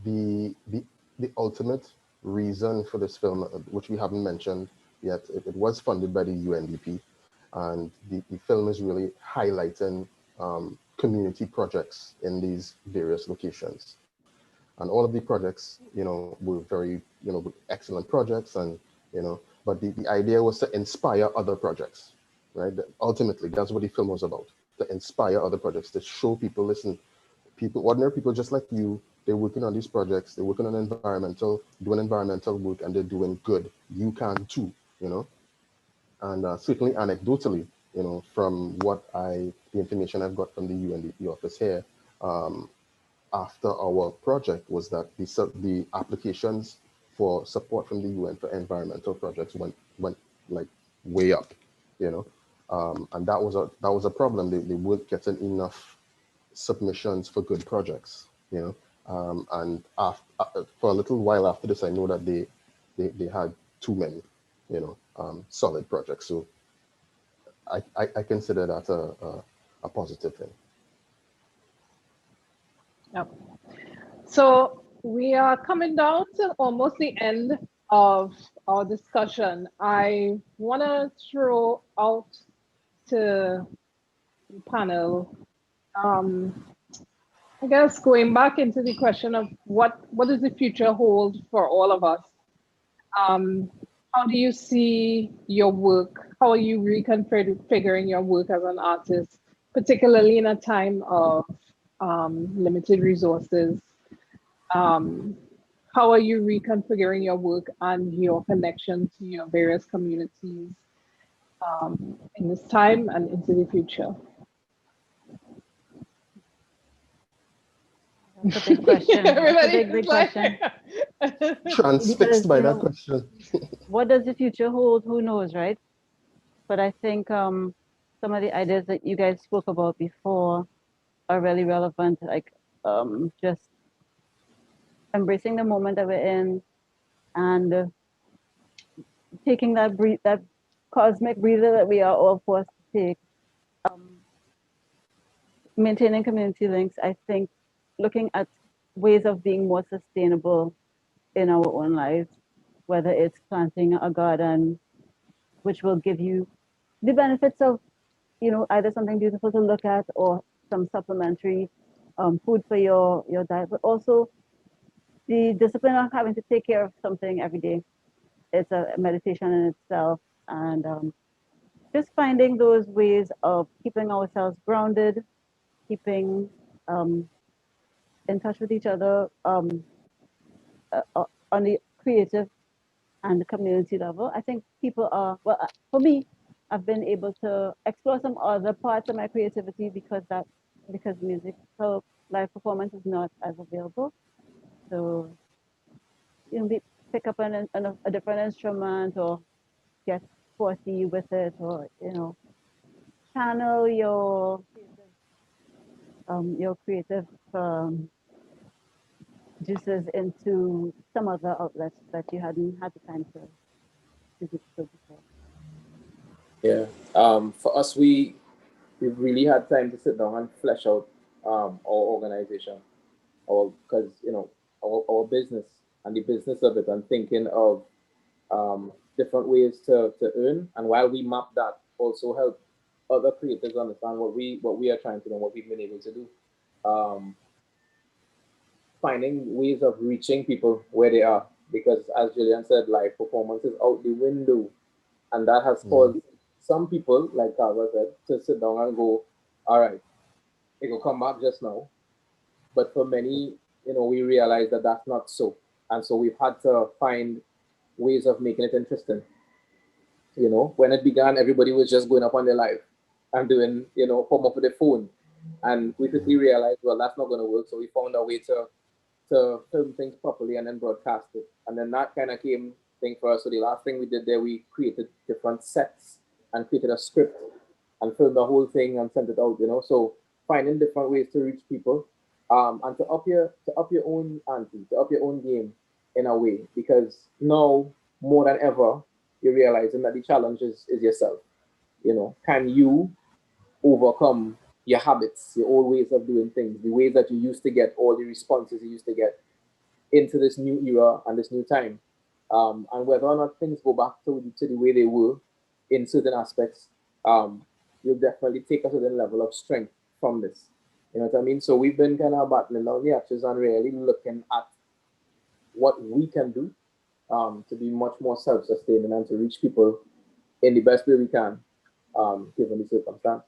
Speaker 8: the ultimate reason for this film, which we haven't mentioned yet, it was funded by the UNDP, and the film is really highlighting community projects in these various locations. And all of the projects, were very, excellent projects, and, but the idea was to inspire other projects, right? Ultimately, that's what the film was about, to inspire other projects, to show people, listen, ordinary people just like you, they're working on these projects, they're working on doing environmental work, and they're doing good. You can too, And certainly anecdotally, from the information I've got from the UNDP office here, after our project was that the applications for support from the UN for environmental projects went like way up, and that was a problem. They weren't getting enough submissions for good projects, and for a little while after this, I know that they had too many, solid projects. So I consider that a positive thing.
Speaker 2: Yep. So we are coming down to almost the end of our discussion. I want to throw out to the panel, I guess going back into the question of what does the future hold for all of us? How do you see your work? How are you reconfiguring your work as an artist, particularly in a time of limited resources? How are you reconfiguring your work and your connection to your various communities in this time and into the future?
Speaker 19: That's a big question. That's a big question.
Speaker 8: Transfixed by that question.
Speaker 19: What does the future hold? Who knows, right? But I think some of the ideas that you guys spoke about before are really relevant, like just embracing the moment that we're in and taking that that cosmic breather that we are all forced to take. Maintaining community links, I think looking at ways of being more sustainable in our own lives, whether it's planting a garden, which will give you the benefits of, you know, either something beautiful to look at or some supplementary food for your diet, but also the discipline of having to take care of something every day. It's a meditation in itself, and just finding those ways of keeping ourselves grounded, keeping in touch with each other on the creative and the community level. I think people are, well, for me, I've been able to explore some other parts of my creativity because musical live performance is not as available. So, you know, pick up a different instrument or get sporty with it, or, you know, channel your creative juices into some other outlets that you hadn't had the time to do so before.
Speaker 13: Yeah. For us, we really had time to sit down and flesh out our organization, because you know our business and the business of it, and thinking of different ways to earn. And while we map that, also help other creators understand what we are trying to do and what we've been able to do. Finding ways of reaching people where they are, because as Julian said, live performance is out the window, and that has caused some people, like Carver said, to sit down and go, all right, it will come back just now. But for many, you know, we realize that that's not so, and so we've had to find ways of making it interesting. You know, when it began, everybody was just going up on their live and doing, you know, come up with their phone, and we quickly realized, well, that's not going to work. So we found a way to film things properly and then broadcast it. And then that kind of came thing for us. So the last thing we did there, we created different sets and created a script and filmed the whole thing and sent it out, you know. So finding different ways to reach people, and to up your own ante, to up your own game in a way, because now more than ever, you're realizing that the challenge is yourself. You know, can you overcome your habits, your old ways of doing things, the ways that you used to get, all the responses you used to get into this new era and this new time, and whether or not things go back to the way they were in certain aspects, you'll definitely take a certain level of strength from this. You know what I mean? So we've been kind of battling down the hatches and really looking at what we can do to be much more self-sustaining and to reach people in the best way we can, given the circumstance.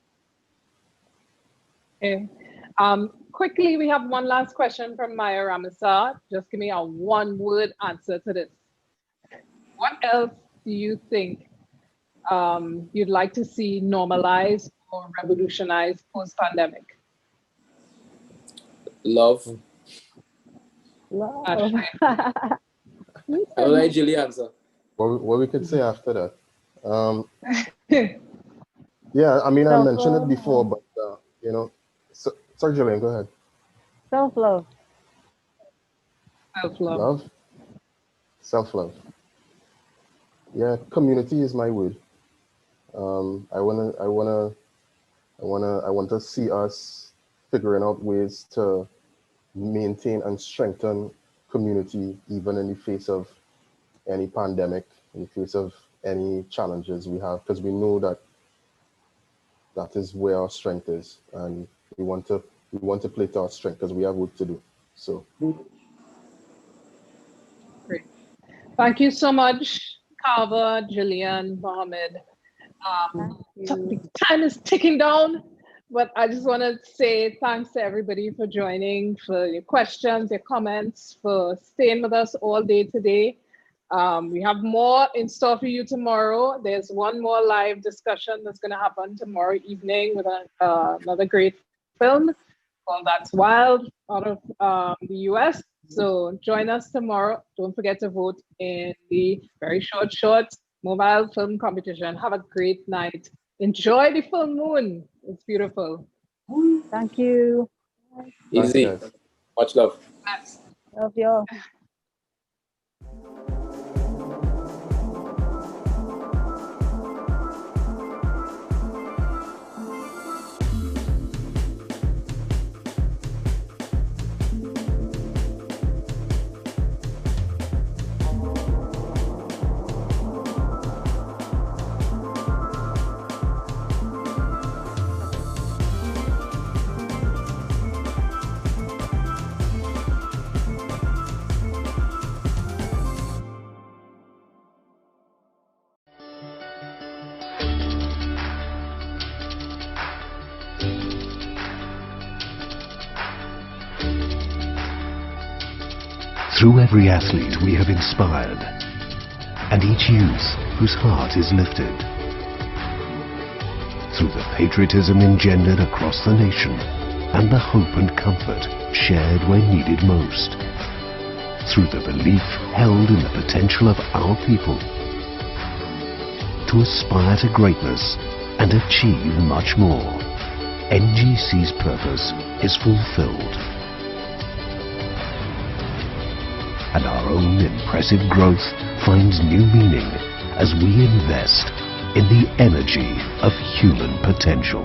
Speaker 2: Okay. Quickly, we have one last question from Maya Ramasa. Just give me a one-word answer to this. What else do you think you'd like to see normalized or revolutionized post-pandemic?
Speaker 13: Love.
Speaker 19: Love.
Speaker 13: I'll let Julie answer.
Speaker 8: What we could say after that? Yeah, I mean, I mentioned it before, but you know, sorry, Julian, go ahead.
Speaker 19: Self-love.
Speaker 2: Self-love.
Speaker 8: Love. Self-love. Yeah, community is my word. I want to see us figuring out ways to maintain and strengthen community, even in the face of any pandemic, in the face of any challenges we have, because we know that that is where our strength is, and we want to play to our strength because we have work to do. So
Speaker 2: great. Thank you so much, Carver, Jillian, Mohammed. Time is ticking down, but I just want to say thanks to everybody for joining, for your questions, your comments, for staying with us all day today. We have more in store for you tomorrow. There's one more live discussion that's going to happen tomorrow evening with another great film called That's Wild out of the US. So join us tomorrow. Don't forget to vote in the very short mobile film competition. Have a great night. enjoy the full moon. It's beautiful.
Speaker 19: Thank you.
Speaker 13: Easy. Much love.
Speaker 19: Love you.
Speaker 1: Through every athlete we have inspired, and each youth whose heart is lifted. Through the patriotism engendered across the nation, and the hope and comfort shared where needed most. Through the belief held in the potential of our people. To aspire to greatness and achieve much more, NGC's purpose is fulfilled. And our own impressive growth finds new meaning as we invest in the energy of human potential.